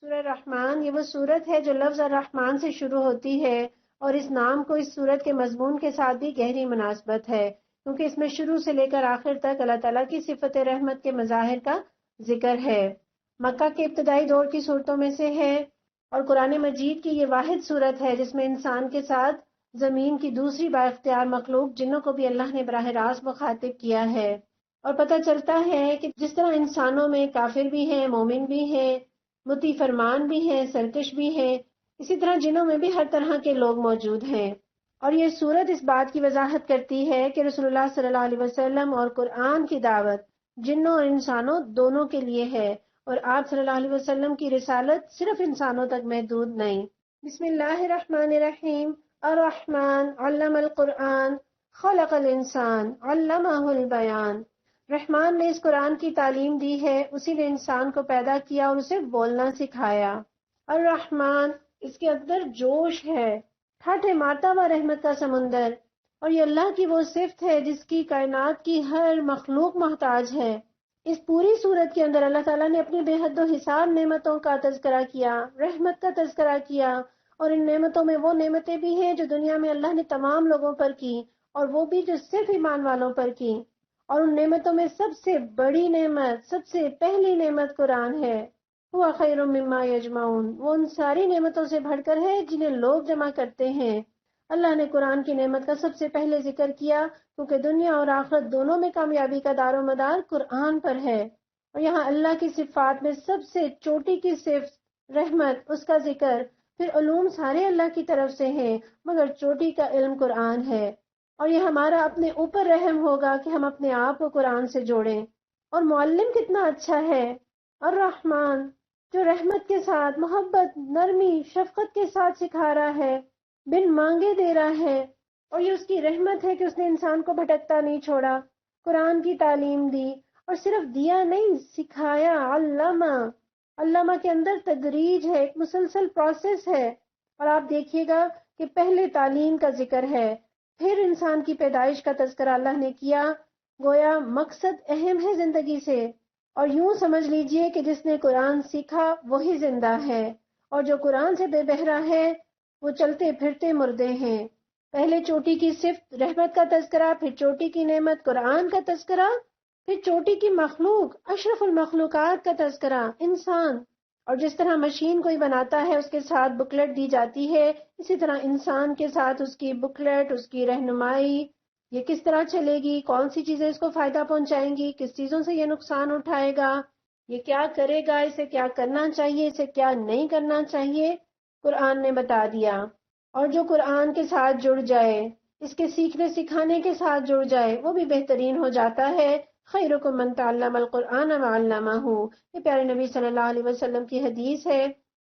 سورہ رحمان یہ وہ صورت ہے جو لفظ الرحمن سے شروع ہوتی ہے، اور اس نام کو اس صورت کے مضمون کے ساتھ بھی گہری مناسبت ہے، کیونکہ اس میں شروع سے لے کر آخر تک اللہ تعالیٰ کی صفت رحمت کے مظاہر کا ذکر ہے۔ مکہ کے ابتدائی دور کی صورتوں میں سے ہے، اور قرآن مجید کی یہ واحد صورت ہے جس میں انسان کے ساتھ زمین کی دوسری بااختیار مخلوق جنوں کو بھی اللہ نے براہ راست مخاطب کیا ہے۔ اور پتہ چلتا ہے کہ جس طرح انسانوں میں کافر بھی ہیں، مومن بھی ہیں، مطیع فرمان بھی ہیں، سرکش بھی ہیں، اسی طرح جنوں میں بھی ہر طرح کے لوگ موجود ہیں۔ اور یہ صورت اس بات کی وضاحت کرتی ہے کہ رسول اللہ صلی اللہ علیہ وسلم اور قرآن کی دعوت جنوں اور انسانوں دونوں کے لیے ہے، اور آپ صلی اللہ علیہ وسلم کی رسالت صرف انسانوں تک محدود نہیں۔ بسم اللہ الرحمن الرحیم۔ الرحمن علم القرآن خلق الانسان علمہ البیان۔ رحمان نے اس قرآن کی تعلیم دی ہے، اسی نے انسان کو پیدا کیا اور اسے بولنا سکھایا۔ الرحمن اس کے اندر جوش ہے، ٹھاٹھے مارتا ہوا رحمت کا سمندر، اور یہ اللہ کی وہ صفت ہے جس کی کائنات کی ہر مخلوق محتاج ہے۔ اس پوری صورت کے اندر اللہ تعالیٰ نے اپنی بے حد و حساب نعمتوں کا تذکرہ کیا، رحمت کا تذکرہ کیا، اور ان نعمتوں میں وہ نعمتیں بھی ہیں جو دنیا میں اللہ نے تمام لوگوں پر کی، اور وہ بھی جو صرف ایمان والوں پر کی۔ اور ان نعمتوں میں سب سے بڑی نعمت، سب سے پہلی نعمت قرآن ہے۔ ہوا خیر مما یجمعون، وہ ان ساری نعمتوں سے بڑھ کر ہے جنہیں لوگ جمع کرتے ہیں۔ اللہ نے قرآن کی نعمت کا سب سے پہلے ذکر کیا کیونکہ دنیا اور آخرت دونوں میں کامیابی کا دار و مدار قرآن پر ہے۔ اور یہاں اللہ کی صفات میں سب سے چوٹی کی صفت رحمت، اس کا ذکر، پھر علوم سارے اللہ کی طرف سے ہیں مگر چوٹی کا علم قرآن ہے۔ اور یہ ہمارا اپنے اوپر رحم ہوگا کہ ہم اپنے آپ کو قرآن سے جوڑیں۔ اور معلم کتنا اچھا ہے، الرحمن، جو رحمت کے ساتھ، محبت، نرمی، شفقت کے ساتھ سکھا رہا ہے، بن مانگے دے رہا ہے۔ اور یہ اس کی رحمت ہے کہ اس نے انسان کو بھٹکتا نہیں چھوڑا، قرآن کی تعلیم دی، اور صرف دیا نہیں، سکھایا، علامہ۔ علامہ کے اندر تدریج ہے، ایک مسلسل پروسیس ہے۔ اور آپ دیکھیے گا کہ پہلے تعلیم کا ذکر ہے، پھر انسان کی پیدائش کا تذکرہ اللہ نے کیا، گویا مقصد اہم ہے زندگی سے۔ اور یوں سمجھ لیجئے کہ جس نے قرآن سیکھا وہی زندہ ہے، اور جو قرآن سے بے بہرا ہے وہ چلتے پھرتے مردے ہیں۔ پہلے چوٹی کی صفت رحمت کا تذکرہ، پھر چوٹی کی نعمت قرآن کا تذکرہ، پھر چوٹی کی مخلوق، اشرف المخلوقات کا تذکرہ، انسان۔ اور جس طرح مشین کوئی بناتا ہے اس کے ساتھ بکلیٹ دی جاتی ہے، اسی طرح انسان کے ساتھ اس کی بکلیٹ، اس کی رہنمائی، یہ کس طرح چلے گی، کون سی چیزیں اس کو فائدہ پہنچائیں گی، کس چیزوں سے یہ نقصان اٹھائے گا، یہ کیا کرے گا، اسے کیا کرنا چاہیے، اسے کیا نہیں کرنا چاہیے، قرآن نے بتا دیا۔ اور جو قرآن کے ساتھ جڑ جائے، اس کے سیکھنے سکھانے کے ساتھ جڑ جائے، وہ بھی بہترین ہو جاتا ہے۔ خیرکم من تعلم القرآن وعلمہ، یہ پیارے نبی صلی اللہ علیہ وسلم کی حدیث ہے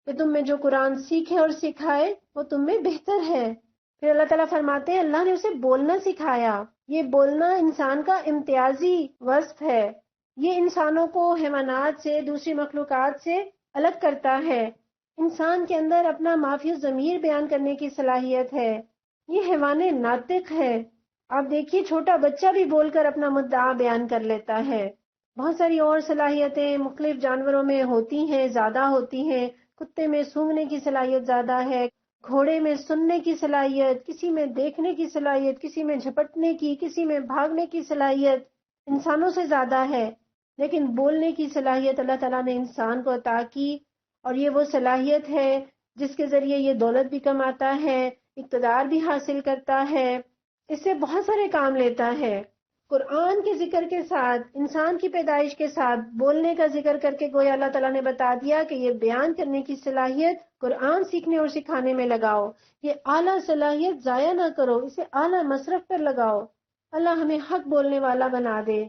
کہ تم میں جو قرآن سیکھے اور سکھائے وہ تم میں بہتر ہے۔ پھر اللہ تعالیٰ فرماتے ہیں اللہ نے اسے بولنا سکھایا۔ یہ بولنا انسان کا امتیازی وصف ہے، یہ انسانوں کو حیوانات سے، دوسری مخلوقات سے الگ کرتا ہے۔ انسان کے اندر اپنا مافی الضمیر بیان کرنے کی صلاحیت ہے، یہ حیوان ناطق ہے۔ آپ دیکھیے چھوٹا بچہ بھی بول کر اپنا مدعا بیان کر لیتا ہے۔ بہت ساری اور صلاحیتیں مختلف جانوروں میں ہوتی ہیں، زیادہ ہوتی ہیں۔ کتے میں سونگھنے کی صلاحیت زیادہ ہے، گھوڑے میں سننے کی صلاحیت، کسی میں دیکھنے کی صلاحیت، کسی میں جھپٹنے کی، کسی میں بھاگنے کی صلاحیت انسانوں سے زیادہ ہے۔ لیکن بولنے کی صلاحیت اللہ تعالیٰ نے انسان کو عطا کی، اور یہ وہ صلاحیت ہے جس کے ذریعے یہ دولت بھی کماتا ہے، اقتدار بھی حاصل کرتا ہے، اس سے بہت سارے کام لیتا ہے۔ قرآن کے ذکر کے ساتھ، انسان کی پیدائش کے ساتھ بولنے کا ذکر کر کے گویا اللہ تعالیٰ نے بتا دیا کہ یہ بیان کرنے کی صلاحیت قرآن سیکھنے اور سکھانے میں لگاؤ، یہ اعلیٰ صلاحیت ضائع نہ کرو، اسے اعلیٰ مصرف پر لگاؤ۔ اللہ ہمیں حق بولنے والا بنا دے۔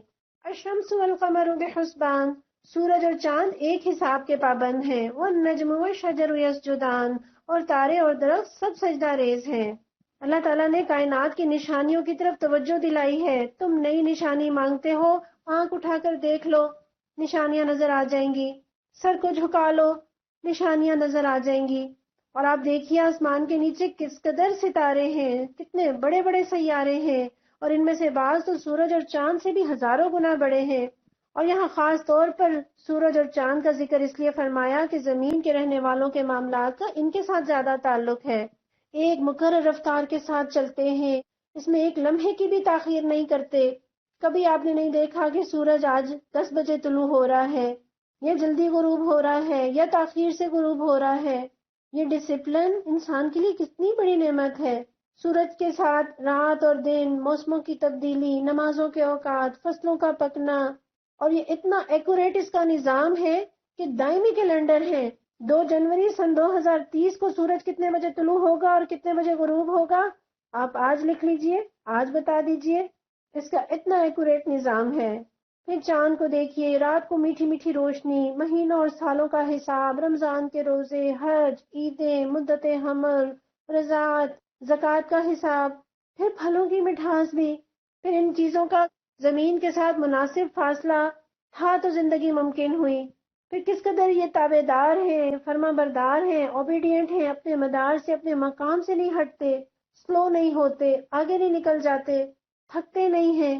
الشمس والقمر بحسبان، سورج اور چاند ایک حساب کے پابند ہیں۔ والنجم والشجر یسجدان، اور تارے اور درخت سب سجدہ ریز ہیں۔ اللہ تعالیٰ نے کائنات کی نشانیوں کی طرف توجہ دلائی ہے۔ تم نئی نشانی مانگتے ہو، آنکھ اٹھا کر دیکھ لو، نشانیاں نظر آ جائیں گی۔ سر کو جھکا لو، نشانیاں نظر آ جائیں گی۔ اور آپ دیکھیے آسمان کے نیچے کس قدر ستارے ہیں، کتنے بڑے بڑے سیارے ہیں، اور ان میں سے بعض تو سورج اور چاند سے بھی ہزاروں گنا بڑے ہیں۔ اور یہاں خاص طور پر سورج اور چاند کا ذکر اس لیے فرمایا کہ زمین کے رہنے والوں کے معاملات کا ان کے ساتھ زیادہ تعلق ہے. ایک مقرر رفتار کے ساتھ چلتے ہیں، اس میں ایک لمحے کی بھی تاخیر نہیں کرتے. کبھی آپ نے نہیں دیکھا کہ سورج آج 10 بجے طلوع ہو رہا ہے، یا جلدی غروب ہو رہا ہے، یا تاخیر سے غروب ہو رہا ہے. یہ ڈسپلن انسان کے لیے کتنی بڑی نعمت ہے. سورج کے ساتھ رات اور دن، موسموں کی تبدیلی، نمازوں کے اوقات، فصلوں کا پکنا، اور یہ اتنا ایکوریٹ اس کا نظام ہے کہ دائمی کیلنڈر ہے. 2 جنوری سن 2030 کو سورج کتنے بجے طلوع ہوگا اور کتنے بجے غروب ہوگا، آپ آج لکھ لیجئے، آج بتا دیجئے. اس کا اتنا ایکوریٹ نظام ہے. پھر چاند کو دیکھیے، رات کو میٹھی میٹھی روشنی، مہینوں اور سالوں کا حساب، رمضان کے روزے، حج، عیدیں، مدت حمل، رضاعت، زکوٰۃ کا حساب، پھر پھلوں کی مٹھاس بھی. پھر ان چیزوں کا زمین کے ساتھ مناسب فاصلہ تھا تو زندگی ممکن ہوئی. پھر کس قدر یہ تابع دار ہیں، فرما بردار ہیں، اوبیڈینٹ ہیں، اپنے مدار سے، اپنے مقام سے نہیں ہٹتے، سلو نہیں ہوتے، آگے نہیں نکل جاتے، تھکتے نہیں ہیں.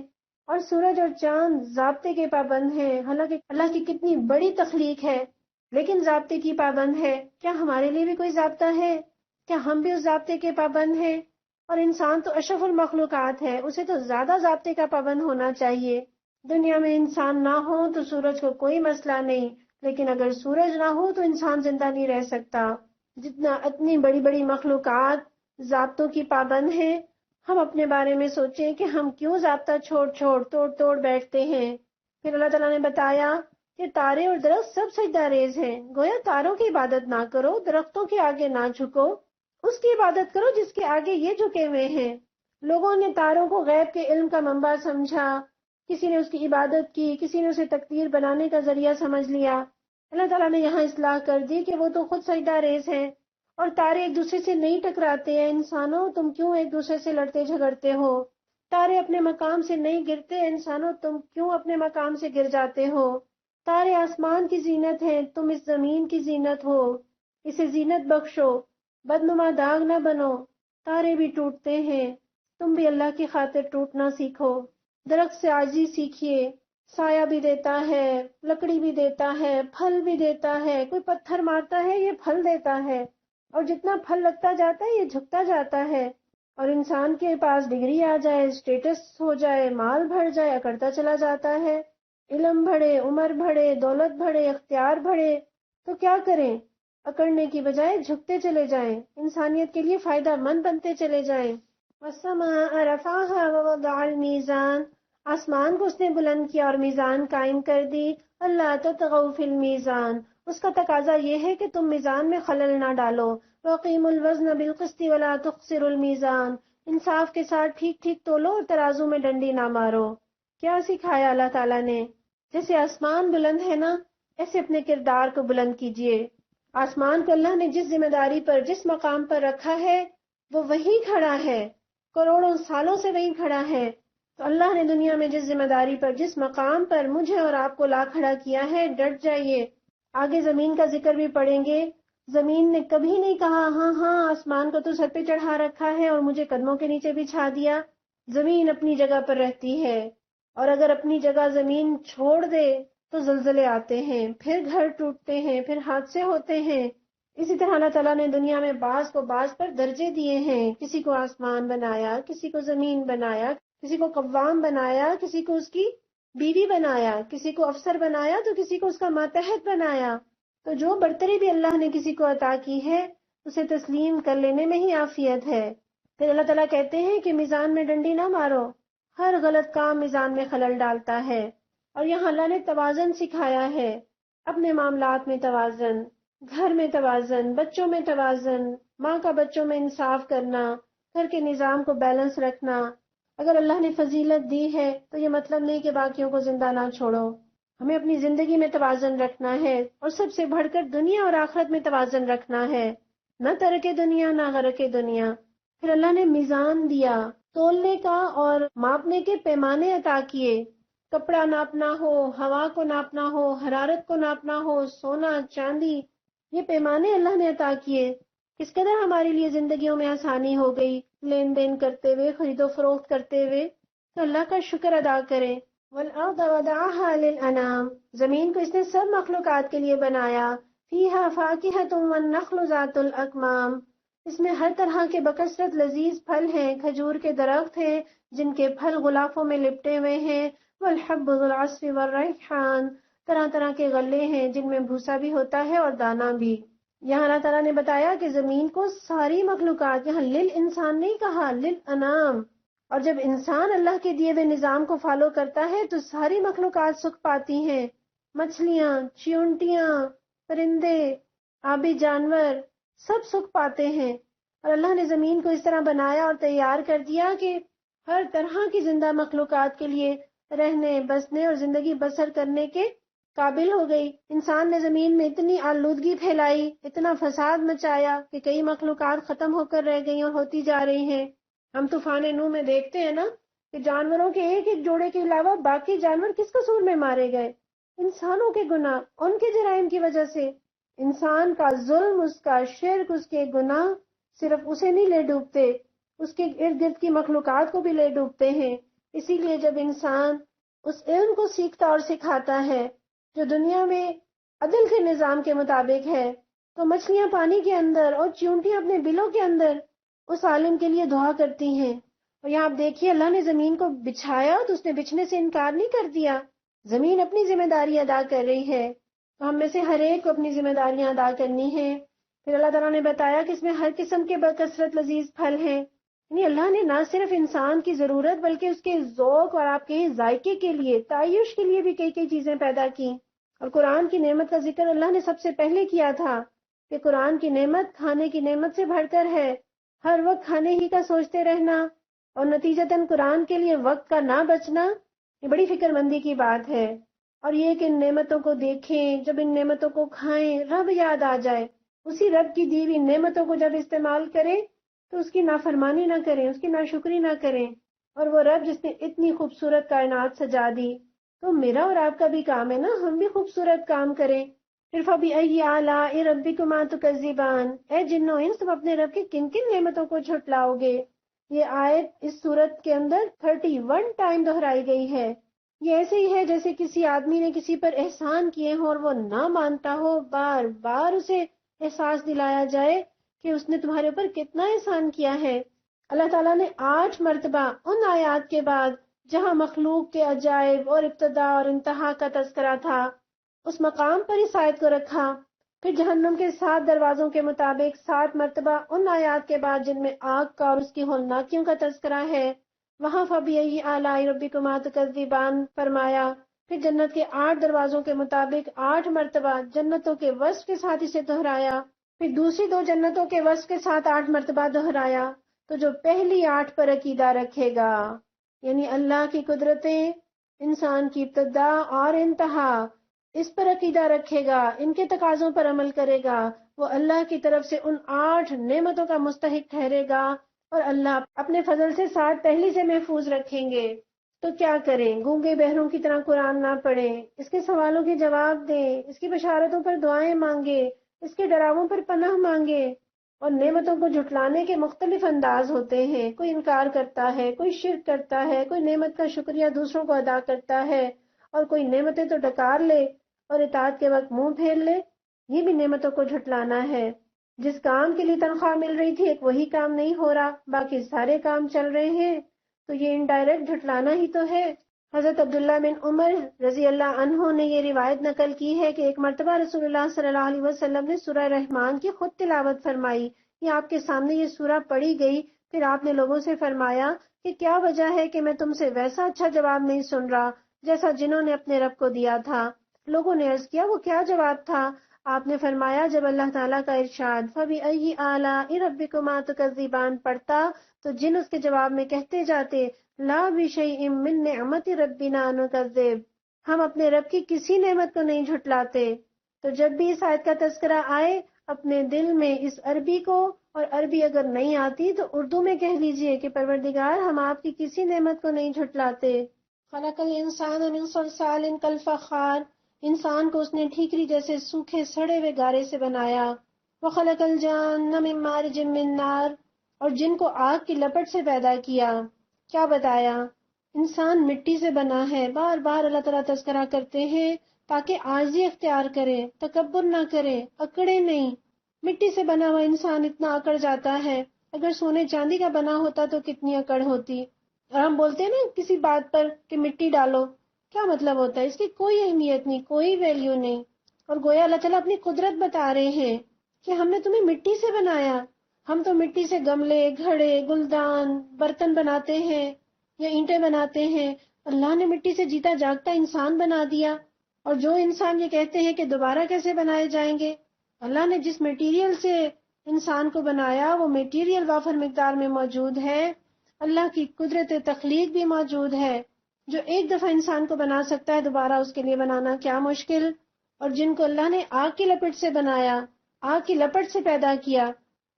اور سورج اور چاند ضابطے کے پابند ہیں. حالانکہ اللہ کی کتنی بڑی تخلیق ہے، لیکن ضابطے کی پابند ہے. کیا ہمارے لیے بھی کوئی ضابطہ ہے؟ کیا ہم بھی اس ضابطے کے پابند ہیں؟ اور انسان تو اشرف المخلوقات ہے، اسے تو زیادہ ضابطے کا پابند ہونا چاہیے. دنیا میں انسان نہ ہو تو سورج کو کوئی مسئلہ نہیں، لیکن اگر سورج نہ ہو تو انسان زندہ نہیں رہ سکتا. جتنا اتنی بڑی بڑی مخلوقات ضابطوں کی پابند ہیں، ہم اپنے بارے میں سوچیں کہ ہم کیوں ضابطہ چھوڑ توڑ بیٹھتے ہیں. پھر اللہ تعالیٰ نے بتایا کہ تارے اور درخت سب سجدہ ریز ہیں. گویا تاروں کی عبادت نہ کرو، درختوں کے آگے نہ جھکو، اس کی عبادت کرو جس کے آگے یہ جھکے ہوئے ہیں. لوگوں نے تاروں کو غیب کے علم کا منبع سمجھا، کسی نے اس کی عبادت کی، کسی نے اسے تقدیر بنانے کا ذریعہ سمجھ لیا. اللہ تعالیٰ نے یہاں اصلاح کر دی کہ وہ تو خود سجدہ ریز ہیں، اور تارے ایک دوسرے سے نہیں ٹکراتے ہیں. انسانوں تم کیوں ایک دوسرے سے لڑتے جھگڑتے ہو؟ تارے اپنے مقام سے نہیں گرتے. انسانوں تم کیوں اپنے مقام سے گر جاتے ہو؟ تارے آسمان کی زینت ہیں، تم اس زمین کی زینت ہو، اسے زینت بخشو، بدنما داغ نہ بنو. تارے بھی ٹوٹتے ہیں، تم بھی اللہ کی خاطر ٹوٹنا سیکھو. درخت سے عاجزی سیکھیے، سایہ بھی دیتا ہے، لکڑی بھی دیتا ہے، پھل بھی دیتا ہے. کوئی پتھر مارتا ہے، یہ پھل دیتا ہے، اور جتنا پھل لگتا جاتا ہے یہ جھکتا جاتا ہے. اور انسان کے پاس ڈگری آ جائے، اسٹیٹس ہو جائے، مال بڑھ جائے، اکڑتا چلا جاتا ہے. علم بڑھے، عمر بڑھے، دولت بڑھے، اختیار بڑھے، تو کیا کریں؟ اکڑنے کی بجائے جھکتے چلے جائیں، انسانیت کے لیے فائدہ مند بنتے چلے جائیں. وَالسَّمَاءَ رَفَعَهَا وَوَضَعَ الْمِيزَانَ، آسمان کو اس نے بلند کیا اور میزان قائم کر دی. اللہ تطغوا فی المیزان، اس کا تقاضا یہ ہے کہ تم میزان میں خلل نہ ڈالو. وَأَقِیمُوا الْوَزْنَ بِالْقِسْطِ وَلَا تُخْسِرُوا الْمِیزَانَ، انصاف کے ساتھ ٹھیک ٹھیک تولو اور ترازو میں ڈنڈی نہ مارو. کیا سکھایا اللہ تعالیٰ نے؟ جیسے آسمان بلند ہے نا، ایسے اپنے کردار کو بلند کیجئے. آسمان کو اللہ نے جس ذمہ داری پر، جس مقام پر رکھا ہے، وہ وہیں کھڑا ہے، کروڑوں سالوں سے وہیں کھڑا ہے. تو اللہ نے دنیا میں جس ذمہ داری پر، جس مقام پر مجھے اور آپ کو لا کھڑا کیا ہے، ڈٹ جائیے. آگے زمین کا ذکر بھی پڑھیں گے. زمین نے کبھی نہیں کہا ہاں ہاں آسمان کو تو سر پہ چڑھا رکھا ہے اور مجھے قدموں کے نیچے بچھا دیا. زمین اپنی جگہ پر رہتی ہے، اور اگر اپنی جگہ زمین چھوڑ دے تو زلزلے آتے ہیں، پھر گھر ٹوٹتے ہیں، پھر حادثے ہوتے ہیں. اسی طرح اللہ تعالیٰ نے دنیا میں بعض کو بعض پر درجے دیے ہیں. کسی کو آسمان بنایا، کسی کو زمین بنایا، کسی کو قوام بنایا، کسی کو اس کی بیوی بنایا، کسی کو افسر بنایا تو کسی کو اس کا ماتحت بنایا. تو جو برتری بھی اللہ نے کسی کو عطا کی ہے، اسے تسلیم کر لینے میں ہی عافیت ہے. پھر اللہ تعالیٰ کہتے ہیں کہ میزان میں ڈنڈی نہ مارو، ہر غلط کام میزان میں خلل ڈالتا ہے. اور یہاں اللہ نے توازن سکھایا ہے، اپنے معاملات میں توازن، گھر میں توازن، بچوں میں توازن، ماں کا بچوں میں انصاف کرنا، گھر کے نظام کو بیلنس رکھنا. اگر اللہ نے فضیلت دی ہے تو یہ مطلب نہیں کہ باقیوں کو زندہ نہ چھوڑو. ہمیں اپنی زندگی میں توازن رکھنا ہے، اور سب سے بڑھ کر دنیا اور آخرت میں توازن رکھنا ہے، نہ ترک دنیا نہ غرق دنیا. پھر اللہ نے میزان دیا، تولنے کا اور ماپنے کے پیمانے عطا کیے. کپڑا ناپنا ہو، ہوا کو ناپنا ہو، حرارت کو ناپنا ہو، سونا چاندی، یہ پیمانے اللہ نے عطا کیے. کس قدر ہمارے لیے زندگیوں میں آسانی ہو گئی، لین دین کرتے ہوئے، خرید و فروخت کرتے ہوئے. تو اللہ کا شکر ادا کریں. والارض وضعها للانام، زمین کو اس نے سب مخلوقات کے لیے بنایا. فیہا فاکہۃ والنخل ذات الاکمام، اس میں ہر طرح کے بکثرت لذیذ پھل ہیں، کھجور کے درخت ہیں جن کے پھل غلافوں میں لپٹے ہوئے ہیں. والحب ذو العصف والریحان، طرح طرح کے غلے ہیں جن میں بھوسا بھی ہوتا ہے اور دانہ بھی. یہاں اللہ تعالیٰ نے بتایا کہ زمین کو ساری مخلوقات، یہاں لل انسان نہیں کہا، لل انام. اور جب انسان اللہ کے دیے ہوئے نظام کو فالو کرتا ہے تو ساری مخلوقات سکھ پاتی ہیں. مچھلیاں، چیونٹیاں، پرندے، آبی جانور سب سکھ پاتے ہیں. اور اللہ نے زمین کو اس طرح بنایا اور تیار کر دیا کہ ہر طرح کی زندہ مخلوقات کے لیے رہنے، بسنے اور زندگی بسر کرنے کے قابل ہو گئی. انسان نے زمین میں اتنی آلودگی پھیلائی، اتنا فساد مچایا کہ کئی مخلوقات ختم ہو کر رہ گئی اور ہوتی جا رہی ہیں. ہم طوفان نوح میں دیکھتے ہیں نا کہ جانوروں کے ایک ایک جوڑے کے علاوہ باقی جانور کس قصور میں مارے گئے؟ انسانوں کے گناہ، ان کے جرائم کی وجہ سے. انسان کا ظلم، اس کا شرک، اس کے گناہ صرف اسے نہیں لے ڈوبتے، اس کے ارد گرد کی مخلوقات کو بھی لے ڈوبتے ہیں. اسی لیے جب انسان اس علم کو سیکھتا اور سکھاتا ہے جو دنیا میں عدل کے نظام کے مطابق ہے، تو مچھلیاں پانی کے اندر اور چیونٹیاں اپنے بلوں کے اندر اس عالم کے لیے دعا کرتی ہیں. اور یہاں آپ دیکھیے اللہ نے زمین کو بچھایا تو اس نے بچھنے سے انکار نہیں کر دیا. زمین اپنی ذمہ داری ادا کر رہی ہے، تو ہم میں سے ہر ایک کو اپنی ذمہ داریاں ادا کرنی ہیں. پھر اللہ تعالیٰ نے بتایا کہ اس میں ہر قسم کے بکثرت لذیذ پھل ہیں. یعنی اللہ نے نہ صرف انسان کی ضرورت بلکہ اس کے ذوق اور آپ کے ذائقے کے لیے، تعیش کے لیے بھی کئی کئی چیزیں پیدا کی. اور قرآن کی نعمت کا ذکر اللہ نے سب سے پہلے کیا تھا کہ قرآن کی نعمت کھانے کی نعمت سے بڑھ کر ہے. ہر وقت کھانے ہی کا سوچتے رہنا اور نتیجتاً قرآن کے لیے وقت کا نہ بچنا، یہ بڑی فکر مندی کی بات ہے. اور یہ کہ ان نعمتوں کو دیکھیں، جب ان نعمتوں کو کھائیں رب یاد آ جائے، اسی رب کی دی ہوئی نعمتوں کو جب استعمال کریں تو اس کی نافرمانی نہ کریں، اس کی ناشکری نہ کریں. اور وہ رب جس نے اتنی خوبصورت کائنات سجا دی، تو میرا اور آپ کا بھی کام ہے نا، ہم بھی خوبصورت کام کریں. پھر فَبِأَيِّ آلَاءِ رَبِّكُمَا تُكَذِّبَانِ، اے جنو انس تم اپنے رب کی کن کن نعمتوں کو جھٹلاؤ گے. یہ آیت اس صورت کے اندر 31 ٹائم دہرائی گئی ہے. یہ ایسے ہی ہے جیسے کسی آدمی نے کسی پر احسان کیے ہوں اور وہ نہ مانتا ہو، بار بار اسے احساس دلایا جائے کہ اس نے تمہارے اوپر کتنا احسان کیا ہے. اللہ تعالیٰ نے 8 مرتبہ ان آیات کے بعد جہاں مخلوق کے عجائب اور ابتدا اور انتہا کا تذکرہ تھا، اس مقام پر اس آیت کو رکھا. پھر جہنم کے 7 دروازوں کے مطابق 7 مرتبہ ان آیات کے بعد جن میں آگ کا اور اس کی ہولناکیوں کا تذکرہ ہے، وہاں فَبِأَيِّ آلَاءِ رَبِّكُمَا تُكَذِّبَانِ فرمایا. پھر جنت کے 8 دروازوں کے مطابق 8 مرتبہ جنتوں کے وصف کے ساتھ اسے دہرایا. پھر دوسری 2 جنتوں کے وصف کے ساتھ 8 مرتبہ دہرایا. تو جو پہلی 8 پر عقیدہ رکھے گا، یعنی اللہ کی قدرتیں، انسان کی ابتدا اور انتہا، اس پر عقیدہ رکھے گا، ان کے تقاضوں پر عمل کرے گا، وہ اللہ کی طرف سے ان 8 نعمتوں کا مستحق ٹھہرے گا اور اللہ اپنے فضل سے 7 پہلی سے محفوظ رکھیں گے. تو کیا کریں؟ گونگے بہروں کی طرح قرآن نہ پڑھیں، اس کے سوالوں کے جواب دیں، اس کی بشارتوں پر دعائیں مانگے، اس کے ڈراووں پر پناہ مانگے. اور نعمتوں کو جھٹلانے کے مختلف انداز ہوتے ہیں، کوئی انکار کرتا ہے، کوئی شرک کرتا ہے، کوئی نعمت کا شکریہ دوسروں کو ادا کرتا ہے، اور کوئی نعمتیں تو ڈکار لے اور اطاعت کے وقت منہ پھیر لے. یہ بھی نعمتوں کو جھٹلانا ہے. جس کام کے لیے تنخواہ مل رہی تھی ایک وہی کام نہیں ہو رہا، باقی سارے کام چل رہے ہیں، تو یہ انڈائریکٹ جھٹلانا ہی تو ہے. حضرت عبداللہ بن عمر رضی اللہ عنہ نے یہ روایت نقل کی ہے کہ ایک مرتبہ رسول اللہ صلی اللہ علیہ وسلم نے سورہ رحمان کی خود تلاوت فرمائی. یہ آپ کے سامنے یہ سورہ پڑھی گئی. پھر آپ نے لوگوں سے فرمایا کہ کیا وجہ ہے کہ میں تم سے ویسا اچھا جواب نہیں سن رہا جیسا جنہوں نے اپنے رب کو دیا تھا. لوگوں نے عرض کیا وہ کیا جواب تھا؟ آپ نے فرمایا جب اللہ تعالیٰ کا ارشاد فَبِأَيِّ آلَاءِ رَبِّكُمَا تُكَذِّبَانِ پڑھتا تو جن اس کے جواب میں کہتے جاتے لا بِشَيْءٍ مِّن نِعْمَتِ رَبِّنَا نُكَذِّبُ، ہم اپنے رب کی کسی نعمت کو نہیں جھٹلاتے. تو جب بھی اس آیت کا تذکرہ آئے اپنے دل میں اس عربی کو، اور عربی اگر نہیں آتی تو اردو میں کہہ لیجئے کہ پروردگار ہم آپ کی کسی نعمت کو نہیں جھٹلاتے. خلق الانسان من صلصال کالفخار، انسان کو اس نے ٹھیکری جیسے سوکھے سڑے ہوئے گارے سے بنایا. وخلق الجان من مارج من نار، اور جن کو آگ کی لپٹ سے پیدا کیا. کیا بتایا؟ انسان مٹی سے بنا ہے، بار بار اللہ تعالیٰ تذکرہ کرتے ہیں تاکہ عاجزی اختیار کرے، تکبر نہ کرے، اکڑے نہیں۔ مٹی سے بنا ہوا انسان اتنا اکڑ جاتا ہے، اگر سونے چاندی کا بنا ہوتا تو کتنی اکڑ ہوتی۔ اور ہم بولتے ہیں نا کسی بات پر کہ مٹی ڈالو، کیا مطلب ہوتا ہے؟ اس کی کوئی اہمیت نہیں، کوئی ویلیو نہیں۔ اور گویا اللہ تعالیٰ اپنی قدرت بتا رہے ہیں کہ ہم نے تمہیں مٹی سے بنایا۔ ہم تو مٹی سے گملے، گھڑے، گلدان، برتن بناتے ہیں یا اینٹیں بناتے ہیں، اللہ نے مٹی سے جیتا جاگتا انسان بنا دیا۔ اور جو انسان یہ کہتے ہیں کہ دوبارہ کیسے بنائے جائیں گے، اللہ نے جس میٹیریل سے انسان کو بنایا وہ میٹیریل وافر مقدار میں موجود ہے۔ اللہ کی قدرت تخلیق بھی موجود ہے۔ جو ایک دفعہ انسان کو بنا سکتا ہے، دوبارہ اس کے لیے بنانا کیا مشکل۔ اور جن کو اللہ نے آگ کی لپٹ سے بنایا، آگ کی لپٹ سے پیدا کیا،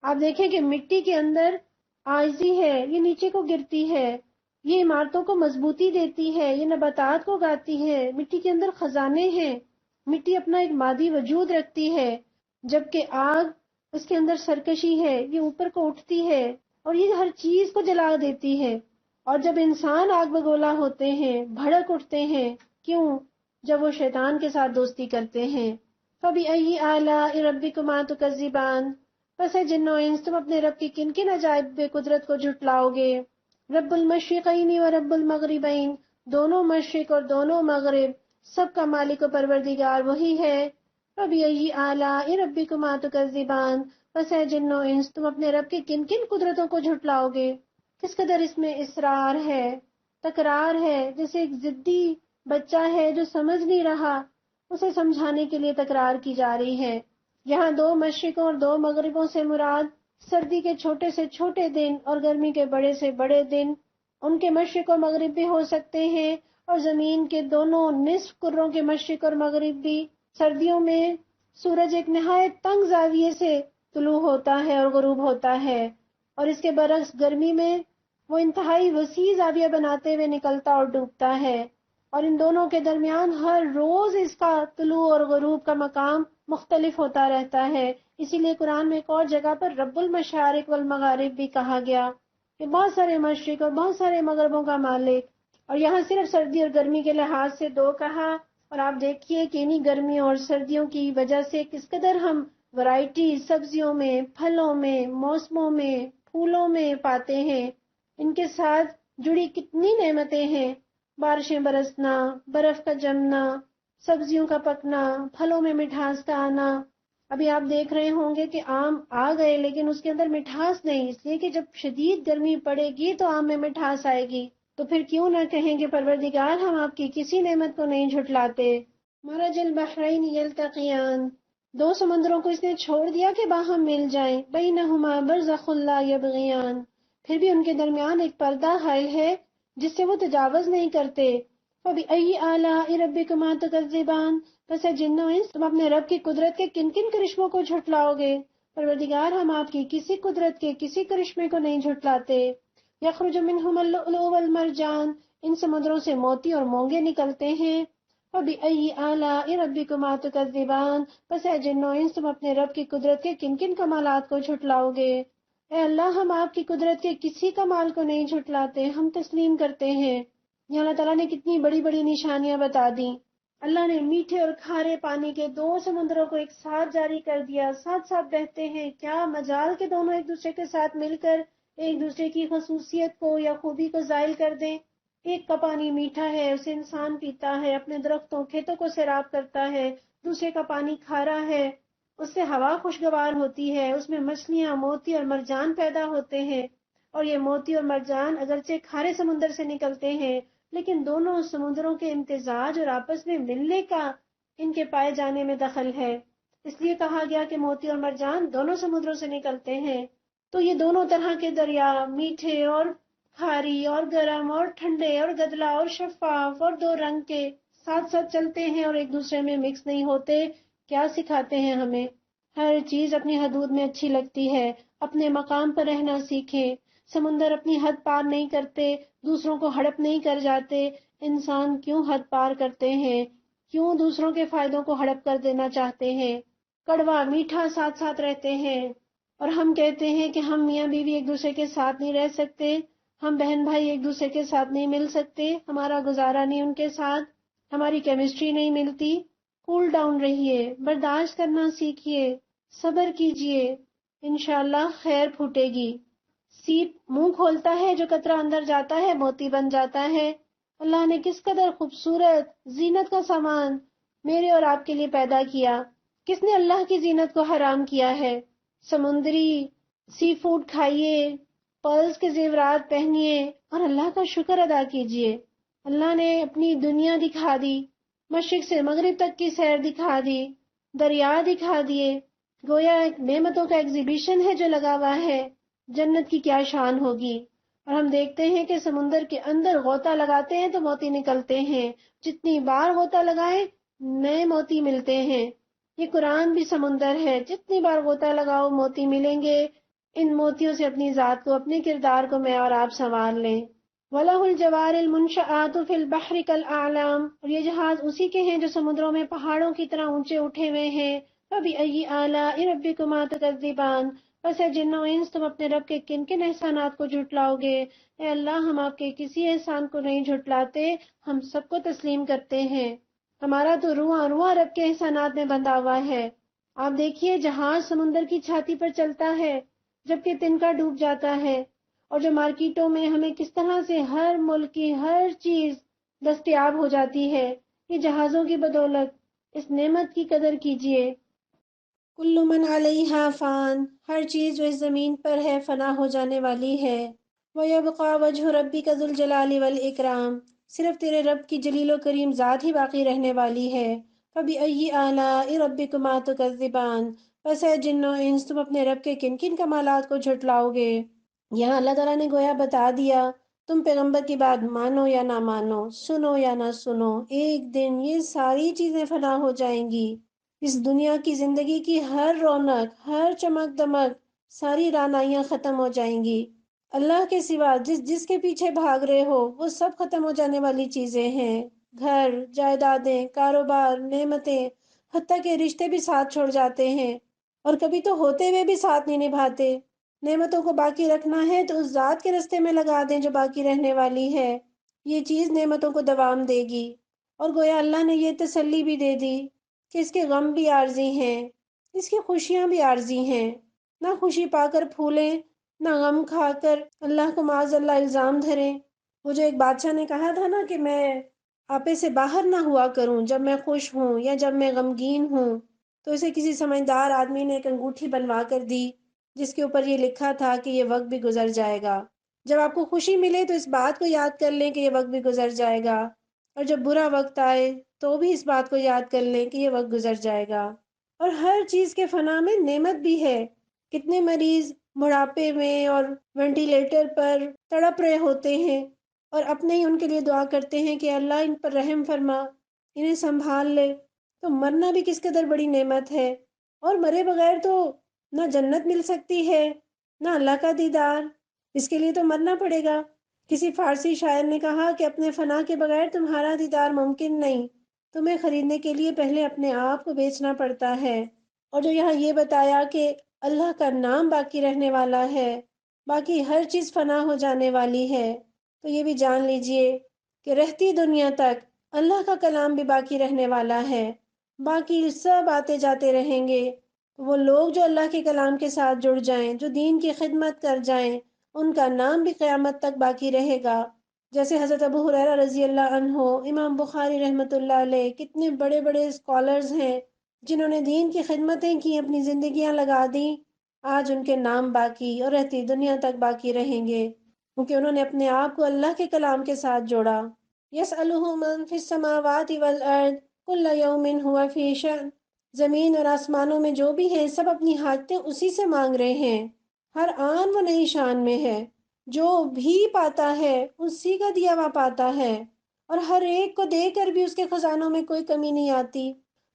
آپ دیکھیں کہ مٹی کے اندر عاجزی ہے، یہ نیچے کو گرتی ہے، یہ عمارتوں کو مضبوطی دیتی ہے، یہ نباتات کو اگاتی ہے، مٹی کے اندر خزانے ہیں، مٹی اپنا ایک مادی وجود رکھتی ہے، جبکہ آگ اس کے اندر سرکشی ہے، یہ اوپر کو اٹھتی ہے اور یہ ہر چیز کو جلا دیتی ہے۔ اور جب انسان آگ بگولا ہوتے ہیں، بھڑک اٹھتے ہیں، کیوں؟ جب وہ شیطان کے ساتھ دوستی کرتے ہیں۔ فَبِأَيِّ آلَاءِ رَبِّكُمَا تُكَذِّبَانِ، پس ہے جن و انس تم اپنے رب کی کن کن عجائب قدرت کو جھٹلاؤ گے۔ رب المشرقین و رب المغربین، دونوں مشرق اور دونوں مغرب، سب کا مالک و پروردگار وہی ہے۔ فَبِأَيِّ آلَاءِ رَبِّكُمَا تُكَذِّبَانِ، پس ہے جن و انس تم اپنے رب کی کن کن قدرتوں کو جھٹلاؤ گے۔ کس قدر اس میں اصرار ہے، تکرار ہے، جیسے ایک ضدی بچہ ہے جو سمجھ نہیں رہا، اسے سمجھانے کے لیے تکرار کی جا رہی ہے۔ یہاں دو مشرقوں اور دو مغربوں سے مراد سردی کے چھوٹے سے چھوٹے دن اور گرمی کے بڑے سے بڑے دن، ان کے مشرق اور مغرب بھی ہو سکتے ہیں، اور زمین کے دونوں نصف کروں کے مشرق اور مغرب بھی۔ سردیوں میں سورج ایک نہایت تنگ زاویے سے طلوع ہوتا ہے اور غروب ہوتا ہے، اور اس کے برعکس گرمی میں وہ انتہائی وسیع زاویہ بناتے ہوئے نکلتا اور ڈوبتا ہے، اور ان دونوں کے درمیان ہر روز اس کا طلوع اور غروب کا مقام مختلف ہوتا رہتا ہے۔ اسی لیے قرآن میں ایک اور جگہ پر رب المشارق والمغارب بھی کہا گیا کہ بہت سارے مشرق اور بہت سارے مغربوں کا مالک، اور یہاں صرف سردی اور گرمی کے لحاظ سے دو کہا۔ اور آپ دیکھیے کہ انہی گرمیوں اور سردیوں کی وجہ سے کس قدر ہم ورائٹی سبزیوں میں، پھلوں میں، موسموں میں، پھولوں میں پاتے ہیں۔ ان کے ساتھ جڑی کتنی نعمتیں ہیں، بارشیں برسنا، برف کا جمنا، سبزیوں کا پکنا، پھلوں میں مٹھاس کا آنا۔ ابھی آپ دیکھ رہے ہوں گے کہ آم آ گئے لیکن اس کے اندر مٹھاس نہیں، اس لیے کہ جب شدید گرمی پڑے گی تو آم میں مٹھاس آئے گی۔ تو پھر کیوں نہ کہیں کہ پروردگار ہم آپ کی کسی نعمت کو نہیں جھٹلاتے۔ مرج البحرین یلتقیان، دو سمندروں کو اس نے چھوڑ دیا کہ باہم مل جائیں، بینہما برزخ لا یبغیان، پھر بھی ان کے درمیان ایک پردہ حائل ہے جس سے وہ تجاوز نہیں کرتے۔ فَبِأَيِّ آلَاءِ رَبِّكُمَا تُكَذِّبَانِ، پس ہے جن و انس تم اپنے رب کی قدرت کے کن کن کرشموں کو جھٹلاؤ گے۔ پروردگار ہم آپ کی کسی قدرت کے کسی کرشمے کو نہیں جھٹلاتے۔ یخرج منہم اللؤلؤ والمرجان، ان سمندروں سے موتی اور مونگے نکلتے ہیں۔ فَبِأَيِّ آلَاءِ رَبِّكُمَا تُكَذِّبَانِ، پس ہے جن و انس تم اپنے رب کی قدرت کے کن کن کمالات کو جھٹلاؤ گے۔ اے اللہ ہم آپ کی قدرت کے کسی کمال کو نہیں جھٹلاتے، ہم تسلیم کرتے ہیں۔ یہ اللہ تعالیٰ نے کتنی بڑی بڑی نشانیاں بتا دیں۔ اللہ نے میٹھے اور کھارے پانی کے دو سمندروں کو ایک ساتھ جاری کر دیا، ساتھ ساتھ بہتے ہیں، کیا مجال کے دونوں ایک دوسرے کے ساتھ مل کر ایک دوسرے کی خصوصیت کو یا خوبی کو زائل کر دیں۔ ایک کا پانی میٹھا ہے، اسے انسان پیتا ہے، اپنے درختوں کھیتوں کو سیراب کرتا ہے۔ دوسرے کا پانی کھارا ہے، اس سے ہوا خوشگوار ہوتی ہے، اس میں مچھلیاں، موتی اور مرجان پیدا ہوتے ہیں، اور یہ موتی اور مرجان اگرچہ کھارے سمندر سے نکلتے ہیں لیکن دونوں سمندروں کے امتزاج اور آپس میں ملنے کا ان کے پائے جانے میں دخل ہے۔ اس لیے کہا گیا کہ موتی اور مرجان دونوں سمندروں سے نکلتے ہیں۔ تو یہ دونوں طرح کے دریا، میٹھے اور کھاری اور گرم اور ٹھنڈے اور گدلا اور شفاف اور دو رنگ کے، ساتھ ساتھ چلتے ہیں اور ایک دوسرے میں مکس نہیں ہوتے۔ کیا سکھاتے ہیں ہمیں؟ ہر چیز اپنی حدود میں اچھی لگتی ہے، اپنے مقام پر رہنا سیکھیں۔ سمندر اپنی حد پار نہیں کرتے، دوسروں کو ہڑپ نہیں کر جاتے۔ انسان کیوں حد پار کرتے ہیں؟ کیوں دوسروں کے فائدوں کو ہڑپ کر دینا چاہتے ہیں؟ کڑوا میٹھا ساتھ ساتھ رہتے ہیں، اور ہم کہتے ہیں کہ ہم میاں بیوی ایک دوسرے کے ساتھ نہیں رہ سکتے۔ ہم بہن بھائی ایک دوسرے کے ساتھ نہیں مل سکتے، ہمارا گزارا نہیں ان کے ساتھ، ہماری کیمسٹری نہیں ملتی. کول ڈاؤن رہیے، برداشت کرنا سیکھیے، صبر کیجیے، انشاءاللہ خیر پھوٹے گی. سیپ منہ کھولتا ہے، جو قطرہ اندر جاتا ہے موتی بن جاتا ہے. اللہ نے کس قدر خوبصورت زینت کا سامان میرے اور آپ کے لیے پیدا کیا. کس نے اللہ کی زینت کو حرام کیا ہے؟ سمندری سی فوڈ کھائیے، پرلز کے زیورات پہنیے اور اللہ کا شکر ادا کیجیے. اللہ نے اپنی دنیا دکھا دی، مشرق سے مغرب تک کی سیر دکھا دی، دریا دکھا دیے، گویا ایک نعمتوں کا ایگزیبیشن ہے جو لگا ہوا ہے. جنت کی کیا شان ہوگی. اور ہم دیکھتے ہیں کہ سمندر کے اندر غوطہ لگاتے ہیں تو موتی نکلتے ہیں، جتنی بار غوطہ لگائیں نئے موتی ملتے ہیں. یہ قرآن بھی سمندر ہے، جتنی بار غوطہ لگاؤ موتی ملیں گے. ان موتیوں سے اپنی ذات کو، اپنے کردار کو میں اور آپ سنوار لیں. وَلَهُ الْجَوَارِ الْمُنشَآتُ فِي الْبَحْرِ كَالْأَعْلَامِ، اور یہ جہاز اسی کے ہیں جو سمندروں میں پہاڑوں کی طرح اونچے اٹھے ہوئے ہیں. فَبِأَيِّ آلَاءِ رَبِّكُمَا تُكَذِّبَانِ، پس اے جن و انس تم اپنے رب کے کن کن احسانات کو جھٹلاؤ گے. اے اللہ ہم آپ کے کسی احسان کو نہیں جھٹلاتے، ہم سب کو تسلیم کرتے ہیں. ہمارا تو رواں رواں رب کے احسانات میں بندھا ہوا ہے. آپ دیکھیے جہاز سمندر کی چھاتی پر چلتا ہے جبکہ تنکا ڈوب جاتا ہے، اور جو مارکیٹوں میں ہمیں کس طرح سے ہر ملک کی ہر چیز دستیاب ہو جاتی ہے، یہ جہازوں کی بدولت. اس نعمت کی قدر کیجیے. کل من علیہا فان، ہر چیز جو اس زمین پر ہے فنا ہو جانے والی ہے. وَيَبْقَى وَجْهُ رَبِّكَ ذُو الْجَلَالِ وَالْإِكْرَامِ، صرف تیرے رب کی جلیل و کریم ذات ہی باقی رہنے والی ہے. فَبِأَيِّ آلَاءِ رَبِّكُمَا تُكَذِّبَانِ، پس ہے جن و انس تم اپنے رب کے کن کن کمالات کو جھٹلاؤ گے. یہاں اللہ تعالیٰ نے گویا بتا دیا، تم پیغمبر کی بات مانو یا نہ مانو، سنو یا نہ سنو، ایک دن یہ ساری چیزیں فنا ہو جائیں گی. اس دنیا کی زندگی کی ہر رونق، ہر چمک دمک، ساری رعنائیاں ختم ہو جائیں گی. اللہ کے سوا جس کے پیچھے بھاگ رہے ہو وہ سب ختم ہو جانے والی چیزیں ہیں. گھر، جائیدادیں، کاروبار، نعمتیں، حتیٰ کہ رشتے بھی ساتھ چھوڑ جاتے ہیں، اور کبھی تو ہوتے ہوئے بھی ساتھ نہیں نبھاتے. نعمتوں کو باقی رکھنا ہے تو اس ذات کے رستے میں لگا دیں جو باقی رہنے والی ہے. یہ چیز نعمتوں کو دوام دے گی. اور گویا اللہ نے یہ تسلی بھی دے دی کہ اس کے غم بھی عارضی ہیں، اس کی خوشیاں بھی عارضی ہیں. نہ خوشی پا کر پھولیں، نہ غم کھا کر اللہ کو معاذ اللہ الزام دھریں. وہ جو ایک بادشاہ نے کہا تھا نا کہ میں آپے سے باہر نہ ہوا کروں جب میں خوش ہوں یا جب میں غمگین ہوں، تو اسے کسی سمجھدار آدمی نے ایک انگوٹھی بنوا کر دی جس کے اوپر یہ لکھا تھا کہ یہ وقت بھی گزر جائے گا. جب آپ کو خوشی ملے تو اس بات کو یاد کر لیں کہ یہ وقت بھی گزر جائے گا، اور جب برا وقت آئے تو بھی اس بات کو یاد کر لیں کہ یہ وقت گزر جائے گا. اور ہر چیز کے فنا میں نعمت بھی ہے. کتنے مریض بڑھاپے میں اور وینٹیلیٹر پر تڑپ رہے ہوتے ہیں اور اپنے ہی ان کے لیے دعا کرتے ہیں کہ اللہ ان پر رحم فرما، انہیں سنبھال لے. تو مرنا بھی کس قدر بڑی نعمت ہے، اور مرے بغیر تو نہ جنت مل سکتی ہے نہ اللہ کا دیدار. اس کے لیے تو مرنا پڑے گا. کسی فارسی شاعر نے کہا کہ اپنے فنا کے بغیر تمہارا دیدار ممکن نہیں، تمہیں خریدنے کے لیے پہلے اپنے آپ کو بیچنا پڑتا ہے. اور جو یہاں یہ بتایا کہ اللہ کا نام باقی رہنے والا ہے، باقی ہر چیز فنا ہو جانے والی ہے، تو یہ بھی جان لیجئے کہ رہتی دنیا تک اللہ کا کلام بھی باقی رہنے والا ہے. باقی سب آتے جاتے رہیں گے. وہ لوگ جو اللہ کے کلام کے ساتھ جڑ جائیں، جو دین کی خدمت کر جائیں، ان کا نام بھی قیامت تک باقی رہے گا. جیسے حضرت ابو ہریرہ رضی اللہ عنہ، امام بخاری رحمۃ اللہ علیہ، کتنے بڑے بڑے اسکالرز ہیں جنہوں نے دین کی خدمتیں کی، اپنی زندگیاں لگا دیں. آج ان کے نام باقی اور رہتی دنیا تک باقی رہیں گے، کیونکہ انہوں نے اپنے آپ کو اللہ کے کلام کے ساتھ جوڑا. یسألہ من فی السماوات والارض کل یوم ہوا فی شأن، زمین اور آسمانوں میں جو بھی ہیں سب اپنی حاجتیں اسی سے مانگ رہے ہیں. ہر آن وہ نئی شان میں ہے، جو بھی پاتا ہے اسی کا دیا ہوا پاتا ہے، اور ہر ایک کو دے کر بھی اس کے خزانوں میں کوئی کمی نہیں آتی.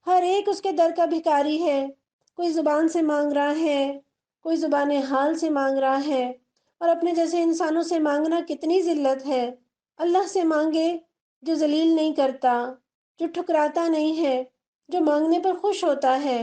ہر ایک اس کے در کا بھکاری ہے. کوئی زبان سے مانگ رہا ہے، کوئی زبان حال سے مانگ رہا ہے، اور اپنے جیسے انسانوں سے مانگنا کتنی ذلت ہے. اللہ سے مانگے جو ذلیل نہیں کرتا، جو ٹھکراتا نہیں ہے، جو مانگنے پر خوش ہوتا ہے.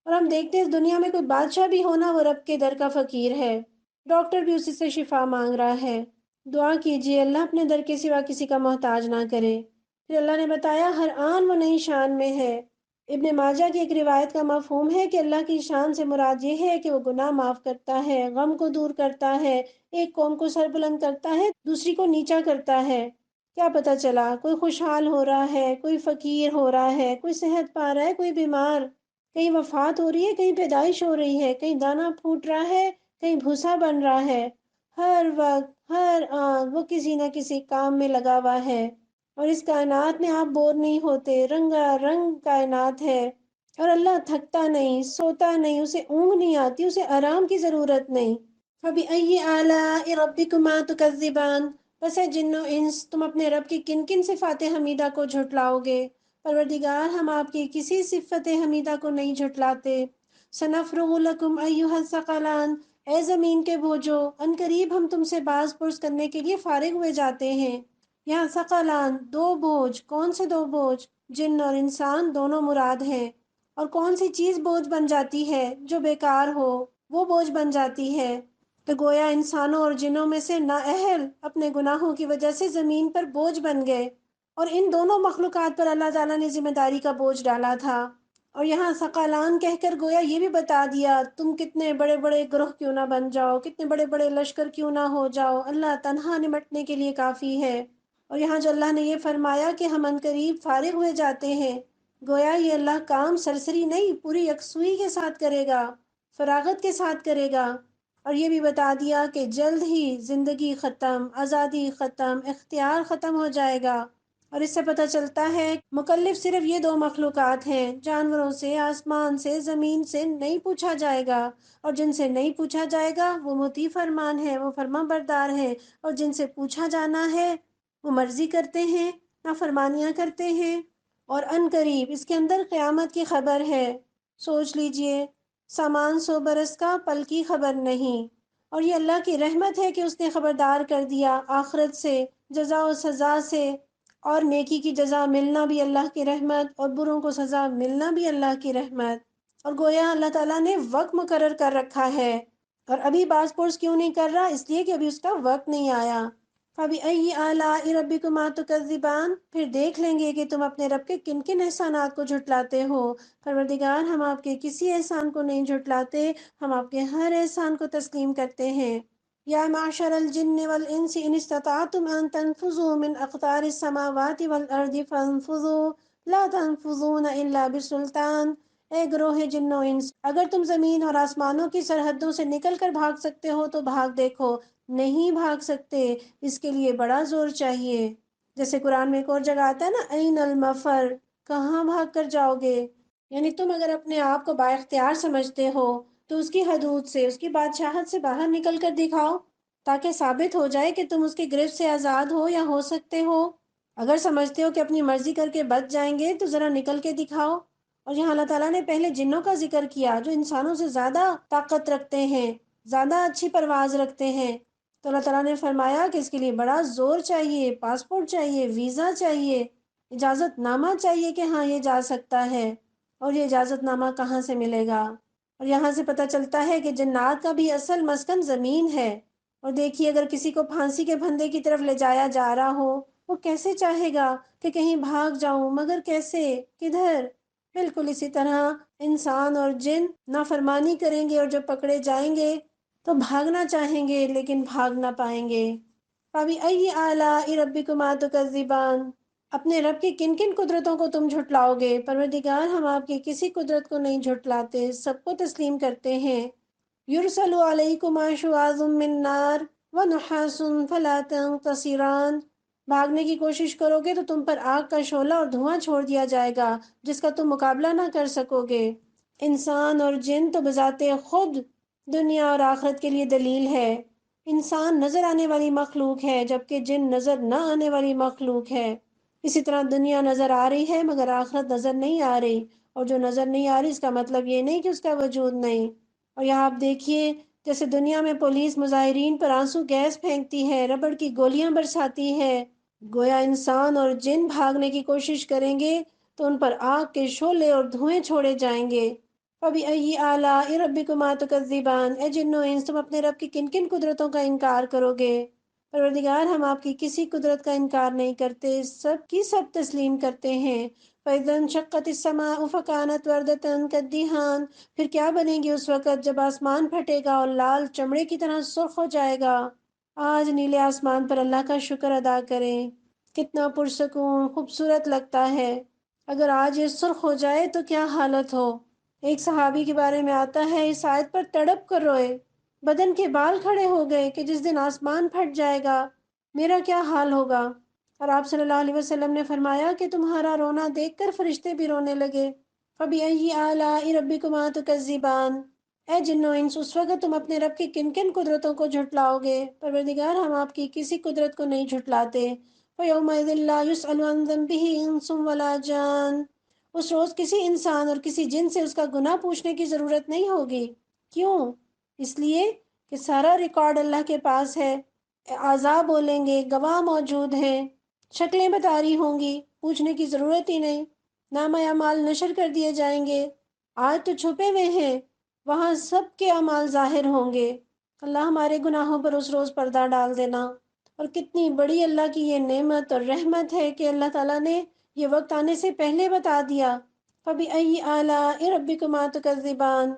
اور ہم دیکھتے ہیں اس دنیا میں کوئی بادشاہ بھی ہونا وہ رب کے در کا فقیر ہے. ڈاکٹر بھی اسی سے شفا مانگ رہا ہے، دعا کیجیے اللہ اپنے در کے سوا کسی کا محتاج نہ کرے۔ پھر اللہ نے بتایا ہر آن وہ نئی شان میں ہے۔ ابن ماجہ کی ایک روایت کا مفہوم ہے کہ اللہ کی شان سے مراد یہ ہے کہ وہ گناہ معاف کرتا ہے، غم کو دور کرتا ہے، ایک قوم کو سر بلند کرتا ہے، دوسری کو نیچا کرتا ہے۔ کیا پتہ چلا؟ کوئی خوشحال ہو رہا ہے، کوئی فقیر ہو رہا ہے، کوئی صحت پا رہا ہے، کوئی بیمار، کہیں وفات ہو رہی ہے، کہیں پیدائش ہو رہی ہے، کہیں دانہ پھوٹ رہا ہے، کہیں بھوسا بن رہا ہے۔ ہر وقت ہر آن وہ کسی نہ کسی کام میں لگا ہوا ہے، اور اس کائنات میں آپ بور نہیں ہوتے، رنگا رنگ کائنات ہے۔ اور اللہ تھکتا نہیں، سوتا نہیں، اسے اونگ نہیں آتی، اسے آرام کی ضرورت نہیں۔ فَبِأَيِّ آلَاءِ رَبِّكُمَا تُكَذِّبَانِ، بس ہے جن و انس، تم اپنے رب کی کن کن صفات حمیدہ کو جھٹلاؤ گے؟ پروردگار ہم آپ کی کسی صفت حمیدہ کو نہیں جھٹلاتے۔ سَنَفْرُغُ لَكُمْ أَيُّهَ الثَّقَلَانِ، اے زمین کے بوجھو، ان قریب ہم تم سے باز پرس کرنے کے لیے فارغ ہوئے جاتے ہیں۔ یہاں ثقلان دو بوجھ، کون سے دو بوجھ؟ جن اور انسان دونوں مراد ہیں۔ اور کون سی چیز بوجھ بن جاتی ہے؟ جو بیکار ہو وہ بوجھ بن جاتی ہے۔ تو گویا انسانوں اور جنوں میں سے نااہل اپنے گناہوں کی وجہ سے زمین پر بوجھ بن گئے، اور ان دونوں مخلوقات پر اللہ تعالیٰ نے ذمہ داری کا بوجھ ڈالا تھا۔ اور یہاں ثقلان کہہ کر گویا یہ بھی بتا دیا تم کتنے بڑے بڑے گروہ کیوں نہ بن جاؤ، کتنے بڑے بڑے لشکر کیوں نہ ہو جاؤ، اللہ تنہا نمٹنے کے لیے کافی ہے۔ اور یہاں جو اللہ نے یہ فرمایا کہ ہم عنقریب فارغ ہوئے جاتے ہیں، گویا یہ اللہ کام سرسری نہیں، پوری یکسوئی کے ساتھ کرے گا، فراغت کے ساتھ کرے گا۔ اور یہ بھی بتا دیا کہ جلد ہی زندگی ختم، آزادی ختم، اختیار ختم ہو جائے گا۔ اور اس سے پتہ چلتا ہے مکلف صرف یہ دو مخلوقات ہیں، جانوروں سے، آسمان سے، زمین سے نہیں پوچھا جائے گا، اور جن سے نہیں پوچھا جائے گا وہ مطیع فرمان ہے، وہ فرما بردار ہے، اور جن سے پوچھا جانا ہے وہ مرضی کرتے ہیں، نافرمانیاں کرتے ہیں۔ اور ان قریب اس کے اندر قیامت کی خبر ہے، سوچ لیجئے، سامان 100 برس کا، پل کی خبر نہیں۔ اور یہ اللہ کی رحمت ہے کہ اس نے خبردار کر دیا آخرت سے، جزا و سزا سے، اور نیکی کی جزا ملنا بھی اللہ کی رحمت، اور بروں کو سزا ملنا بھی اللہ کی رحمت۔ اور گویا اللہ تعالیٰ نے وقت مقرر کر رکھا ہے، اور ابھی باز پرس کیوں نہیں کر رہا؟ اس لیے کہ ابھی اس کا وقت نہیں آیا۔ فَبِأَيِّ آلَاءِ رَبِّكُمَا تُكَذِّبَانِ، پھر دیکھ لیں گے کہ تم اپنے رب کے کن کن احسانات کو جھٹلاتے ہو۔ پروردگار ہم آپ کے کسی احسان کو نہیں جھٹلاتے، ہم آپ کے ہر احسان کو تسلیم کرتے ہیں۔ یا معشر الجن والانس ان استطعتم ان تنفذوا من اقطار السماوات والارض فانفذوا لا تنفذون الا بسلطان، اے گروہ جن و انس، اگر تم زمین اور آسمانوں کی سرحدوں سے نکل کر بھاگ سکتے ہو تو بھاگ دیکھو، نہیں بھاگ سکتے، اس کے لیے بڑا زور چاہیے۔ جیسے قرآن میں ایک اور جگہ آتا ہے نا، این المفر، کہاں بھاگ کر جاؤ گے؟ یعنی تم اگر اپنے آپ کو با اختیار سمجھتے ہو تو اس کی حدود سے، اس کی بادشاہت سے باہر نکل کر دکھاؤ، تاکہ ثابت ہو جائے کہ تم اس کی گرفت سے آزاد ہو یا ہو سکتے ہو۔ اگر سمجھتے ہو کہ اپنی مرضی کر کے بچ جائیں گے تو ذرا نکل کے دکھاؤ۔ اور یہاں اللہ تعالیٰ نے پہلے جنوں کا ذکر کیا جو انسانوں سے زیادہ طاقت رکھتے ہیں، زیادہ اچھی پرواز رکھتے ہیں، تو اللہ تعالیٰ نے فرمایا کہ اس کے لیے بڑا زور چاہیے، پاسپورٹ چاہیے، ویزا چاہیے، اجازت نامہ چاہیے کہ ہاں یہ جا سکتا ہے۔ اور یہ اجازت نامہ کہاں سے ملے گا؟ اور یہاں سے پتہ چلتا ہے کہ جنات کا بھی اصل مسکن زمین ہے۔ اور دیکھیے اگر کسی کو پھانسی کے پھندے کی طرف لے جایا جا رہا ہو، وہ کیسے چاہے گا کہ کہیں بھاگ جاؤں، مگر کیسے، کدھر؟ بالکل اسی طرح انسان اور جن نافرمانی کریں گے، اور جب پکڑے جائیں گے تو بھاگنا چاہیں گے لیکن بھاگ نہ پائیں گے۔ فَبِأَيِّ آلَاءِ رَبِّكُمَا تُكَذِّبَانِ، اپنے رب کی کن کن قدرتوں کو تم جھٹلاؤ گے؟ پروردگار ہم آپ کی کسی قدرت کو نہیں جھٹلاتے، سب کو تسلیم کرتے ہیں۔ یرسل علیکما شواظ من نار ونحاس فلا تنتصران، بھاگنے کی کوشش کرو گے تو تم پر آگ کا شعلہ اور دھواں چھوڑ دیا جائے گا جس کا تم مقابلہ نہ کر سکو گے۔ انسان اور جن تو بذات خود دنیا اور آخرت کے لیے دلیل ہے۔ انسان نظر آنے والی مخلوق ہے جبکہ جن نظر نہ آنے والی مخلوق ہے۔ اسی طرح دنیا نظر آ رہی ہے مگر آخرت نظر نہیں آ رہی، اور جو نظر نہیں آ رہی اس کا مطلب یہ نہیں کہ اس کا وجود نہیں۔ اور یہاں آپ دیکھیے جیسے دنیا میں پولیس مظاہرین پر آنسو گیس پھینکتی ہے، ربڑ کی گولیاں برساتی ہے، گویا انسان اور جن بھاگنے کی کوشش کریں گے تو ان پر آگ کے شعلے اور دھوئیں چھوڑے جائیں گے۔ فَبِأَيِّ آلَاءِ رَبِّكُمَا تُكَذِّبَانِ، اے جن و انس تم اپنے رب کی کن کن قدرتوں کا انکار کرو گے؟ پروردگار ہم آپ کی کسی قدرت کا انکار نہیں کرتے، سب کی سب تسلیم کرتے ہیں۔ فَإِذَا انشَقَّتِ السَّمَاءُ فَكَانَتْ وَرْدَةً كَالدِّهَانِ، پھر کیا بنے گی اس وقت جب آسمان پھٹے گا اور لال چمڑے کی طرح سرخ ہو جائے گا۔ آج نیلے آسمان پر اللہ کا شکر ادا کریں، کتنا پرسکون خوبصورت لگتا ہے۔ اگر آج یہ سرخ ہو جائے تو کیا حالت ہو۔ ایک صحابی کے بارے میں آتا ہے، اس آیت پر تڑپ کر روئے، بدن کے بال کھڑے ہو گئے کہ جس دن آسمان پھٹ جائے گا میرا کیا حال ہوگا۔ اور آپ صلی اللہ علیہ وسلم نے فرمایا کہ تمہارا رونا دیکھ کر فرشتے بھی رونے لگے۔ فَبِأَيِّ آلَاءِ رَبِّكُمَا تُكَذِّبَانِ، اے جن و انس، اس وقت تم اپنے رب کی کن کن قدرتوں کو جھٹلاؤ گے؟ پروردگار ہم آپ کی کسی قدرت کو نہیں جھٹلاتے۔ فَيَوْمَئِذٍ لَا يُسْأَلُ عَنْ ذَنبِهِ إِنسٌ وَلَا جَانٌ، اس روز کسی انسان اور کسی جن سے اس کا گناہ پوچھنے کی ضرورت نہیں ہوگی۔ کیوں؟ اس لیے کہ سارا ریکارڈ اللہ کے پاس ہے۔ اعضاء بولیں گے، گواہ موجود ہیں، شکلیں بتاری ہوں گی، پوچھنے کی ضرورت ہی نہیں۔ نامہ اعمال نشر کر دیے جائیں گے، آج تو چھپے ہوئے ہیں، وہاں سب کے اعمال ظاہر ہوں گے۔ اللہ ہمارے گناہوں پر اس روز پردہ ڈال دینا۔ اور کتنی بڑی اللہ کی یہ نعمت اور رحمت ہے کہ اللہ تعالیٰ نے یہ وقت آنے سے پہلے بتا دیا۔ فَبِأَيِّ آلَاءِ رَبِّكُمَا تُكَذِّبَانِ،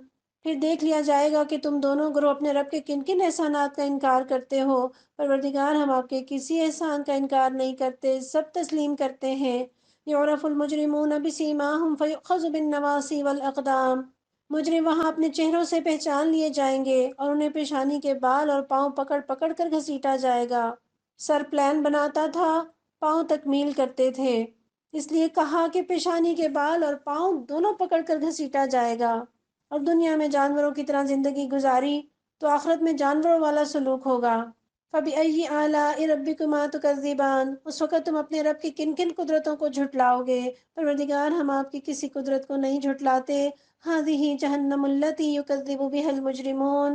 پھر دیکھ لیا جائے گا کہ تم دونوں گروہ اپنے رب کے کن کن احسانات کا انکار کرتے ہو۔ پروردگار ہم آپ کے کسی احسان کا انکار نہیں کرتے، سب تسلیم کرتے ہیں۔ يُعْرَفُ الْمُجْرِمُونَ بِسِيمَاهُمْ فَيُؤْخَذُ بِالنَّوَاصِي وَالْأَقْدَامِ، مجرم وہاں اپنے چہروں سے پہچان لیے جائیں گے اور انہیں پیشانی کے بال اور پاؤں پکڑ پکڑ کر گھسیٹا جائے گا۔ سر پلان بناتا تھا، پاؤں تکمیل کرتے تھے، اس لیے کہا کہ پیشانی کے بال اور پاؤں دونوں پکڑ کر گھسیٹا جائے گا۔ اور دنیا میں جانوروں کی طرح زندگی گزاری تو آخرت میں جانوروں والا سلوک ہوگا۔ فَبِأَيِّ آلَاءِ رَبِّكُمَا تُكَذِّبَانِ، اس وقت تم اپنے رب کی کن کن قدرتوں کو جھٹلاؤ گے؟ پروردگار ہم آپ کی کسی قدرت کو نہیں جھٹلاتے۔ هَذِهِ جَهَنَّمُ الَّتِي يُكَذِّبُ بِهَا الْمُجْرِمُونَ،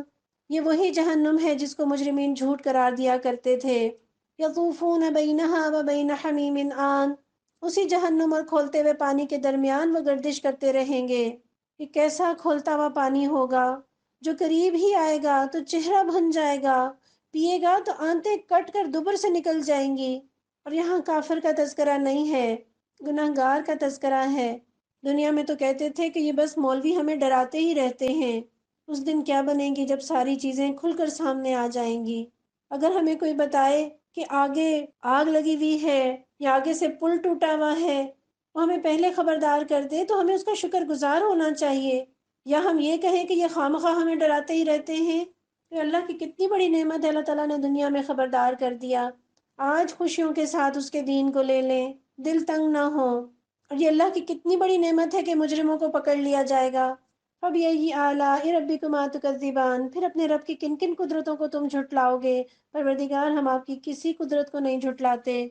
یہ وہی جہنم ہے جس کو مجرمین جھوٹ قرار دیا کرتے تھے۔ يَطُوفُونَ بَيْنَهَا وَبَيْنَ حَمِيمٍ آن، اسی جہنم اور کھولتے ہوئے پانی کے درمیان وہ گردش کرتے رہیں گے۔ یہ کیسا کھولتا ہوا پانی ہوگا، جو قریب ہی آئے گا تو چہرہ بن جائے گا، پیے گا تو آنتیں کٹ کر دبر سے نکل جائیں گی۔ اور یہاں کافر کا تذکرہ نہیں ہے، گناہ گار کا تذکرہ ہے۔ دنیا میں تو کہتے تھے کہ یہ بس مولوی ہمیں ڈراتے ہی رہتے ہیں۔ اس دن کیا بنے گی جب ساری چیزیں کھل کر سامنے آ جائیں گی۔ اگر ہمیں کوئی بتائے کہ آگے آگ لگی ہوئی ہے یا آگے سے پل ٹوٹا ہوا ہے، وہ ہمیں پہلے خبردار کر دے تو ہمیں اس کا شکر گزار ہونا چاہیے۔ یا ہم یہ کہیں کہ یہ خواہ ہمیں ڈراتے ہی رہتے ہیں، تو اللہ کی کتنی بڑی نعمت ہے، اللہ تعالیٰ نے دنیا میں خبردار کر دیا۔ آج خوشیوں کے ساتھ اس کے دین کو لے لیں، دل تنگ نہ ہو۔ اور یہ اللہ کی کتنی بڑی نعمت ہے کہ مجرموں کو پکڑ لیا جائے گا۔ فَبِأَيِّ آلَاءِ رَبِّكُمَا تُكَذِّبَانِ، پھر اپنے رب کی کن کن قدرتوں کو تم جھٹلاؤ گے؟ پروردگار ہم آپ کی کسی قدرت کو نہیں جھٹلاتے۔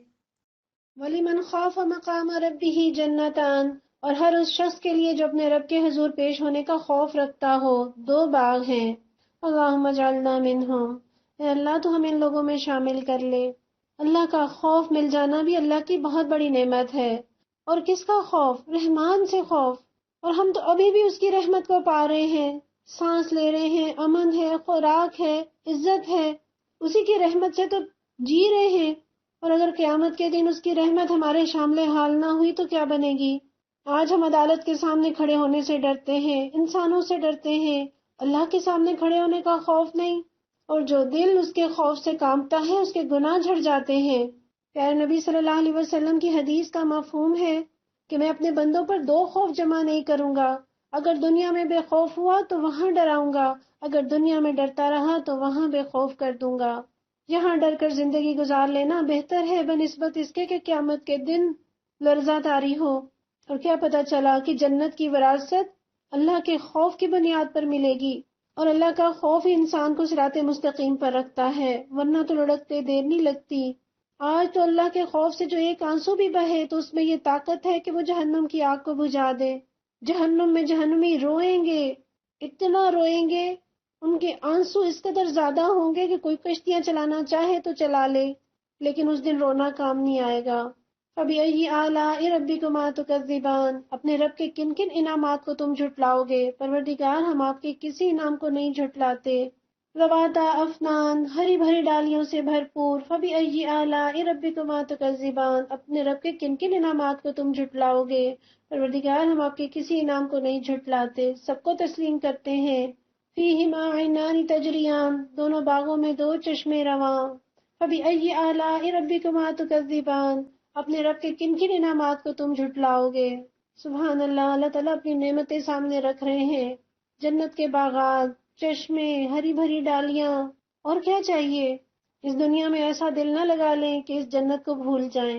وَلِمَنْ خَافَ مَقَامَ رَبِّهِ جَنَّتَانِ، اور ہر اس شخص کے لیے جو اپنے رب کے حضور پیش ہونے کا خوف رکھتا ہو، دو باغ ہیں۔ اللہم اجعلنا منہم، اے اللہ تو ہمیں ان لوگوں میں شامل کر لے۔ اللہ کا خوف مل جانا بھی اللہ کی بہت بڑی نعمت ہے۔ اور کس کا خوف؟ رحمان سے خوف۔ اور ہم تو ابھی بھی اس کی رحمت کو پا رہے ہیں، سانس لے رہے ہیں، امن ہے، خوراک ہے، عزت ہے، اسی کی رحمت سے تو جی رہے ہیں۔ اور اگر قیامت کے دن اس کی رحمت ہمارے شامل حال نہ ہوئی تو کیا بنے گی؟ آج ہم عدالت کے سامنے کھڑے ہونے سے ڈرتے ہیں، انسانوں سے ڈرتے ہیں، اللہ کے سامنے کھڑے ہونے کا خوف نہیں۔ اور جو دل اس کے خوف سے کانپتا ہے اس کے گناہ جھڑ جاتے ہیں۔ پیارے نبی صلی اللہ علیہ وسلم کی حدیث کا مفہوم ہے کہ میں اپنے بندوں پر دو خوف جمع نہیں کروں گا، اگر دنیا میں بے خوف ہوا تو وہاں ڈراؤں گا، اگر دنیا میں ڈرتا رہا تو وہاں بے خوف کر دوں گا۔ یہاں ڈر کر زندگی گزار لینا بہتر ہے بنسبت اس کے کہ قیامت کے دن لرزہ طاری ہو، اور کیا پتہ چلا کہ جنت کی وراثت اللہ کے خوف کی بنیاد پر ملے گی۔ اور اللہ کا خوف ہی انسان کو صراط مستقیم پر رکھتا ہے، ورنہ تو لڑکتے دیر نہیں لگتی۔ آج تو اللہ کے خوف سے جو ایک آنسو بھی بہے تو اس میں یہ طاقت ہے کہ وہ جہنم کی آگ کو بجھا دے۔ جہنم میں جہنمی روئیں گے، اتنا روئیں گے، ان کے آنسو اس قدر زیادہ ہوں گے کہ کوئی کشتیاں چلانا چاہے تو چلا لے، لیکن اس دن رونا کام نہیں آئے گا۔ فَبِأَيِّ آلَاءِ رَبِّكُمَا تُكَذِّبَانِ، اپنے رب کے کن کن انعامات کو تم جھٹلاؤ گے؟ پروردگار ہم آپ کے کسی انعام کو نہیں جھٹلاتے۔ ذواتا افنان، ہری بھری ڈالیوں سے بھرپور، فبأی آلاء ربکما تکذبان، اپنے رب کے کن کن انعامات کو تم جھٹلاؤ گے؟ پروردگار ہم آپ کے کسی انعام کو نہیں جھٹلاتے، سب کو تسلیم کرتے ہیں۔ فیہما عینان تجریان، دونوں باغوں میں دو چشمے رواں۔ فبأی آلاء ربکما تکذبان، اپنے رب کے کن کن انعامات کو تم جھٹلاؤ گے؟ سبحان اللہ، اللہ تعالیٰ اپنی نعمتیں سامنے رکھ رہے ہیں، جنت کے باغات، چشمے، ہری بھری ڈالیاں، اور کیا چاہیے؟ اس دنیا میں ایسا دل نہ لگا لیں کہ اس جنت کو بھول جائیں۔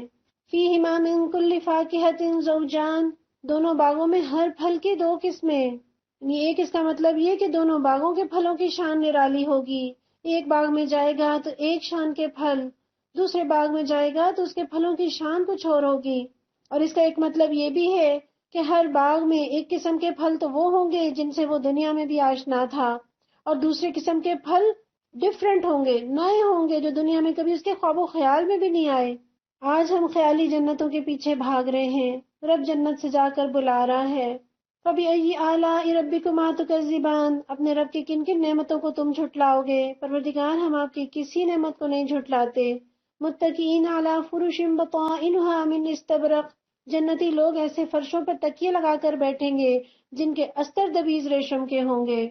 فیہما من کل فاکہۃ زوجان، دونوں باغوں میں ہر پھل کی دو قسمیں، یعنی ایک اس کا مطلب یہ کہ دونوں باغوں کے پھلوں کی شان نرالی ہوگی۔ ایک باغ میں جائے گا تو ایک شان کے پھل، دوسرے باغ میں جائے گا تو اس کے پھلوں کی شان کچھ اور ہوگی۔ اور اس کا ایک مطلب یہ بھی ہے کہ ہر باغ میں ایک قسم کے پھل تو وہ ہوں گے جن سے وہ دنیا میں بھی آشنا تھا، اور دوسرے قسم کے پھل ڈیفرنٹ ہوں گے، نئے ہوں گے، جو دنیا میں کبھی اس کے خواب و خیال میں بھی نہیں آئے۔ آج ہم خیالی جنتوں کے پیچھے بھاگ رہے ہیں، رب جنت سے جا کر بلا رہا ہے۔ فَبِأَيِّ آلَاءِ رَبِّكُمَا تُكَذِّبَانِ، اپنے رب کی کن کن نعمتوں کو تم جھٹلاؤ گے؟ پروردگار ہم آپ کی کسی نعمت کو نہیں جھٹلاتے۔ متکئین علی فرش بطائنها من استبرق، جنتی لوگ ایسے فرشوں پر تکیے لگا کر بیٹھیں گے جن کے استر دبیز ریشم کے ہوں گے،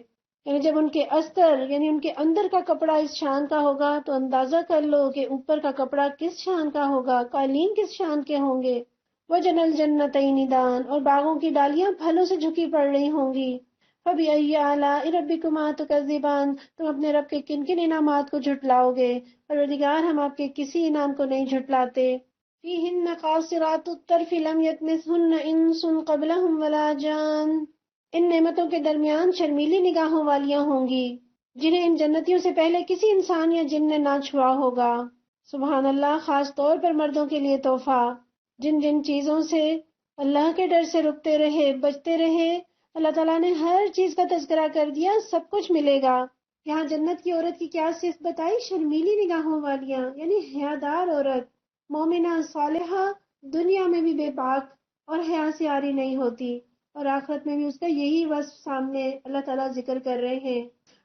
یعنی جب ان کے استر یعنی ان کے اندر کا کپڑا اس شان کا ہوگا تو اندازہ کر لو کہ اوپر کا کپڑا کس شان کا ہوگا، قالین کس شان کے ہوں گے۔ وجن الجنتین دان، اور باغوں کی ڈالیاں پھلوں سے جھکی پڑ رہی ہوں گی۔ فبأی آلاء ربکما تکذبان، تم اپنے رب کے کن کن انعامات کو جھٹلاؤ گے؟ پروردگار ہم آپ کے کسی انعام کو نہیں جھٹلاتے۔ فیہن قاصرات الطرف لم یطمثہن انس قبلہم ولا جان، ان نعمتوں کے درمیان شرمیلی نگاہوں والیاں ہوں گی جنہیں ان جنتیوں سے پہلے کسی انسان یا جن نے نہ چھوا ہوگا۔ سبحان اللہ، خاص طور پر مردوں کے لیے تحفہ، جن جن چیزوں سے اللہ کے ڈر سے رکتے رہے، بچتے رہے، اللہ تعالیٰ نے ہر چیز کا تذکرہ کر دیا، سب کچھ ملے گا۔ یہاں جنت کی عورت کی کیا صفت بتائی؟ شرمیلی نگاہوں والیاں، یعنی حیادار عورت، مومنہ صالحہ، دنیا میں بھی بے پاک اور حیا سے عاری نہیں ہوتی، اور آخرت میں بھی اس کا یہی وصف سامنے اللہ تعالیٰ ذکر کر رہے ہیں۔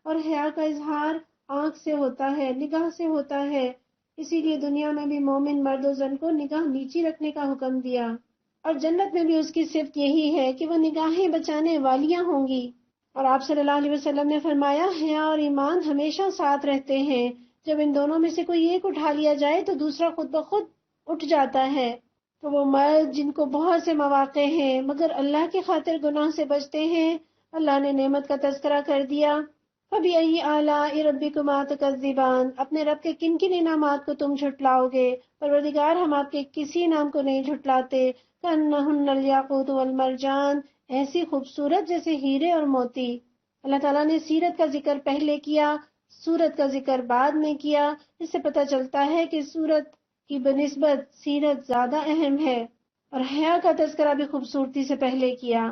اور حیا کا اظہار آنکھ سے ہوتا ہے، نگاہ سے ہوتا ہے، اسی لیے دنیا میں بھی مومن مرد و زن کو نگاہ نیچی رکھنے کا حکم دیا، اور جنت میں بھی اس کی صفت یہی ہے کہ وہ نگاہیں بچانے والیاں ہوں گی۔ اور آپ صلی اللہ علیہ وسلم نے فرمایا، حیا اور ایمان ہمیشہ ساتھ رہتے ہیں، جب ان دونوں میں سے کوئی ایک اٹھا لیا جائے تو دوسرا خود بخود اٹھ جاتا ہے۔ تو وہ مرد جن کو بہت سے مواقع ہیں مگر اللہ کی خاطر گناہ سے بچتے ہیں، اللہ نے نعمت کا تذکرہ کر دیا۔ فَبِأَيِّ آلَاءِ رَبِّكُمَا تُكَذِّبَانِ، اپنے رب کے کن کن انعامات کو تم جھٹلاؤ گے؟ پروردگار ہم آپ کے کسی انعام کو نہیں جھٹلاتے۔ كَأَنَّهُنَّ الْيَاقُوتُ وَالْمَرْجَانُ، ایسی خوبصورت جیسے ہیرے اور موتی۔ اللہ تعالیٰ نے سیرت کا ذکر پہلے کیا، صورت کا ذکر بعد میں کیا، اس سے پتہ چلتا ہے کہ صورت کی بنسبت سیرت زیادہ اہم ہے، اور حیا کا تذکرہ بھی خوبصورتی سے پہلے کیا۔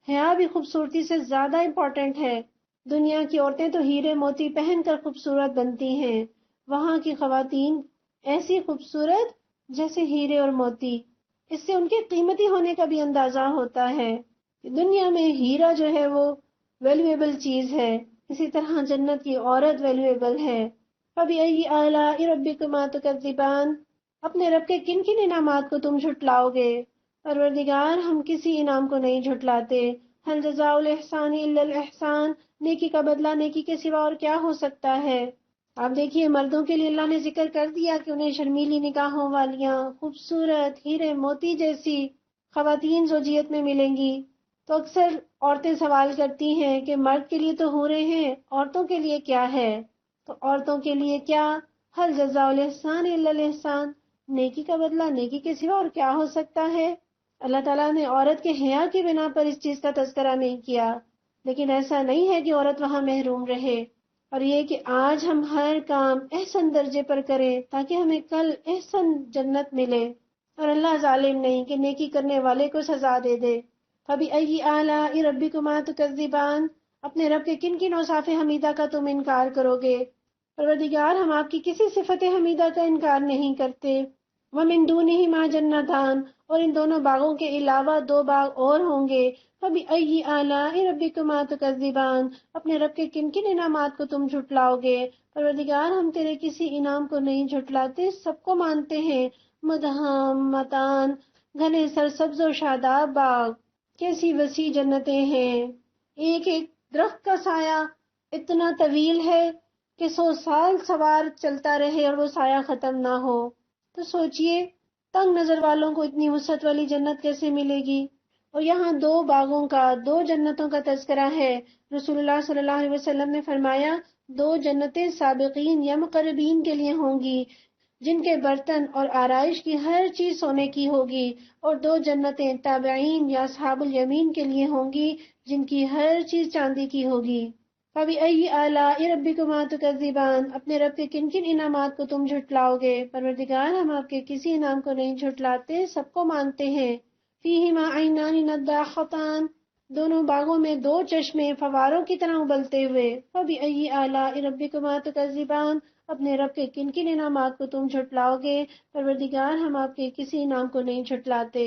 حیا بھی خوبصورتی سے زیادہ امپورٹنٹ ہے۔ دنیا کی عورتیں تو ہیرے موتی پہن کر خوبصورت بنتی ہیں، وہاں کی خواتین ایسی خوبصورت جیسے ہیرے اور موتی، اس سے ان کے قیمتی ہونے کا بھی اندازہ ہوتا ہے۔ دنیا میں ہیرا جو ہے وہ ویلیویبل چیز ہے، اسی طرح جنت کی عورت ویلیویبل ہے۔ فَبِأَيِّ آلَاءِ رَبِّكُمَا تُكَذِّبَانِ، اپنے رب کے کن کن انعامات کو تم جھٹلاؤ گے؟ پروردگار ہم کسی انعام کو نہیں جھٹلاتے۔ هل جزاء الاحسان الا الاحسان، نیکی کا بدلہ نیکی کے سوا اور کیا ہو سکتا ہے؟ آپ دیکھیے، مردوں کے لیے اللہ نے ذکر کر دیا کہ انہیں شرمیلی نگاہوں والیاں، خوبصورت ہیرے موتی جیسی خواتین زوجیت میں ملیں گی۔ تو اکثر عورتیں سوال کرتی ہیں کہ مرد کے لیے تو حوریں ہیں، عورتوں کے لیے کیا ہے؟ تو عورتوں کے لیے کیا؟ هل جزاء الاحسان الا الاحسان، نیکی کا بدلہ نیکی کے سوا اور کیا ہو سکتا ہے؟ اللہ تعالیٰ نے عورت کے حیا کی بنا پر اس چیز کا تذکرہ نہیں کیا، لیکن ایسا نہیں ہے کہ عورت وہاں محروم رہے، اور یہ کہ آج ہم ہر کام احسن درجے پر کریں تاکہ ہمیں کل احسن جنت ملے، اور اللہ ظالم نہیں کہ نیکی کرنے والے کو سزا دے دے۔ فَبِأَيِّ آلَاءِ رَبِّكُمَا تُكَذِّبَانِ، اپنے رب کے کن کن اوصاف حمیدہ کا تم انکار کرو گے؟ پروردگار ہم آپ کی کسی صفت حمیدہ کا انکار نہیں کرتے۔ وَمِن دُونِهِمَا جَنَّتَانِ، اور ان دونوں باغوں کے علاوہ 2 باغ اور ہوں گے۔ فَبِأَيِّ آلَاءِ رَبِّكُمَا تُكَذِّبَانِ، اپنے رب کے کن کن انعامات کو تم جھٹلاؤ گے؟ پروردگار ہم تیرے کسی انعام کو نہیں جھٹلاتے، سب کو مانتے ہیں۔ مدہامتان، گھنے سرسبز و شاداب باغ، کیسی وسیع جنتیں ہیں۔ ایک ایک درخت کا سایہ اتنا طویل ہے کہ 100 سال سوار چلتا رہے اور وہ سایہ ختم نہ ہو۔ تو سوچئے تنگ نظر والوں کو اتنی وسعت والی جنت کیسے ملے گی؟ اور یہاں 2 باغوں کا، 2 جنتوں کا تذکرہ ہے۔ رسول اللہ صلی اللہ علیہ وسلم نے فرمایا 2 جنتیں سابقین یا مقربین کے لیے ہوں گی، جن کے برتن اور آرائش کی ہر چیز سونے کی ہوگی، اور 2 جنتیں تابعین یا اصحاب الیمین کے لیے ہوں گی، جن کی ہر چیز چاندی کی ہوگی۔ فَبِأَيِّ آلَاءِ رَبِّكُمَا تُكَذِّبَانِ، اپنے رب کے کن کن انعامات کو تم جھٹلاؤ گے؟ پروردگار ہم آپ کے کسی انعام کو نہیں جھٹلاتے، سب کو مانتے ہیں۔ فِيهِمَا عَيْنَانِ نَضَّاخَتَانِ، دونوں باغوں میں 2 چشمے فواروں کی طرح ابلتے ہوئے۔ فَبِأَيِّ آلَاءِ رَبِّكُمَا تُكَذِّبَانِ، اپنے رب کے کن کن انعامات کو تم جھٹلاؤ گے؟ پروردگار ہم آپ کے کسی انعام کو نہیں جھٹلاتے۔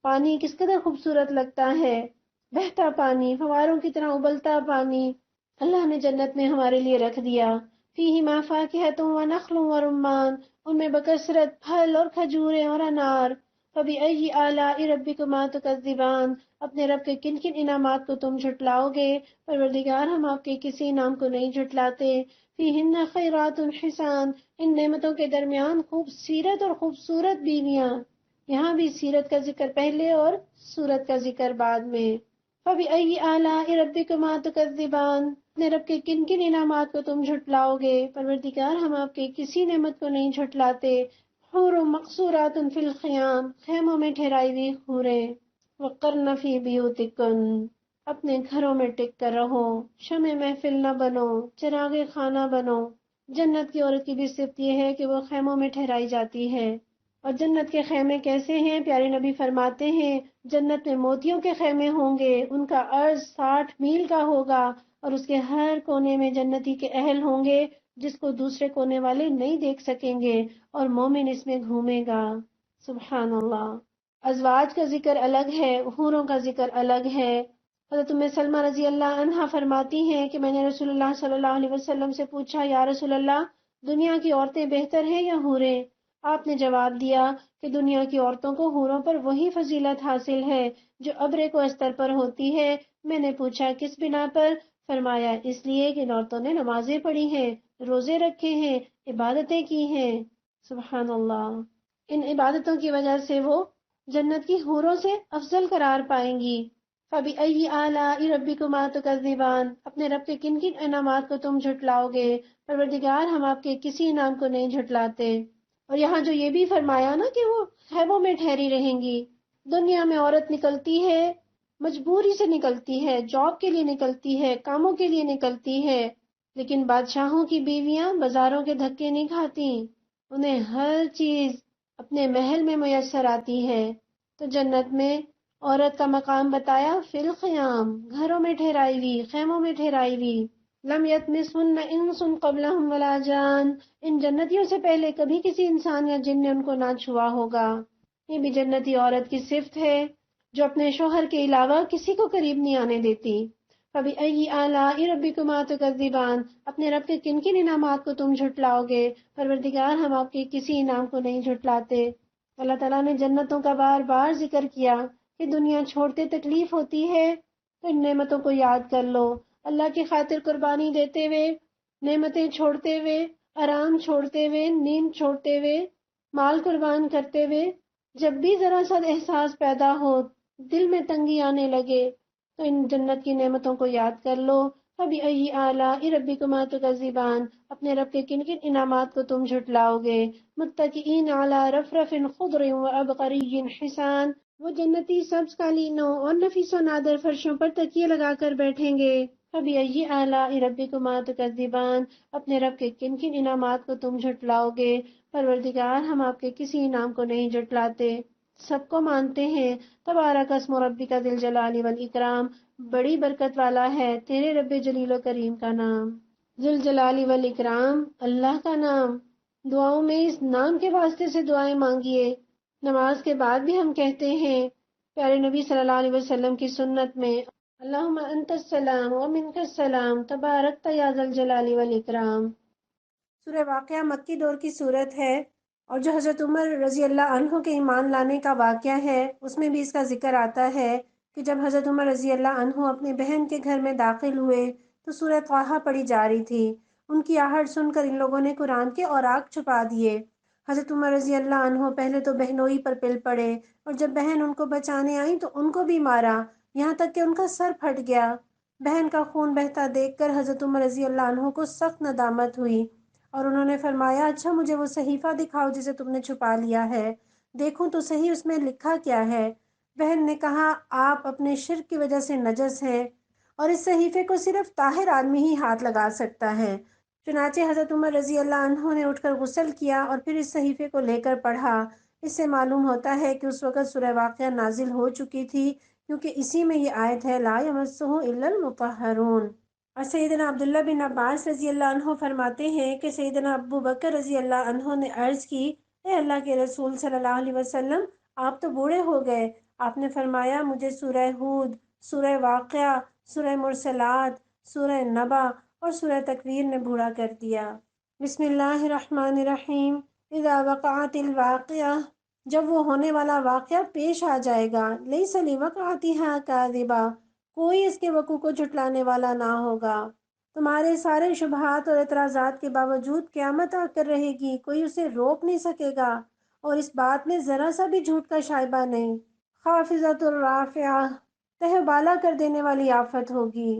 پانی کس قدر خوبصورت لگتا ہے، بہتا پانی، فواروں کی طرح ابلتا پانی اللہ نے جنت میں ہمارے لیے رکھ دیا۔ فِيهِمَا فَاكِهَةٌ وَنَخْلٌ وَرُمَّانٌ، ان میں بکثرت پھل اور کھجوریں اور انار۔ فَبِأَيِّ آلَاءِ رَبِّكُمَا تُكَذِّبَانِ، اپنے رب کے کن کن انعامات کو تم جھٹلاؤ گے؟ پروردگار ہم آپ کے کسی انعام کو نہیں جھٹلاتے۔ فِيهِنَّ خَيْرَاتٌ حِسَانٌ، ان نعمتوں کے درمیان خوب سیرت اور خوبصورت بیویاں۔ یہاں بھی سیرت کا ذکر پہلے اور صورت کا ذکر بعد میں۔ فَبِأَيِّ آلَاءِ رَبِّكُمَا تُكَذِّبَانِ، اپنے رب کے کن کن انعامات کو تم جھٹلاؤ گے؟ پروردگار ہم آپ کے کسی نعمت کو نہیں جھٹلاتے۔ حور مقصورات فی الخیام، خیموں میں ٹھہرائی ہوئی حوریں۔ وقرن فی بیوتکن، اپنے گھروں میں ٹک کر رہو، شمع محفل نہ بنو، چراغ خانہ بنو۔ جنت کی عورت کی بھی صفت یہ ہے کہ وہ خیموں میں ٹھہرائی جاتی ہے۔ اور جنت کے خیمے کیسے ہیں؟ پیارے نبی فرماتے ہیں جنت میں موتیوں کے خیمے ہوں گے، ان کا عرض 60 میل کا ہوگا، اور اس کے ہر کونے میں جنتی کے اہل ہوں گے جس کو دوسرے کونے والے نہیں دیکھ سکیں گے، اور مومن اس میں گھومے گا۔ سبحان اللہ۔ ازواج کا ذکر الگ ہے، حوروں کا ذکر الگ ہے۔ حضرت ام سلمہ رضی اللہ عنہا فرماتی ہیں کہ میں نے رسول اللہ صلی اللہ علیہ وسلم سے پوچھا، یا رسول اللہ، دنیا کی عورتیں بہتر ہیں یا حوریں؟ آپ نے جواب دیا کہ دنیا کی عورتوں کو حوروں پر وہی فضیلت حاصل ہے جو ابرے کو استر پر ہوتی ہے۔ میں نے پوچھا کس بنا پر؟ فرمایا اس لیے کہ ان عورتوں نے نمازیں پڑھی ہیں، روزے رکھے ہیں، عبادتیں کی ہیں۔ سبحان اللہ۔ ان عبادتوں کی وجہ سے وہ جنت کی حوروں سے افضل قرار پائیں گی۔ فَبِأَيِّ آلَاءِ رَبِّكُمَا تُكَذِّبَانِ، اپنے رب کے کن کن انعامات کو تم جھٹلاؤ گے؟ پروردگار ہم آپ کے کسی انعام کو نہیں جھٹلاتے۔ اور یہاں جو یہ بھی فرمایا نا کہ وہ خیموں میں ٹھہری رہیں گی۔ دنیا میں عورت نکلتی ہے، مجبوری سے نکلتی ہے، جاب کے لیے نکلتی ہے، کاموں کے لیے نکلتی ہے، لیکن بادشاہوں کی بیویاں بازاروں کے دھکے نہیں کھاتی، انہیں ہر چیز اپنے محل میں میسر آتی ہے۔ تو جنت میں عورت کا مقام بتایا فی الخیام، گھروں میں ٹھہرائی ہوئی، خیموں میں ٹھہرائی ہوئی۔ لم یطمثہن انس قبلہم ولا جان، ان جنتیوں سے پہلے کبھی کسی انسان یا جن نے ان کو نہ چھوا ہوگا۔ یہ بھی جنتی عورت کی صفت ہے جو اپنے شوہر کے علاوہ کسی کو قریب نہیں آنے دیتی۔ فَبِأَيِّ آلَاءِ رَبِّكُمَا تُكَذِّبَانِ، اپنے رب کے کن کن انعامات کو تم جھٹلاؤ گے؟ پروردگار ہم آپ کے کسی انعام کو نہیں جھٹلاتے۔ اللہ تعالیٰ نے جنتوں کا بار بار ذکر کیا کہ دنیا چھوڑتے تکلیف ہوتی ہے تو ان نعمتوں کو یاد کر لو۔ اللہ کی خاطر قربانی دیتے ہوئے، نعمتیں چھوڑتے ہوئے، آرام چھوڑتے ہوئے، نیند چھوڑتے ہوئے، مال قربان کرتے ہوئے، جب بھی ذرا سا احساس پیدا ہو، دل میں تنگی آنے لگے، تو ان جنت کی نعمتوں کو یاد کر لو۔ فَبِأَيِّ آلَاءِ رَبِّكُمَا تُكَذِّبَانِ، اپنے رب کے کن کن انعامات کو تم جھٹلاؤ گے؟ مُتَّكِئِينَ عَلَى رَفْرَفٍ خُضْرٍ وَأَبْقَرِيٍّ حِسَانٍ، وہ جنتی سبز قالینوں اور نفیس و نادر فرشوں پر تکیے لگا کر بیٹھیں گے۔ فَبِأَيِّ آلَاءِ رَبِّكُمَا تُكَذِّبَانِ، اپنے رب کے کن کن انعامات کو تم جھٹلاؤ گے؟ پروردگار ہم آپ کے کسی انعام کو نہیں جھٹلاتے، سب کو مانتے ہیں۔ تبارک اسم ربک ذی الجلال والاکرام، بڑی برکت والا ہے تیرے رب جلیل و کریم کا نام۔ ذی الجلال والاکرام، اللہ کا نام۔ دعاؤں میں اس نام کے واسطے سے دعائیں مانگیے نماز کے بعد بھی ہم کہتے ہیں پیارے نبی صلی اللہ علیہ وسلم کی سنت میں، اللہم انت السلام و منک السلام تبارکت یا ذا الجلال والاکرام۔ سورہ واقعہ مکی دور کی صورت ہے، اور جو حضرت عمر رضی اللہ عنہ کے ایمان لانے کا واقعہ ہے اس میں بھی اس کا ذکر آتا ہے کہ جب حضرت عمر رضی اللہ عنہ اپنے بہن کے گھر میں داخل ہوئے تو سورہ طٰہٰ پڑھی جا رہی تھی۔ ان کی آہٹ سن کر ان لوگوں نے قرآن کے اوراق چھپا دیے۔ حضرت عمر رضی اللہ عنہ پہلے تو بہنوئی پر پل پڑے، اور جب بہن ان کو بچانے آئیں تو ان کو بھی مارا، یہاں تک کہ ان کا سر پھٹ گیا۔ بہن کا خون بہتا دیکھ کر حضرت عمر رضی اللہ عنہ کو سخت ندامت ہوئی، اور انہوں نے فرمایا اچھا مجھے وہ صحیفہ دکھاؤ جسے تم نے چھپا لیا ہے، دیکھوں تو صحیح اس میں لکھا کیا ہے۔ بہن نے کہا آپ اپنے شرک کی وجہ سے نجس ہیں، اور اس صحیفے کو صرف طاہر آدمی ہی ہاتھ لگا سکتا ہے۔ چنانچہ حضرت عمر رضی اللہ عنہ نے اٹھ کر غسل کیا اور پھر اس صحیفے کو لے کر پڑھا۔ اس سے معلوم ہوتا ہے کہ اس وقت سورہ واقعہ نازل ہو چکی تھی، کیونکہ اسی میں یہ آیت ہے لا یمسہ الا المطہرون۔ اور سیدنا عبداللہ بن عباس رضی اللہ عنہ فرماتے ہیں کہ سیدنا ابو بکر رضی اللہ عنہ نے عرض کی اے اللہ کے رسول صلی اللہ علیہ وسلم، آپ تو بوڑھے ہو گئے۔ آپ نے فرمایا مجھے سورہ ہود، سورہ واقعہ، سورہ مرسلات، سورہ نبا اور سورہ تکویر نے بوڑھا کر دیا۔ بسم اللہ الرحمن الرحیم۔ اذا وقعت الواقعہ، جب وہ ہونے والا واقعہ پیش آ جائے گا، لیس لوقعتها کاذبہ، کوئی اس کے وقوع کو جھٹلانے والا نہ ہوگا۔ تمہارے سارے شبہات اور اعتراضات کے باوجود قیامت آ کر رہے گی، کوئی اسے روک نہیں سکے گا، اور اس بات میں ذرا سا بھی جھوٹ کا شائبہ نہیں۔ خافضۃ الرافعہ، تہ بالا کر دینے والی آفت ہوگی۔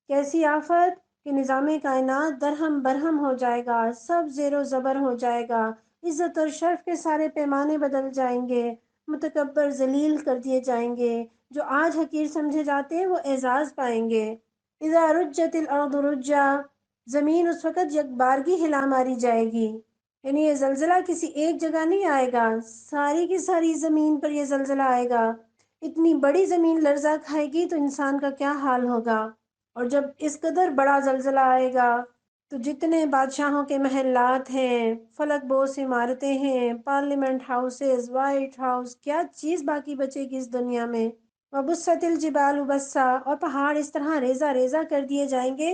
کیسی آفت کہ نظام کائنات درہم برہم ہو جائے گا، سب زیر و زبر ہو جائے گا، عزت اور شرف کے سارے پیمانے بدل جائیں گے، متکبر ذلیل کر دیے جائیں گے، جو آج حقیر سمجھے جاتے ہیں وہ اعزاز پائیں گے۔ اذا رجت الارض رجا، زمین اس وقت یکبارگی ہلا ماری جائے گی، یعنی یہ زلزلہ کسی ایک جگہ نہیں آئے گا، ساری کی ساری زمین پر یہ زلزلہ آئے گا۔ اتنی بڑی زمین لرزہ کھائے گی تو انسان کا کیا حال ہوگا، اور جب اس قدر بڑا زلزلہ آئے گا تو جتنے بادشاہوں کے محلات ہیں، فلک بوس عمارتیں ہیں، پارلیمنٹ ہاؤسز، وائٹ ہاؤس، کیا چیز باقی بچے گی اس دنیا میں۔ وبست الجبال بسا، اور پہاڑ اس طرح ریزہ ریزہ کر دیے جائیں گے،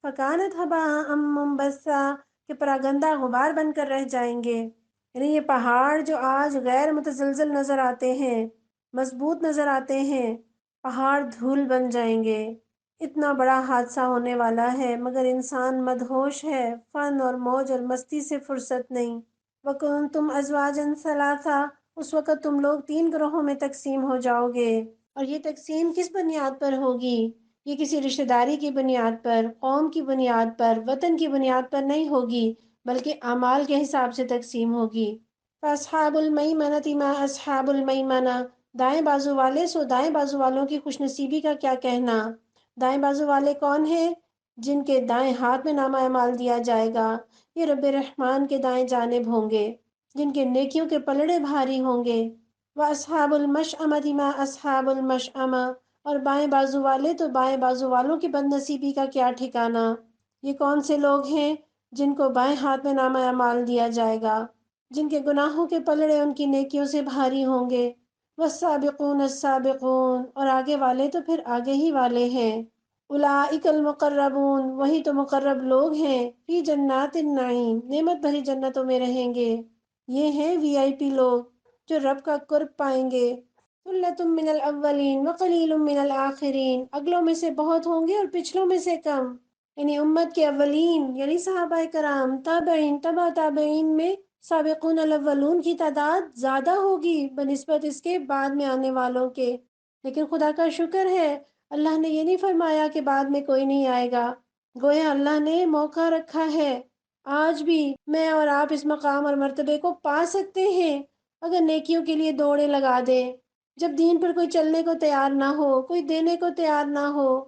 فکانت ہباء منبثا، کہ پراگندہ غبار بن کر رہ جائیں گے۔ یعنی یہ پہاڑ جو آج غیر متزلزل نظر آتے ہیں، مضبوط نظر آتے ہیں، پہاڑ دھول بن جائیں گے۔ اتنا بڑا حادثہ ہونے والا ہے، مگر انسان مدہوش ہے، فن اور موج اور مستی سے فرصت نہیں۔ وَكُنْتُمْ أَزْوَاجًا ثَلَاثًا، اس وقت تم لوگ 3 گروہوں میں تقسیم ہو جاؤ گے، اور یہ تقسیم کس بنیاد پر ہوگی؟ یہ کسی رشتہ داری کی بنیاد پر، قوم کی بنیاد پر، وطن کی بنیاد پر نہیں ہوگی، بلکہ اعمال کے حساب سے تقسیم ہوگی۔ فَأَصْحَابُ الْمَيْمَنَةِ مَا أَصْحَابُ الْمَيْمَنَةِ، دائیں بازو والے سو دائیں بازو والوں کی خوش نصیبی کا کیا کہنا۔ دائیں بازو والے کون ہیں؟ جن کے دائیں ہاتھ میں نامہ اعمال دیا جائے گا، یہ رب رحمان کے دائیں جانب ہوں گے، جن کے نیکیوں کے پلڑے بھاری ہوں گے۔ وَأَصْحَابُ الْمَشْأَمَةِ مَا أَصْحَابُ الْمَشْأَمَةِ، اور بائیں بازو والے تو بائیں بازو والوں کی بد نصیبی کا کیا ٹھکانہ۔ یہ کون سے لوگ ہیں؟ جن کو بائیں ہاتھ میں نامہ اعمال دیا جائے گا، جن کے گناہوں کے پلڑے ان کی نیکیوں سے بھاری ہوں گے۔ وَالسَّابِقُونَ السَّابِقُونَ، اور آگے والے تو پھر آگے ہی والے ہیں۔ اولئک المقربون، وہی تو مقرب لوگ ہیں، فی جنات النعیم، نعمت بھری جنتوں میں رہیں گے۔ یہ ہیں وی آئی پی لوگ جو رب کا قرب پائیں گے۔ ثلۃ من الاولین وقلیل من الآخرین، اگلوں میں سے بہت ہوں گے اور پچھلوں میں سے کم، یعنی امت کے اولین یعنی صحابہ کرام، تابعین، تبع تابعین میں سابقون الاولون کی تعداد زیادہ ہوگی بنسبت اس کے بعد میں آنے والوں کے۔ لیکن خدا کا شکر ہے اللہ نے یہ نہیں فرمایا کہ بعد میں کوئی نہیں آئے گا، گویا اللہ نے موقع رکھا ہے۔ آج بھی میں اور آپ اس مقام اور مرتبے کو پا سکتے ہیں اگر نیکیوں کے لیے دوڑیں لگا دیں۔ جب دین پر کوئی چلنے کو تیار نہ ہو، کوئی دینے کو تیار نہ ہو،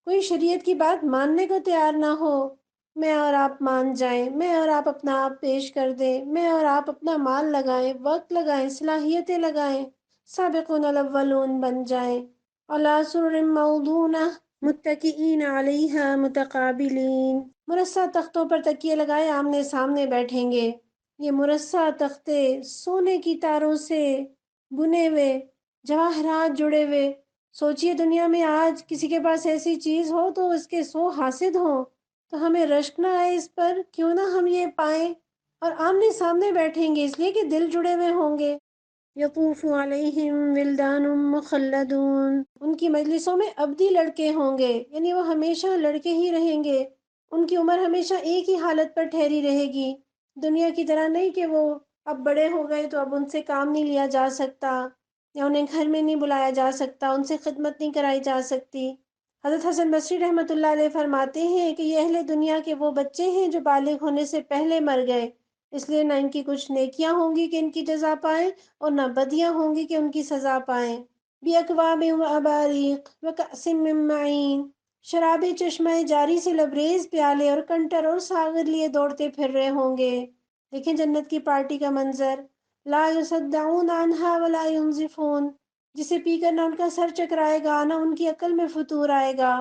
کوئی شریعت کی بات ماننے کو تیار نہ ہو، میں اور آپ مان جائیں، میں اور آپ اپنا آپ پیش کر دیں، میں اور آپ اپنا مال لگائیں، وقت لگائیں، صلاحیتیں لگائیں، سابقون الاولون بن جائیں۔ علی سرر موضونہ متکئین علیہا متقابلین، مرصع تختوں پر تکیے لگائے آمنے سامنے بیٹھیں گے۔ یہ مرصع تختے سونے کی تاروں سے بنے ہوئے، جواہرات جڑے ہوئے۔ سوچئے دنیا میں آج کسی کے پاس ایسی چیز ہو تو اس کے 100 حاسد ہوں، تو ہمیں رشک نہ آئے اس پر، کیوں نہ ہم یہ پائیں؟ اور آمنے سامنے بیٹھیں گے اس لیے کہ دل جڑے ہوئے ہوں گے۔ یطوف علیہم ولدان مخلدون، ان کی مجلسوں میں ابدی لڑکے ہوں گے، یعنی وہ ہمیشہ لڑکے ہی رہیں گے، ان کی عمر ہمیشہ ایک ہی حالت پر ٹھہری رہے گی، دنیا کی طرح نہیں کہ وہ اب بڑے ہو گئے تو اب ان سے کام نہیں لیا جا سکتا، یا انہیں گھر میں نہیں بلایا جا سکتا، ان سے خدمت نہیں کرائی جا سکتی۔ حضرت حسن بصری رحمۃ اللہ علیہ فرماتے ہیں کہ یہ اہل دنیا کے وہ بچے ہیں جو بالغ ہونے سے پہلے مر گئے، اس لیے نہ ان کی کچھ نیکیاں ہوں گی کہ ان کی جزا پائیں، اور نہ بدیاں ہوں گی کہ ان کی سزا پائیں۔ بِأَكْوَابٍ وَأَبَارِيقَ وَكَأْسٍ مِّن مَّعِينٍ، شراب چشمہ جاری سے لبریز پیالے اور کنٹر اور ساغر لیے دوڑتے پھر رہے ہوں گے۔ دیکھیں جنت کی پارٹی کا منظر، لا يصدعون عنها ولا ينزفون، جسے پی کر نہ ان کا سر چکرائے گا نہ ان کی عقل میں فطور آئے گا۔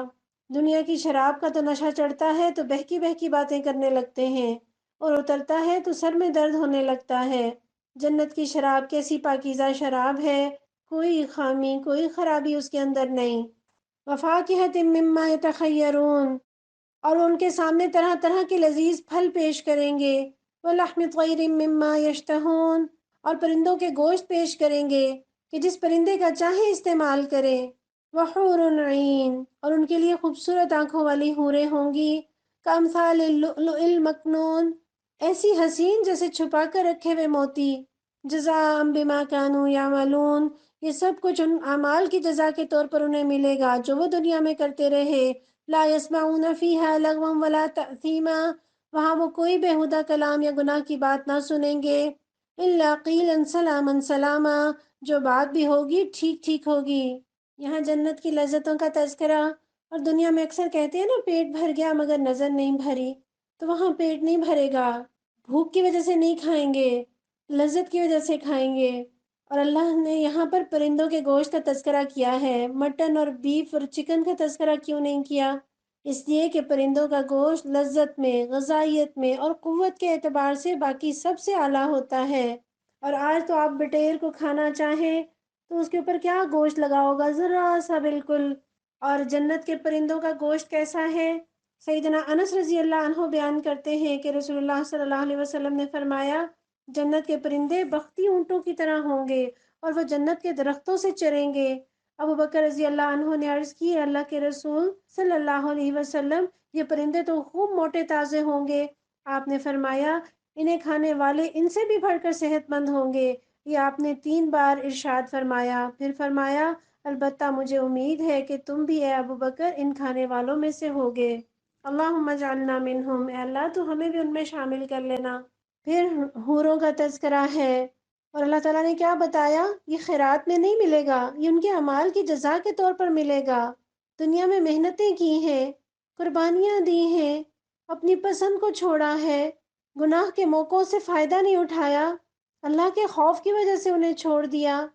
دنیا کی شراب کا تو نشہ چڑھتا ہے تو بہکی بہکی باتیں کرنے لگتے ہیں، اور اترتا ہے تو سر میں درد ہونے لگتا ہے۔ جنت کی شراب کیسی پاکیزہ شراب ہے، کوئی خامی کوئی خرابی اس کے اندر نہیں۔ وفاکہۃ مما یتخیرون، اور ان کے سامنے طرح طرح کے لذیذ پھل پیش کریں گے۔ وَلَحْمِ طَيْرٍ مِّمَّا يَشْتَهُونَ، اور پرندوں کے گوشت پیش کریں گے کہ جس پرندے کا چاہیں استعمال کریں۔ وَحُورٌ عِین، اور ان کے لیے خوبصورت آنکھوں والی حوریں ہوں گی۔ کَأَمْثَالِ اللُّؤْلُؤِ الْمَكْنُونِ، ایسی حسین جیسے چھپا کر رکھے ہوئے موتی۔ جزاء بما كانوا يعملون، یہ سب کچھ ان اعمال کی جزا کے طور پر انہیں ملے گا جو وہ دنیا میں کرتے رہے۔ لا يسمعون فيها لغوا ولا تأثیما، وہاں وہ کوئی بےہودہ کلام یا گناہ کی بات نہ سنیں گے۔ الا قیلا سلاما سلاما، جو بات بھی ہوگی ٹھیک ٹھیک ہوگی۔ یہاں جنت کی لذتوں کا تذکرہ، اور دنیا میں اکثر کہتے ہیں نا پیٹ بھر گیا مگر نظر نہیں بھری، تو وہاں پیٹ نہیں بھرے گا، بھوک کی وجہ سے نہیں کھائیں گے، لذت کی وجہ سے کھائیں گے۔ اور اللہ نے یہاں پر پرندوں کے گوشت کا تذکرہ کیا ہے، مٹن اور بیف اور چکن کا تذکرہ کیوں نہیں کیا؟ اس لیے کہ پرندوں کا گوشت لذت میں، غذائیت میں اور قوت کے اعتبار سے باقی سب سے اعلیٰ ہوتا ہے۔ اور آج تو آپ بٹیر کو کھانا چاہیں تو اس کے اوپر کیا گوشت لگا ہوگا، ذرا سا بالکل۔ اور جنت کے پرندوں کا گوشت کیسا ہے؟ سیدنا انس رضی اللہ عنہ بیان کرتے ہیں کہ رسول اللہ صلی اللہ علیہ وسلم نے فرمایا، جنت کے پرندے بختی اونٹوں کی طرح ہوں گے اور وہ جنت کے درختوں سے چریں گے۔ ابو بکر رضی اللہ عنہ نے عرض کی، اللہ کے رسول صلی اللہ علیہ وسلم، یہ پرندے تو خوب موٹے تازے ہوں گے۔ آپ نے فرمایا، انہیں کھانے والے ان سے بھی بڑھ کر صحت مند ہوں گے۔ یہ آپ نے 3 بار ارشاد فرمایا، پھر فرمایا، البتہ مجھے امید ہے کہ تم بھی اے ابو بکر ان کھانے والوں میں سے ہوگے۔ اللہم اجعلنا منہم، اے اللہ تو ہمیں بھی ان میں شامل کر لینا۔ پھر حوروں کا تذکرہ ہے، اور اللہ تعالیٰ نے کیا بتایا، یہ خیرات میں نہیں ملے گا، یہ ان کے اعمال کی جزا کے طور پر ملے گا۔ دنیا میں محنتیں کی ہیں، قربانیاں دی ہیں، اپنی پسند کو چھوڑا ہے، گناہ کے موقعوں سے فائدہ نہیں اٹھایا، اللہ کے خوف کی وجہ سے انہیں چھوڑ دیا،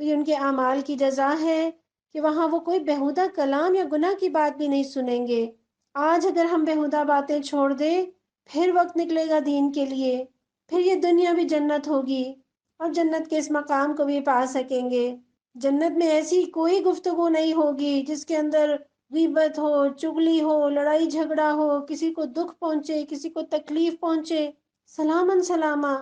تو یہ ان کے اعمال کی جزا ہے کہ وہاں وہ کوئی بےہودہ کلام یا گناہ کی بات بھی نہیں سنیں گے۔ آج اگر ہم بےہودہ باتیں چھوڑ دیں، پھر وقت نکلے گا دین کے لیے، پھر یہ دنیا بھی جنت ہوگی، اور جنت کے اس مقام کو بھی پا سکیں گے۔ جنت میں ایسی کوئی گفتگو نہیں ہوگی جس کے اندر غیبت ہو، چغلی ہو، لڑائی جھگڑا ہو، کسی کو دکھ پہنچے، کسی کو تکلیف پہنچے۔ سلاماً سلامہ،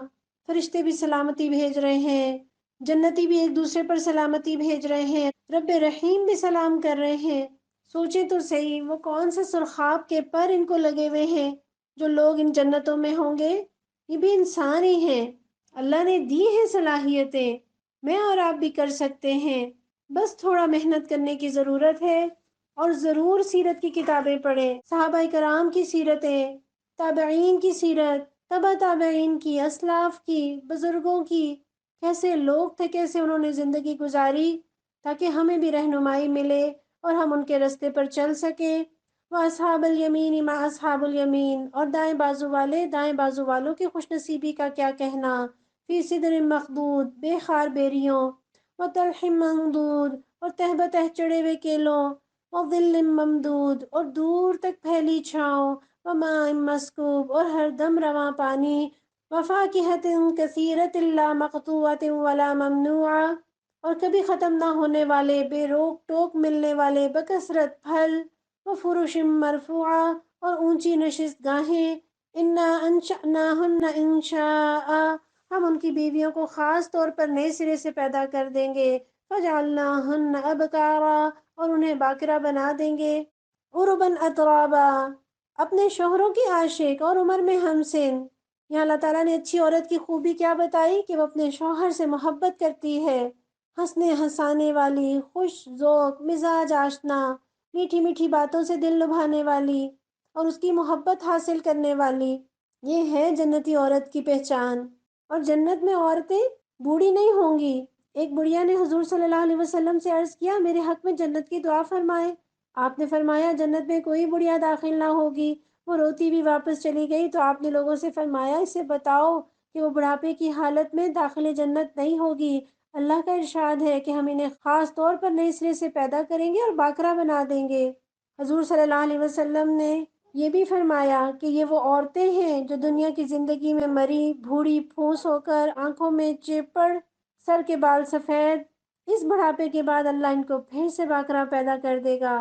فرشتے بھی سلامتی بھیج رہے ہیں، جنتی بھی ایک دوسرے پر سلامتی بھیج رہے ہیں، رب رحیم بھی سلام کر رہے ہیں۔ سوچیں تو صحیح، وہ کون سے سرخاب کے پر ان کو لگے ہوئے ہیں جو لوگ ان جنتوں میں ہوں گے؟ یہ بھی انسان ہی ہیں، اللہ نے دی ہیں صلاحیتیں، میں اور آپ بھی کر سکتے ہیں، بس تھوڑا محنت کرنے کی ضرورت ہے۔ اور ضرور سیرت کی کتابیں پڑھیں، صحابہ کرام کی سیرتیں، تابعین کی سیرت، تبع تابعین کی، اسلاف کی، بزرگوں کی، کیسے لوگ تھے، کیسے انہوں نے زندگی گزاری، تاکہ ہمیں بھی رہنمائی ملے اور ہم ان کے رستے پر چل سکیں۔ وَأَصْحَابَ الْيَمِينِ مَا أَصْحَابُ الْيَمِينِ، اور دائیں بازو والے، دائیں بازو والوں کی خوش نصیبی کا کیا کہنا۔ فی سدر مخضود، بے خار بیریوں، وطلح منضود، اور تہ بتہ چڑے ہوئے کیلوں، وظل ممدود، اور دور تک پھیلی چھاؤں، وماء مسکوب، اور ہر دم رواں پانی، وفاکہۃ کثیرۃ لا مقطوعۃ ولا ممنوعہ، اور کبھی ختم نہ ہونے والے، بے روک ٹوک ملنے والے بکثرت پھل، و فروش مرفوعہ، اور اونچی نشست گاہیں، انا انشأناہن انشاء، ہم ان کی بیویوں کو خاص طور پر نئے سرے سے پیدا کر دیں گے، فجعلناہن ابکارا، اور انہیں باکرہ بنا دیں گے، عرباً اترابا، اپنے شوہروں کی عاشق اور عمر میں ہم سن۔ یہاں اللہ تعالیٰ نے اچھی عورت کی خوبی کیا بتائی کہ وہ اپنے شوہر سے محبت کرتی ہے، ہنسنے ہنسانے والی، خوش ذوق، مزاج آشنا، میٹھی میٹھی باتوں سے دل لبھانے والی اور اس کی محبت حاصل کرنے والی، یہ ہے جنتی عورت کی پہچان۔ اور جنت میں عورتیں بوڑھی نہیں ہوں گی۔ ایک بڑھیا نے حضور صلی اللہ علیہ وسلم سے عرض کیا، میرے حق میں جنت کی دعا فرمائے۔ آپ نے فرمایا، جنت میں کوئی بڑھیا داخل نہ ہوگی۔ وہ روتی بھی واپس چلی گئی تو آپ نے لوگوں سے فرمایا، اسے بتاؤ کہ وہ بڑھاپے کی حالت میں داخل جنت نہیں ہوگی۔ اللہ کا ارشاد ہے کہ ہم انہیں خاص طور پر نئے سرے سے پیدا کریں گے اور باکرہ بنا دیں گے۔ حضور صلی اللہ علیہ وسلم نے یہ بھی فرمایا کہ یہ وہ عورتیں ہیں جو دنیا کی زندگی میں مری، بوڑھی، پھوس ہو کر، آنکھوں میں چیپڑ، سر کے بال سفید، اس بڑھاپے کے بعد اللہ ان کو پھر سے باکرہ پیدا کر دے گا۔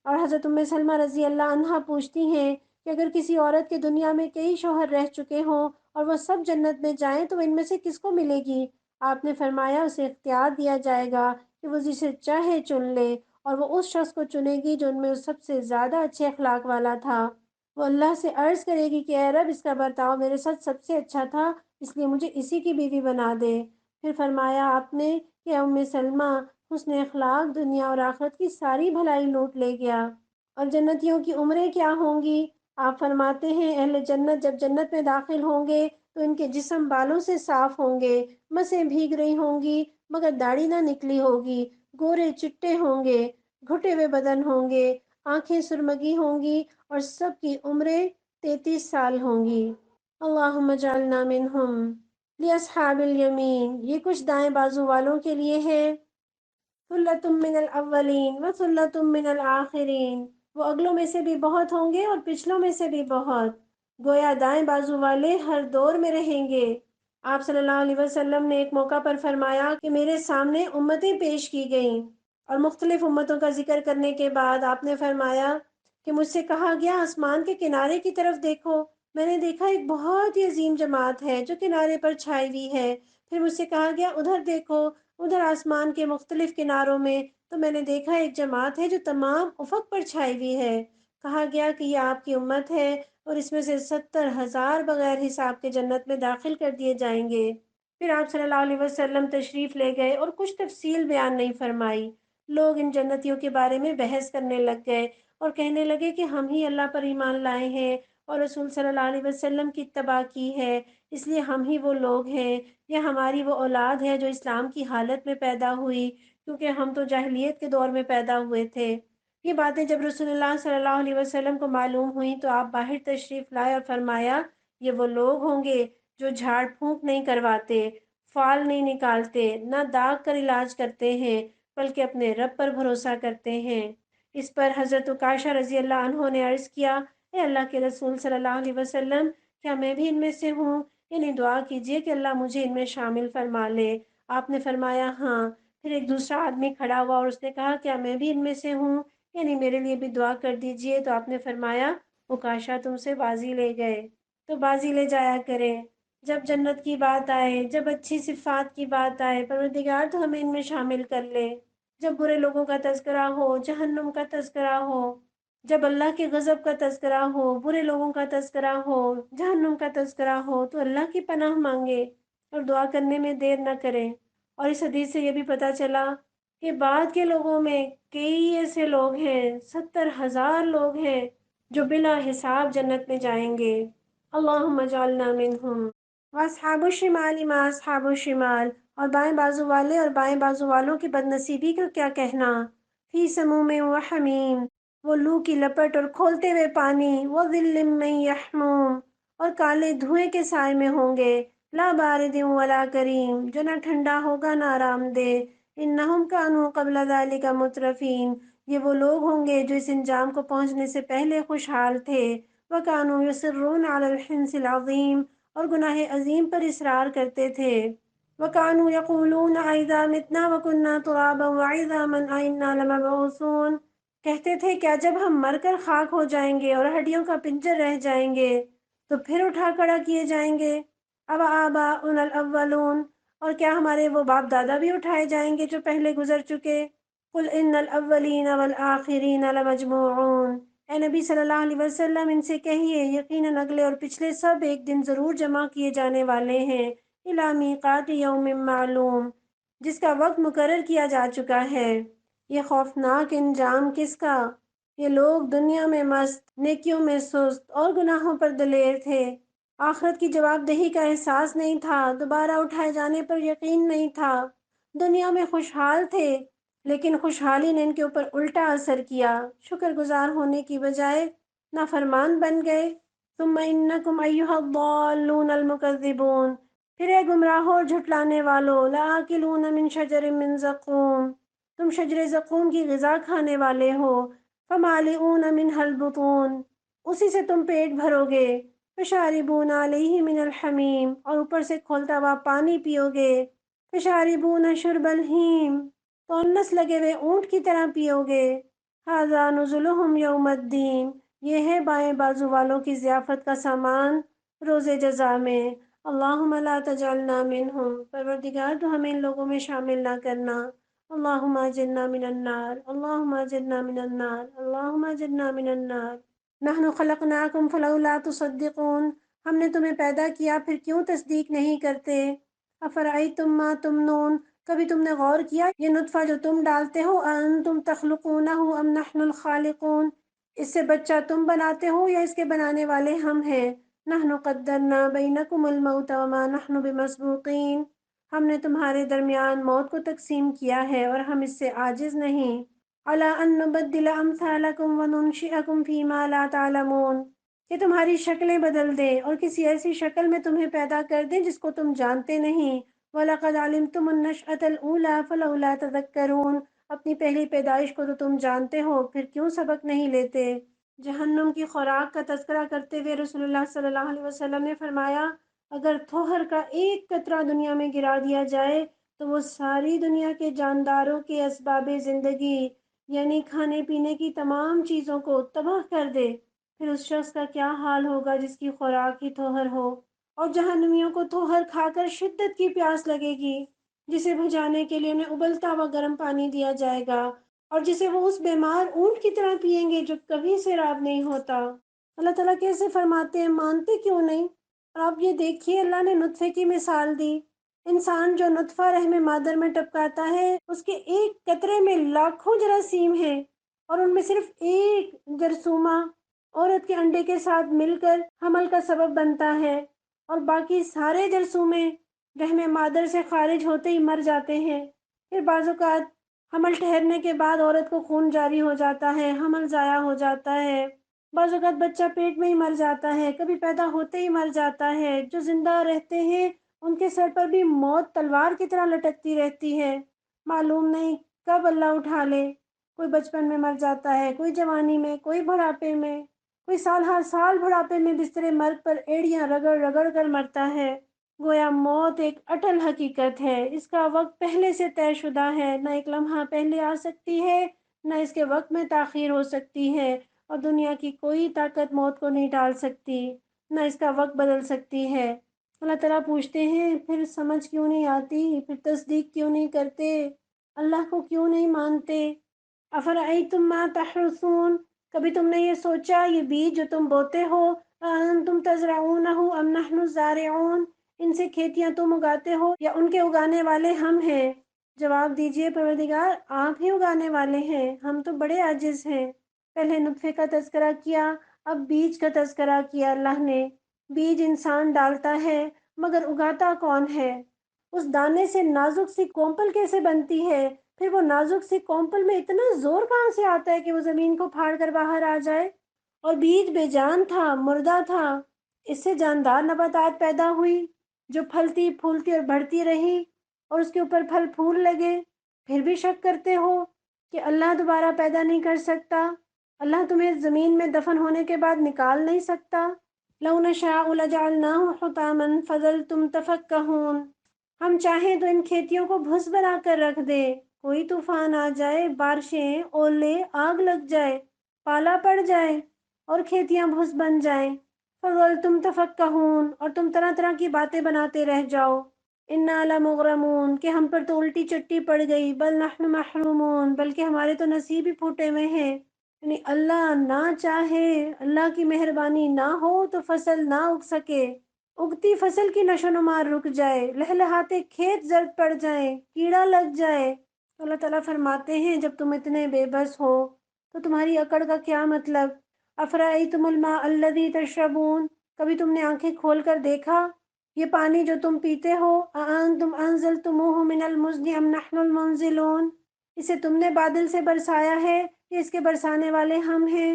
اور حضرت ام سلمہ رضی اللہ عنہا پوچھتی ہیں کہ اگر کسی عورت کے دنیا میں کئی شوہر رہ چکے ہوں اور وہ سب جنت میں جائیں تو ان میں سے کس کو ملے گی؟ آپ نے فرمایا، اسے اختیار دیا جائے گا کہ وہ جسے چاہے چن لے، اور وہ اس شخص کو چنے گی جو ان میں سب سے زیادہ اچھے اخلاق والا تھا۔ وہ اللہ سے عرض کرے گی کہ اے رب، اس کا برتاؤ میرے ساتھ سب سے اچھا تھا، اس لیے مجھے اسی کی بیوی بنا دے۔ پھر فرمایا آپ نے کہ ام سلمہ، حسن اخلاق دنیا اور آخرت کی ساری بھلائی لوٹ لے گیا۔ اور جنتیوں کی عمریں کیا ہوں گی؟ آپ فرماتے ہیں، اہل جنت جب جنت میں داخل ہوں گے تو ان کے جسم بالوں سے صاف ہوں گے، مسیں بھیگ رہی ہوں گی مگر داڑھی نہ نکلی ہوگی، گورے چٹے ہوں گے، گھٹے ہوئے بدن ہوں گے، آنکھیں سرمگی ہوں گی، اور سب کی عمریں 33 سال ہوں گی۔ اللہم اجعلنا منہم۔ لاصحاب الیمین، یہ کچھ دائیں بازو والوں کے لیے ہے، ثلۃ من الاولین و ثلۃ من الآخرین، وہ اگلوں میں سے بھی بہت ہوں گے اور پچھلوں میں سے بھی بہت، گویا دائیں بازو والے ہر دور میں رہیں گے۔ آپ صلی اللہ علیہ وسلم نے ایک موقع پر فرمایا کہ میرے سامنے امتیں پیش کی گئیں، اور مختلف امتوں کا ذکر کرنے کے بعد آپ نے فرمایا کہ مجھ سے کہا گیا، آسمان کے کنارے کی طرف دیکھو۔ میں نے دیکھا ایک بہت ہی عظیم جماعت ہے جو کنارے پر چھائی ہوئی ہے۔ پھر مجھ سے کہا گیا، ادھر دیکھو، ادھر آسمان کے مختلف کناروں میں، تو میں نے دیکھا ایک جماعت ہے جو تمام افق پر چھائی ہوئی ہے۔ کہا گیا کہ یہ آپ کی امت ہے، اور اس میں سے 70,000 بغیر حساب کے جنت میں داخل کر دیے جائیں گے۔ پھر آپ صلی اللہ علیہ وسلم تشریف لے گئے اور کچھ تفصیل بیان نہیں فرمائی۔ لوگ ان جنتیوں کے بارے میں بحث کرنے لگ گئے اور کہنے لگے کہ ہم ہی اللہ پر ایمان لائے ہیں اور رسول صلی اللہ علیہ وسلم کی اتباع کی ہے، اس لیے ہم ہی وہ لوگ ہیں، یا ہماری وہ اولاد ہے جو اسلام کی حالت میں پیدا ہوئی، کیونکہ ہم تو جاہلیت کے دور میں پیدا ہوئے تھے۔ یہ باتیں جب رسول اللہ صلی اللہ علیہ وسلم کو معلوم ہوئیں تو آپ باہر تشریف لائے اور فرمایا، یہ وہ لوگ ہوں گے جو جھاڑ پھونک نہیں کرواتے، فال نہیں نکالتے، نہ داغ کر علاج کرتے ہیں، بلکہ اپنے رب پر بھروسہ کرتے ہیں۔ اس پر حضرت عکاشہ رضی اللہ عنہ نے عرض کیا، اے اللہ کے رسول صلی اللہ علیہ وسلم، کیا میں بھی ان میں سے ہوں؟ یعنی دعا کیجئے کہ اللہ مجھے ان میں شامل فرما لے۔ آپ نے فرمایا ہاں۔ پھر ایک دوسرا آدمی کھڑا ہوا اور اس نے کہا، کیا میں بھی ان میں سے ہوں؟ یعنی میرے لیے بھی دعا کر دیجئے۔ تو آپ نے فرمایا، عکاشہ تم سے بازی لے گئے تو بازی لے جایا کریں، جب جنت کی بات آئے، جب اچھی صفات کی بات آئے، پروردگار تو ہمیں ان میں شامل کر لے۔ جب برے لوگوں کا تذکرہ ہو، جہنم کا تذکرہ ہو، جب اللہ کے غضب کا تذکرہ ہو، برے لوگوں کا تذکرہ ہو، جہنم کا تذکرہ ہو، تو اللہ کی پناہ مانگے اور دعا کرنے میں دیر نہ کریں۔ اور اس حدیث سے یہ بھی پتہ چلا کہ بعد کے لوگوں میں کئی ایسے لوگ ہیں، 70,000 لوگ ہیں جو بلا حساب جنت میں جائیں گے۔ اللہم اجعلنا منہم۔ واصحاب الشمال ما اصحاب الشمال، اور بائیں بازو والے اور بائیں بازو والوں کی بد نصیبی کا کیا کہنا۔ فی سموم و حمیم، وہ لو کی لپٹ اور کھولتے ہوئے پانی، وظل من یحموم، اور کالے دھوئیں کے سائے میں ہوں گے، لا بارد ولا کریم، جو نہ ٹھنڈا ہوگا نہ آرام دہ، انہم کانوا قبل ذلک مترفین، یہ وہ لوگ ہوں گے جو اس انجام کو پہنچنے سے پہلے خوشحال تھے، وَكَانُوا يُصِرُّونَ عَلَى الْحِنْثِ الْعَظِيمِ، اور گناہ عظیم پر اصرار کرتے تھے۔ وَكَانُوا يَقُولُونَ أَإِذَا مِتْنَا وَكُنَّا تُرَابًا وَعِظَامًا أَإِنَّا لَمَبْعُوثُونَ، کہتے تھے کیا جب ہم مر کر خاک ہو جائیں گے اور ہڈیوں کا پنجر رہ جائیں گے تو پھر اٹھا کھڑا کیے جائیں گے؟ اب آباؤنا الاولون، اور کیا ہمارے وہ باپ دادا بھی اٹھائے جائیں گے جو پہلے گزر چکے؟ قل ان الاولین والآخرین لمجموعون، اے نبی صلی اللہ علیہ وسلم ان سے کہیے یقیناً اگلے اور پچھلے سب ایک دن ضرور جمع کیے جانے والے ہیں، الی میقات یوم معلوم، جس کا وقت مقرر کیا جا چکا ہے۔ یہ خوفناک انجام کس کا؟ یہ لوگ دنیا میں مست، نیکیوں میں سست اور گناہوں پر دلیر تھے۔ آخرت کی جواب دہی کا احساس نہیں تھا، دوبارہ اٹھائے جانے پر یقین نہیں تھا۔ دنیا میں خوشحال تھے لیکن خوشحالی نے ان کے اوپر الٹا اثر کیا، شکر گزار ہونے کی بجائے نافرمان بن گئے۔ ثم انکم ایھا الضالون المکذبون، پھر اے گمراہوں اور جھٹلانے والو، لآکلون من شجر من زقوم، تم شجر زقوم کی غذا کھانے والے ہو، فمالئون منها البطون، اسی سے تم پیٹ بھرو گے، فشاربون علیہ من الحمیم، اور اوپر سے کھولتا ہوا پانی پیو گے، فشاربون شرب الہیم، تو انس لگے ہوئے اونٹ کی طرح پیو گے۔ ھذا نزلہم یوم الدین، یہ ہے بائیں بازو والوں کی ضیافت کا سامان روز جزا میں۔ اللہم لا تجعلنا منہم، پروردگار تو ہمیں ان لوگوں میں شامل نہ کرنا۔ اللہم اجرنا من النار، اللہم اجرنا من النار، اللہم اجرنا من النار۔ نحن خلقناکم فلولا تصدقون، ہم نے تمہیں پیدا کیا پھر کیوں تصدیق نہیں کرتے؟ افرأیتم ما تمنون، کبھی تم نے غور کیا یہ نطفہ جو تم ڈالتے ہو، انتم تخلقونہ ام نحن الخالقون، اس سے بچہ تم بناتے ہو یا اس کے بنانے والے ہم ہیں؟ نحن قدرنا بینکم الموت وما نحن بمسبوقین، ہم نے تمہارے درمیان موت کو تقسیم کیا ہے اور ہم اس سے عاجز نہیں۔ علی ان نبدل امثالکم وننشئکم فیما لا تعلمون، کہ تمہاری شکلیں بدل دیں اور کسی ایسی شکل میں تمہیں پیدا کر دیں جس کو تم جانتے نہیں۔ وَلَقَدْ عَلِمْتُمُ النَّشْأَةَ الْأُولَىٰ فَلَوْلَا تَذَكَّرُونَ، اپنی پہلی پیدائش کو تو تم جانتے ہو پھر کیوں سبق نہیں لیتے؟ جہنم کی خوراک کا تذکرہ کرتے ہوئے رسول اللہ صلی اللہ علیہ وسلم نے فرمایا اگر تھوہر کا ایک قطرہ دنیا میں گرا دیا جائے تو وہ ساری دنیا کے جانداروں کے اسباب زندگی یعنی کھانے پینے کی تمام چیزوں کو تباہ کر دے، پھر اس شخص کا کیا حال ہوگا جس کی خوراک ہی تھوہر ہو؟ اور جہنمیوں کو تھوہر کھا کر شدت کی پیاس لگے گی جسے بجھانے کے لیے انہیں ابلتا ہوا گرم پانی دیا جائے گا اور جسے وہ اس بیمار اونٹ کی طرح پیئیں گے جو کبھی سیراب نہیں ہوتا۔ اللہ تعالیٰ کیسے فرماتے ہیں، مانتے کیوں نہیں؟ اور آپ یہ دیکھیے اللہ نے نطفے کی مثال دی، انسان جو نطفہ رحم مادر میں ٹپکاتا ہے اس کے ایک قطرے میں لاکھوں جراثیم ہیں اور ان میں صرف ایک جرثومہ عورت کے انڈے کے ساتھ مل کر حمل کا سبب بنتا ہے اور باقی سارے جرثومے رحم مادر سے خارج ہوتے ہی مر جاتے ہیں۔ پھر بعض اوقات حمل ٹھہرنے کے بعد عورت کو خون جاری ہو جاتا ہے، حمل ضائع ہو جاتا ہے، بعض اوقات بچہ پیٹ میں ہی مر جاتا ہے، کبھی پیدا ہوتے ہی مر جاتا ہے۔ جو زندہ رہتے ہیں ان کے سر پر بھی موت تلوار کی طرح لٹکتی رہتی ہے، معلوم نہیں کب اللہ اٹھا لے۔ کوئی بچپن میں مر جاتا ہے، کوئی جوانی میں، کوئی بڑھاپے میں، کوئی سال ہر سال بڑھاپے میں بستر مرگ پر ایڑیاں رگڑ رگڑ کر مرتا ہے۔ گویا موت ایک اٹل حقیقت ہے، اس کا وقت پہلے سے طے شدہ ہے، نہ ایک لمحہ پہلے آ سکتی ہے نہ اس کے وقت میں تاخیر ہو سکتی ہے، اور دنیا کی کوئی طاقت موت کو نہیں ٹال سکتی، نہ اس کا وقت بدل سکتی ہے۔ اللہ تعالیٰ پوچھتے ہیں پھر سمجھ کیوں نہیں آتی، پھر تصدیق کیوں نہیں کرتے، اللہ کو کیوں نہیں مانتے؟ افرأیتم ما تحرثون، کبھی تم نے یہ سوچا یہ بیج جو تم بوتے ہو، انتم تزرعونہ ام نحن الزارعون، ان سے کھیتیاں تم اگاتے ہو یا ان کے اگانے والے ہم ہیں؟ جواب دیجئے پروردگار آپ ہی اگانے والے ہیں، ہم تو بڑے عاجز ہیں۔ پہلے نطفے کا تذکرہ کیا، اب بیج کا تذکرہ کیا اللہ نے۔ بیج انسان ڈالتا ہے مگر اگاتا کون ہے؟ اس دانے سے نازک سی کومپل کیسے بنتی ہے؟ پھر وہ نازک سی کومپل میں اتنا زور کہاں سے آتا ہے کہ وہ زمین کو پھاڑ کر باہر آ جائے؟ اور بیج بے جان تھا، مردہ تھا، اس سے جاندار نباتات پیدا ہوئی جو پھلتی پھولتی اور بڑھتی رہی اور اس کے اوپر پھل پھول لگے۔ پھر بھی شک کرتے ہو کہ اللہ دوبارہ پیدا نہیں کر سکتا؟ اللہ تمہیں زمین میں دفن ہونے کے بعد نکال نہیں سکتا؟ لَوْ نَشَاءُ لَجَعَلْنَاهُ حُطَامًا فَظَلْتُمْ تَفَكَّهُونَ، ہم چاہیں تو ان کھیتیوں کو بھس بنا کر رکھ دے، کوئی طوفان آ جائے، بارشیں، اولے، آگ لگ جائے، پالا پڑ جائے اور کھیتیاں بھس بن جائیں۔ فَظَلْتُمْ تَفَكَّهُونَ، اور تم طرح طرح کی باتیں بناتے رہ جاؤ۔ اِنَّا لَمُغْرَمُونَ، کہ ہم پر تو الٹی چٹی پڑ گئی، بل نحن محرومون، بلکہ ہمارے تو نصیب ہی پھوٹے ہوئے ہیں۔ یعنی اللہ نہ چاہے، اللہ کی مہربانی نہ ہو تو فصل نہ اگ سکے، اگتی فصل کی نشو و نما رک جائے، لہلہاتے کھیت زرد پڑ جائیں، کیڑا لگ جائے۔ تو اللہ تعالیٰ فرماتے ہیں جب تم اتنے بے بس ہو تو تمہاری اکڑ کا کیا مطلب؟ افرأیتم الماء الذی تشربون، کبھی تم نے آنکھیں کھول کر دیکھا یہ پانی جو تم پیتے ہو، اانتم انزلتموہ من المزن ام نحن المنزلون، اسے تم نے بادل سے برسایا ہے یا اس کے برسانے والے ہم ہیں؟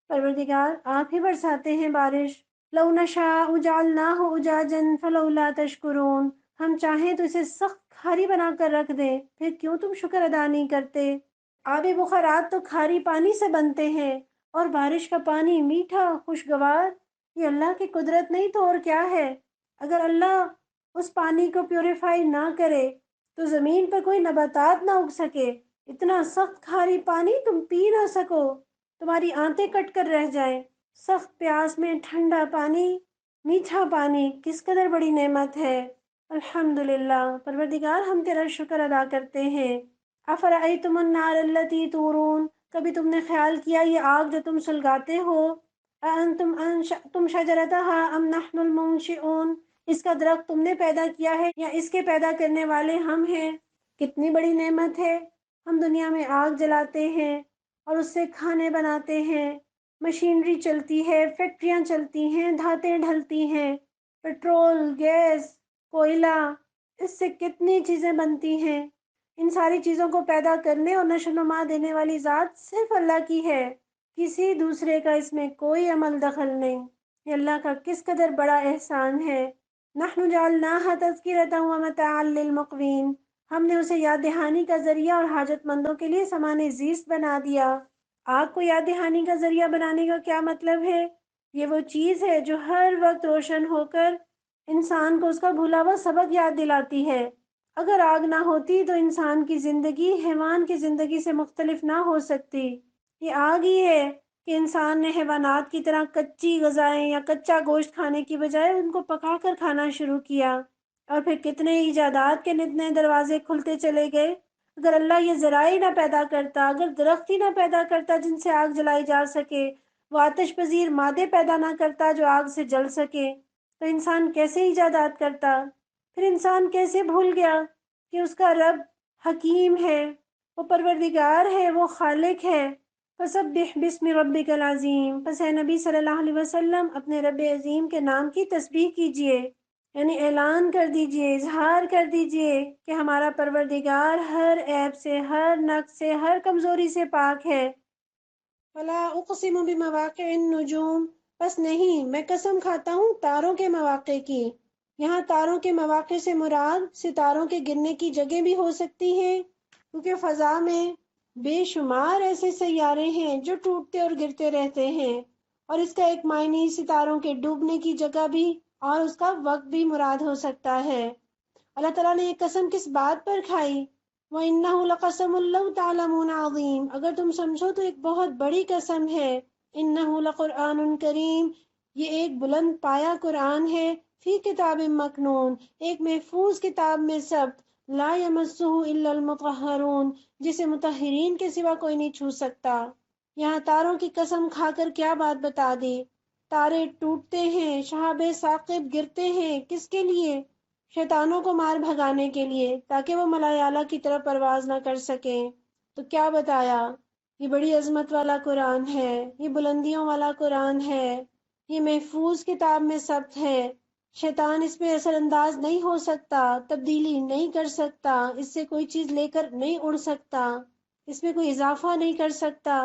پروردگار آپ ہی برساتے ہیں بارش۔ لو نشاء جعلناہ اجاجا فلولا تشکرون، ہم چاہیں تو اسے سخت کھاری بنا کر رکھ دیں، پھر کیوں تم شکر ادا نہیں کرتے؟ آب بخارات تو کھاری پانی سے بنتے ہیں اور بارش کا پانی میٹھا خوشگوار، یہ اللہ کی قدرت نہیں تو اور کیا ہے؟ اگر اللہ اس پانی کو پیوریفائی نہ کرے تو زمین پر کوئی نباتات نہ اگ سکے، اتنا سخت کھاری پانی تم پی نہ سکو، تمہاری آنتیں کٹ کر رہ جائیں۔ سخت پیاس میں ٹھنڈا پانی، میٹھا پانی کس قدر بڑی نعمت ہے۔ الحمدللہ، پروردگار ہم تیرا شکر ادا کرتے ہیں۔ افرأیتم النار التی تورون، کبھی تم نے خیال کیا یہ آگ جو تم سلگاتے ہو، اانتم انشأتم شجرتها ام نحن المنشئون، اس کا درخت تم نے پیدا کیا ہے یا اس کے پیدا کرنے والے ہم ہیں؟ کتنی بڑی نعمت ہے، ہم دنیا میں آگ جلاتے ہیں اور اس سے کھانے بناتے ہیں، مشینری چلتی ہے، فیکٹریاں چلتی ہیں، دھاتیں ڈھلتی ہیں، پیٹرول، گیس، کوئلہ، اس سے کتنی چیزیں بنتی ہیں۔ ان ساری چیزوں کو پیدا کرنے اور نشو و نما دینے والی ذات صرف اللہ کی ہے، کسی دوسرے کا اس میں کوئی عمل دخل نہیں۔ یہ اللہ کا کس قدر بڑا احسان ہے۔ نحن جعلناها تذکرۃ ومتاعا للمقوین، ہم نے اسے یاد دہانی کا ذریعہ اور حاجت مندوں کے لیے سامان زیست بنا دیا۔ آگ کو یاد دہانی کا ذریعہ بنانے کا کیا مطلب ہے؟ یہ وہ چیز ہے جو ہر وقت روشن ہو کر انسان کو اس کا بھولا ہوا سبق یاد دلاتی ہے۔ اگر آگ نہ ہوتی تو انسان کی زندگی حیوان کی زندگی سے مختلف نہ ہو سکتی۔ یہ آگ ہی ہے کہ انسان نے حیوانات کی طرح کچی غذائیں یا کچا گوشت کھانے کی بجائے ان کو پکا کر کھانا شروع کیا، اور پھر کتنے ایجادات کے نئے دروازے کھلتے چلے گئے۔ اگر اللہ یہ ذرائع نہ پیدا کرتا، اگر درخت ہی نہ پیدا کرتا جن سے آگ جلائی جا سکے، وہ آتش پذیر مادے پیدا نہ کرتا جو آگ سے جل سکے، تو انسان کیسے ایجادات کرتا؟ پھر انسان کیسے بھول گیا کہ اس کا رب حکیم ہے، وہ پروردگار ہے، وہ خالق ہے۔ فسبح بسم ربک العظیم، پس اے نبی صلی اللہ علیہ وسلم اپنے رب عظیم کے نام کی تسبیح کیجئے، یعنی اعلان کر دیجئے، اظہار کر دیجئے کہ ہمارا پروردگار ہر عیب سے، ہر نقص سے، ہر کمزوری سے پاک ہے۔ فلا اقسم بمواقع النجوم، بس نہیں، میں قسم کھاتا ہوں تاروں کے مواقع کی۔ یہاں تاروں کے مواقع سے مراد ستاروں کے گرنے کی جگہ بھی ہو سکتی ہے، کیونکہ فضا میں بے شمار ایسے سیارے ہیں جو ٹوٹتے اور گرتے رہتے ہیں، اور اس کا ایک معنی ستاروں کے ڈوبنے کی جگہ بھی اور اس کا وقت بھی مراد ہو سکتا ہے۔ اللہ تعالیٰ نے یہ قسم کس بات پر کھائی؟ وَإِنَّهُ لَقَسَمٌ لَوْ تَعْلَمُونَ عَظِيمٌ، اگر تم سمجھو تو ایک بہت بڑی قسم ہے۔ إِنَّهُ لَقُرْآنٌ كَرِيمٌ، یہ ایک بلند پایا قرآن ہے، فی کتاب مکنون، ایک محفوظ کتاب میں ثبت، لا یمسہ الا المطہرون، جسے مطہرین کے سوا کوئی نہیں چھو سکتا۔ یہاں تاروں کی قسم کھا کر کیا بات بتا دی؟ تارے ٹوٹتے ہیں، شہاب ثاقب گرتے ہیں، کس کے لیے؟ شیطانوں کو مار بھگانے کے لیے، تاکہ وہ ملائے اعلیٰ کی طرف پرواز نہ کر سکیں۔ تو کیا بتایا؟ یہ بڑی عظمت والا قرآن ہے، یہ بلندیوں والا قرآن ہے، یہ محفوظ کتاب میں ثبت ہے، شیطان اس پہ اثر انداز نہیں ہو سکتا، تبدیلی نہیں کر سکتا، اس سے کوئی چیز لے کر نہیں اڑ سکتا، اس میں کوئی اضافہ نہیں کر سکتا،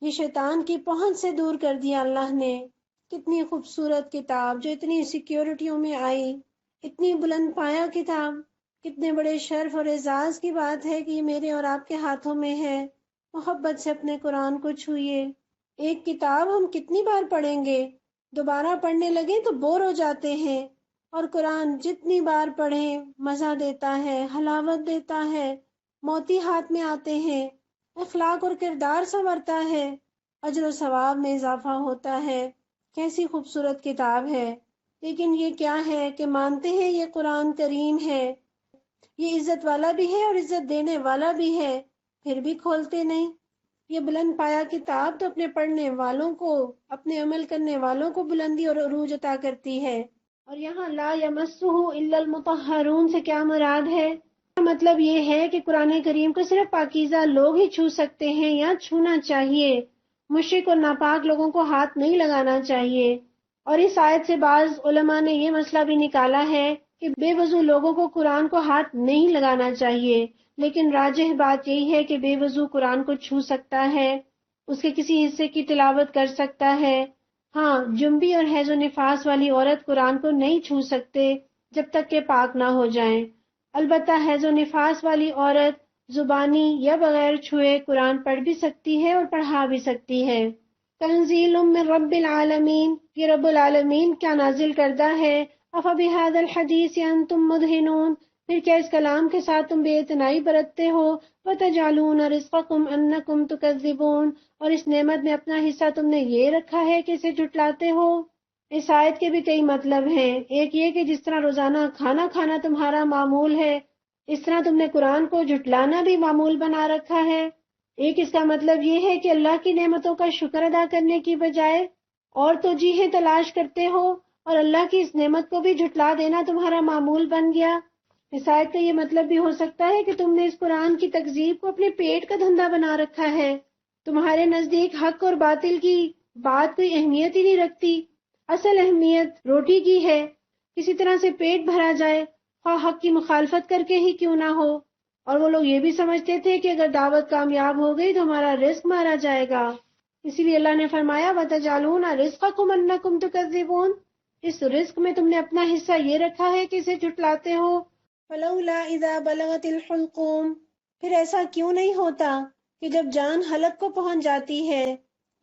یہ شیطان کی پہنچ سے دور کر دیا اللہ نے۔ کتنی خوبصورت کتاب جو اتنی سیکیورٹیوں میں آئی، اتنی بلند پایا کتاب، کتنے بڑے شرف اور اعزاز کی بات ہے کہ یہ میرے اور آپ کے ہاتھوں میں ہے۔ محبت سے اپنے قرآن کو چھوئیے۔ ایک کتاب ہم کتنی بار پڑھیں گے؟ دوبارہ پڑھنے لگیں تو بور ہو جاتے ہیں، اور قرآن جتنی بار پڑھیں مزہ دیتا ہے، حلاوت دیتا ہے، موتی ہاتھ میں آتے ہیں، اخلاق اور کردار سنورتا ہے، اجر و ثواب میں اضافہ ہوتا ہے۔ کیسی خوبصورت کتاب ہے! لیکن یہ کیا ہے کہ مانتے ہیں یہ قرآن کریم ہے، یہ عزت والا بھی ہے اور عزت دینے والا بھی ہے، پھر بھی کھولتے نہیں۔ یہ بلند پایا کتاب تو اپنے پڑھنے والوں کو، اپنے عمل کرنے والوں کو بلندی اور عروج عطا کرتی ہے۔ اور یہاں لا یمسہ الا المطہرون سے کیا مراد ہے؟ مطلب یہ ہے کہ قرآن کریم کو صرف پاکیزہ لوگ ہی چھو سکتے ہیں یا چھونا چاہیے، مشرک اور ناپاک لوگوں کو ہاتھ نہیں لگانا چاہیے۔ اور اس آیت سے بعض علماء نے یہ مسئلہ بھی نکالا ہے کہ بے وضو لوگوں کو قرآن کو ہاتھ نہیں لگانا چاہیے، لیکن راجح بات یہی ہے کہ بے وضو قرآن کو چھو سکتا ہے، اس کے کسی حصے کی تلاوت کر سکتا ہے۔ ہاں، جنبی اور حیض و نفاس والی عورت قرآن کو نہیں چھو سکتے جب تک کہ پاک نہ ہو جائیں۔ البتہ حیض و نفاس والی عورت زبانی یا بغیر چھوئے قرآن پڑھ بھی سکتی ہے اور پڑھا بھی سکتی ہے۔ تنزیل من رب العالمین، یہ رب العالمین کیا نازل کردہ ہے۔ افبہذا الحدیث انتم مدہنون، پھر کیا اس کلام کے ساتھ تم بے اعتنائی برتتے ہو۔ وتجعلون رزقکم انکم تکذبون، اور اس نعمت میں اپنا حصہ تم نے یہ رکھا ہے کہ اسے جھٹلاتے ہو۔ اس آیت کے بھی کئی مطلب ہیں۔ ایک یہ کہ جس طرح روزانہ کھانا کھانا تمہارا معمول ہے، اس طرح تم نے قرآن کو جھٹلانا بھی معمول بنا رکھا ہے۔ ایک اس کا مطلب یہ ہے کہ اللہ کی نعمتوں کا شکر ادا کرنے کی بجائے اور توجیہیں تلاش کرتے ہو، اور اللہ کی اس نعمت کو بھی جھٹلا دینا تمہارا معمول بن گیا۔ اس آیت کا یہ مطلب بھی ہو سکتا ہے کہ تم نے اس قرآن کی تکذیب کو اپنے پیٹ کا دھندا بنا رکھا ہے۔ تمہارے نزدیک حق اور باطل کی بات کوئی اہمیت ہی نہیں رکھتی، اصل اہمیت روٹی کی ہے، کسی طرح سے پیٹ بھرا جائے، خواہ حق کی مخالفت کر کے ہی کیوں نہ ہو۔ اور وہ لوگ یہ بھی سمجھتے تھے کہ اگر دعوت کامیاب ہو گئی تو ہمارا رزق مارا جائے گا، اسی لیے اللہ نے فرمایا وَتَجْعَلُونَ رِزْقَكُمْ أَنَّكُمْ تُكَذِّبُونَ، اس رزق میں تم نے اپنا حصہ یہ رکھا ہے کہ اسے جھٹلاتے ہو۔ فَلَوْلَا إِذَا بَلَغَتِ الْحُلْقُومَ، پھر ایسا کیوں نہیں ہوتا کہ جب جان حلق کو پہنچ جاتی ہے،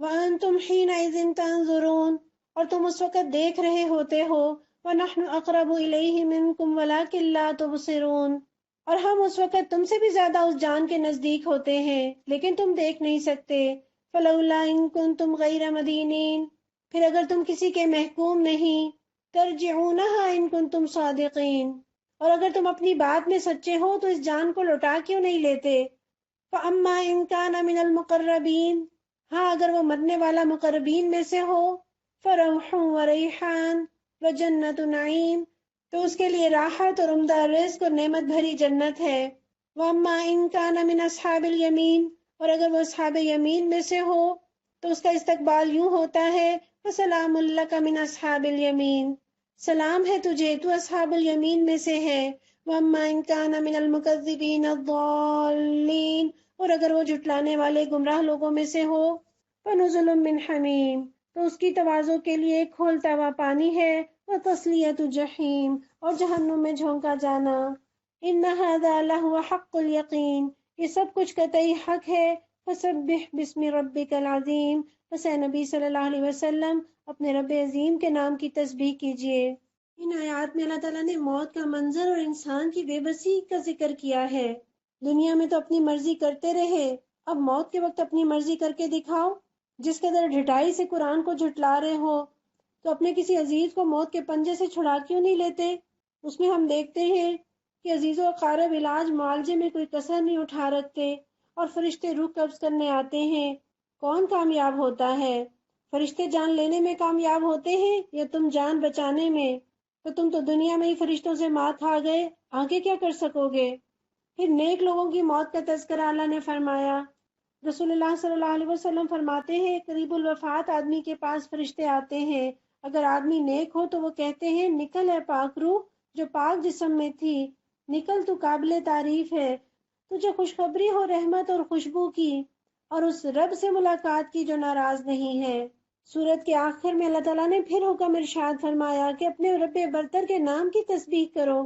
وَأَنْتُمْ حِينَئِذٍ تَنظُرُونَ، اور تم اس وقت دیکھ رہے ہوتے ہو، وَنَحْنُ أَقْرَبُ إِلَيْهِ مِنْكُمْ وَلَكِنْ لَا تُبْصِرُونَ، اور ہم اس وقت تم سے بھی زیادہ اس جان کے نزدیک ہوتے ہیں لیکن تم دیکھ نہیں سکتے۔ فَلَوْلَا إِن كُنْتُمْ غَيْرَ مَدِينِينَ، پھر اگر تم کسی کے محکوم نہیں، تَرْجِعُونَهَا إِن كُنْتُمْ صَادِقِينَ، اور اگر تم اپنی بات میں سچے ہو تو اس جان کو لوٹا کیوں نہیں لیتے۔ فَأَمَّا إِن كَانَ مِنَ الْمُقَرَّبِينَ، ہاں اگر وہ مرنے والا مقربین میں سے ہو، فَرَوْحٌ وَرَيْحَانٌ وَجَنَّتُ نَعِيمٍ، تو اس کے لیے راحت اور عمدہ رزق اور نعمت بھری جنت ہے۔ وَأَمَّا إِن كَانَ مِنْ أَصْحَابِ الْيَمِينِ، اور اگر وہ اصحاب یمین میں سے ہو تو اس کا استقبال یوں ہوتا ہے، فَسَلَامٌ لَكَ مِنْ أَصْحَابِ الْيَمِينِ، سلام ہے تجھے، تو اصحاب الیمین میں سے ہے۔ وَأَمَّا إِن كَانَ مِنَ الْمُكَذِّبِينَ الضَّالِّينَ، اور اگر وہ جھٹلانے والے گمراہ لوگوں میں سے ہو، فَنُزُلٌ مِّنْ حَمِيمٍ، تو اس کی تواضع کے لیے ایک کھولتا ہوا پانی ہے، وَتَصْلِيَةُ جَحِيمٍ، اور جہنم میں جھونکا جانا۔ إِنَّ هَذَا لَهُوَ حَقُّ الْيَقِينِ، یہ سب کچھ قطعی حق ہے۔ فَسَبِّحْ بِاسْمِ رَبِّكَ الْعَظِيمِ، بس اے نبی صلی اللہ علیہ وسلم اپنے رب عظیم کے نام کی تسبیح کیجئے۔ ان آیات میں اللہ تعالیٰ نے موت کا منظر اور انسان کی بے بسی کا ذکر کیا ہے۔ دنیا میں تو اپنی مرضی کرتے رہے، اب موت کے وقت اپنی مرضی کر کے دکھاؤ۔ جس قدر ڈھٹائی سے قرآن کو جھٹلا رہے ہو تو اپنے کسی عزیز کو موت کے پنجے سے چھڑا کیوں نہیں لیتے؟ اس میں ہم دیکھتے ہیں کہ عزیز و اقارب علاج معالجے میں کوئی کسر نہیں اٹھا رکھتے، اور فرشتے روح قبض کرنے آتے ہیں۔ کون کامیاب ہوتا ہے؟ فرشتے جان لینے میں کامیاب ہوتے ہیں یا تم جان بچانے میں؟ تو تم تو دنیا میں ہی فرشتوں سے مات کھا گئے، آگے کیا کر سکو گے؟ پھر نیک لوگوں کی موت کا تذکرہ اللہ نے فرمایا۔ رسول اللہ صلی اللہ علیہ وسلم فرماتے ہیں، قریب الوفات آدمی کے پاس فرشتے آتے ہیں، اگر آدمی نیک ہو تو وہ کہتے ہیں نکل اے پاک روح جو پاک جسم میں تھی، نکل تو قابل تعریف ہے، تجھے خوشخبری ہو رحمت اور خوشبو کی اور اس رب سے ملاقات کی جو ناراض نہیں ہے۔ سورت کے آخر میں اللہ تعالیٰ نے پھر حکم ارشاد فرمایا کہ اپنے رب برتر کے نام کی تسبیح کرو۔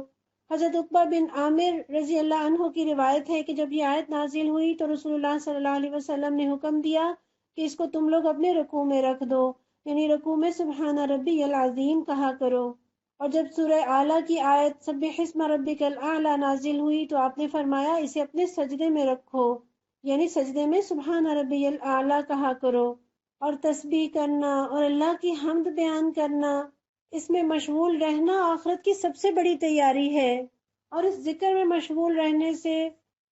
حضرت عقبہ بن عامر رضی اللہ عنہ کی روایت ہے کہ جب یہ آیت نازل ہوئی تو رسول اللہ صلی اللہ علیہ وسلم نے حکم دیا کہ اس کو تم لوگ اپنے رکوع میں رکھ دو، یعنی رکوع میں سبحان ربی العظیم کہا کرو۔ اور جب سورہ اعلیٰ کی آیت سبح اسم ربک الاعلی نازل ہوئی تو آپ نے فرمایا اسے اپنے سجدے میں رکھو، یعنی سجدے میں سبحان ربی الاعلی کہا کرو، اور تسبیح کرنا اور اللہ کی حمد بیان کرنا، اس میں مشغول رہنا آخرت کی سب سے بڑی تیاری ہے۔ اور اس ذکر میں مشغول رہنے سے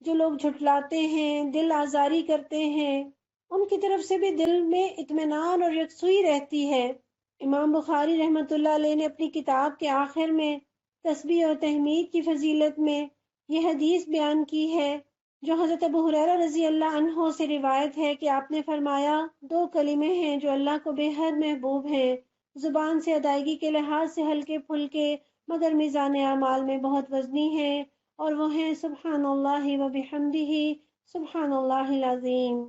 جو لوگ جھٹلاتے ہیں، دل آزاری کرتے ہیں، ان کی طرف سے بھی دل میں اطمینان اور یکسوئی رہتی ہے۔ امام بخاری رحمۃ اللہ علیہ نے اپنی کتاب کے آخر میں تسبیح اور تحمید کی فضیلت میں یہ حدیث بیان کی ہے، جو حضرت ابو ہریرہ رضی اللہ عنہ سے روایت ہے کہ آپ نے فرمایا، دو کلمے ہیں جو اللہ کو بے حد محبوب ہیں، زبان سے ادائیگی کے لحاظ سے ہلکے پھلکے مگر میزان اعمال میں بہت وزنی ہیں، اور وہ ہیں سبحان اللہ و بحمدہ، سبحان اللہ العظیم۔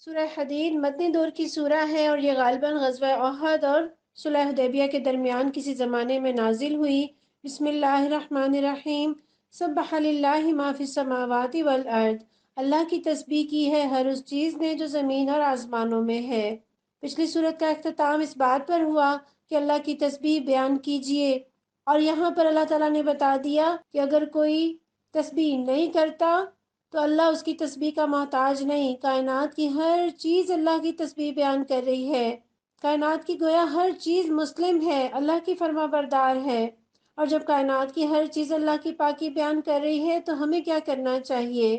سورہ حدید مدنی دور کی سورہ ہے اور یہ غالباً غزوہ احد اور صلح حدیبیہ کے درمیان کسی زمانے میں نازل ہوئی۔ بسم اللہ الرحمن الرحیم۔ سبح للہ ما فی السماوات والارض، اللہ کی تسبیح کی ہے ہر اس چیز نے جو زمین اور آسمانوں میں ہے۔ پچھلی سورت کا اختتام اس بات پر ہوا کہ اللہ کی تسبیح بیان کیجئے، اور یہاں پر اللہ تعالیٰ نے بتا دیا کہ اگر کوئی تسبیح نہیں کرتا تو اللہ اس کی تسبیح کا محتاج نہیں۔ کائنات کی ہر چیز اللہ کی تسبیح بیان کر رہی ہے، کائنات کی گویا ہر چیز مسلم ہے، اللہ کی فرما بردار ہے، اور جب کائنات کی ہر چیز اللہ کی پاکی بیان کر رہی ہے تو ہمیں کیا کرنا چاہیے؟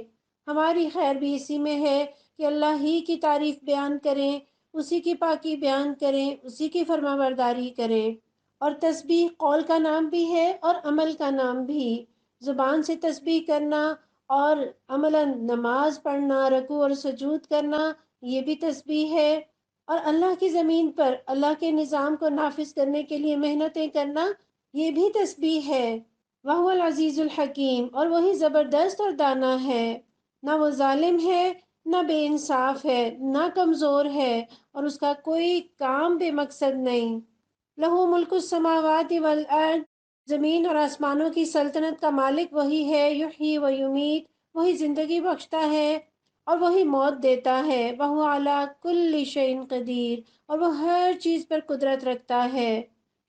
ہماری خیر بھی اسی میں ہے کہ اللہ ہی کی تعریف بیان کریں، اسی کی پاکی بیان کریں، اسی کی فرما برداری کریں۔ اور تسبیح قول کا نام بھی ہے اور عمل کا نام بھی۔ زبان سے تسبیح کرنا اور عملاً نماز پڑھنا، رکوع اور سجود کرنا، یہ بھی تسبیح ہے، اور اللہ کی زمین پر اللہ کے نظام کو نافذ کرنے کے لیے محنتیں کرنا، یہ بھی تسبیح ہے۔ وَهُوَ الْعَزِيزُ الْحَكِيمُ، اور وہی زبردست اور دانا ہے، نہ وہ ظالم ہے، نہ بے انصاف ہے، نہ کمزور ہے، اور اس کا کوئی کام بے مقصد نہیں۔ لَهُ مُلْكُ السَّمَاوَاتِ وَالْأَرْضِ، زمین اور آسمانوں کی سلطنت کا مالک وہی ہے، یحیی و یمیت، وہی زندگی بخشتا ہے اور وہی موت دیتا ہے، وَهُوَ عَلَى كُلِّ شَيْءٍ قَدِيرٌ، اور وہ ہر چیز پر قدرت رکھتا ہے۔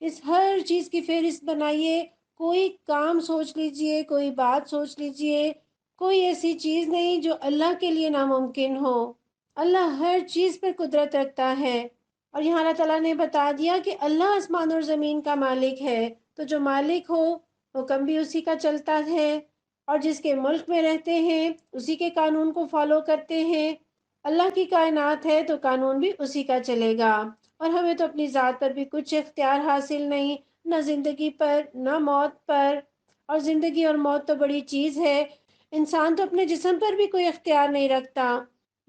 اس ہر چیز کی فہرست بنائیے، کوئی کام سوچ لیجئے، کوئی بات سوچ لیجئے، کوئی ایسی چیز نہیں جو اللہ کے لیے ناممکن ہو۔ اللہ ہر چیز پر قدرت رکھتا ہے، اور یہاں اللہ تعالیٰ نے بتا دیا کہ اللہ آسمان اور زمین کا مالک ہے، تو جو مالک ہو حکم بھی اسی کا چلتا ہے، اور جس کے ملک میں رہتے ہیں اسی کے قانون کو فالو کرتے ہیں۔ اللہ کی کائنات ہے تو قانون بھی اسی کا چلے گا، اور ہمیں تو اپنی ذات پر بھی کچھ اختیار حاصل نہیں، نہ زندگی پر نہ موت پر، اور زندگی اور موت تو بڑی چیز ہے، انسان تو اپنے جسم پر بھی کوئی اختیار نہیں رکھتا۔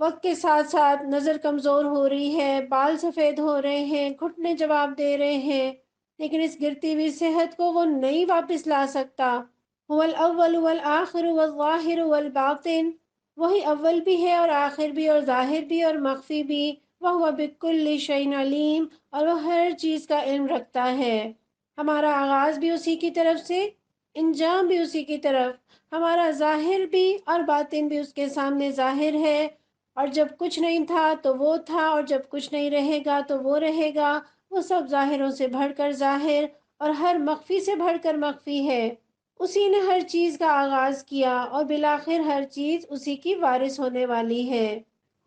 وقت کے ساتھ ساتھ نظر کمزور ہو رہی ہے، بال سفید ہو رہے ہیں، گھٹنے جواب دے رہے ہیں، لیکن اس گرتی ہوئی صحت کو وہ نہیں واپس لا سکتا۔ هو الاول والآخر والظاہر والباطن، وہی اول بھی ہے اور آخر بھی اور ظاہر بھی اور مخفی بھی، وہو بکل شیء علیم، اور وہ ہر چیز کا علم رکھتا ہے۔ ہمارا آغاز بھی اسی کی طرف سے، انجام بھی اسی کی طرف، ہمارا ظاہر بھی اور باطن بھی اس کے سامنے ظاہر ہے، اور جب کچھ نہیں تھا تو وہ تھا، اور جب کچھ نہیں رہے گا تو وہ رہے گا، وہ سب ظاہروں سے بڑھ کر ظاہر اور ہر مخفی سے بڑھ کر مخفی ہے۔ اسی نے ہر چیز کا آغاز کیا اور بالآخر ہر چیز اسی کی وارث ہونے والی ہے۔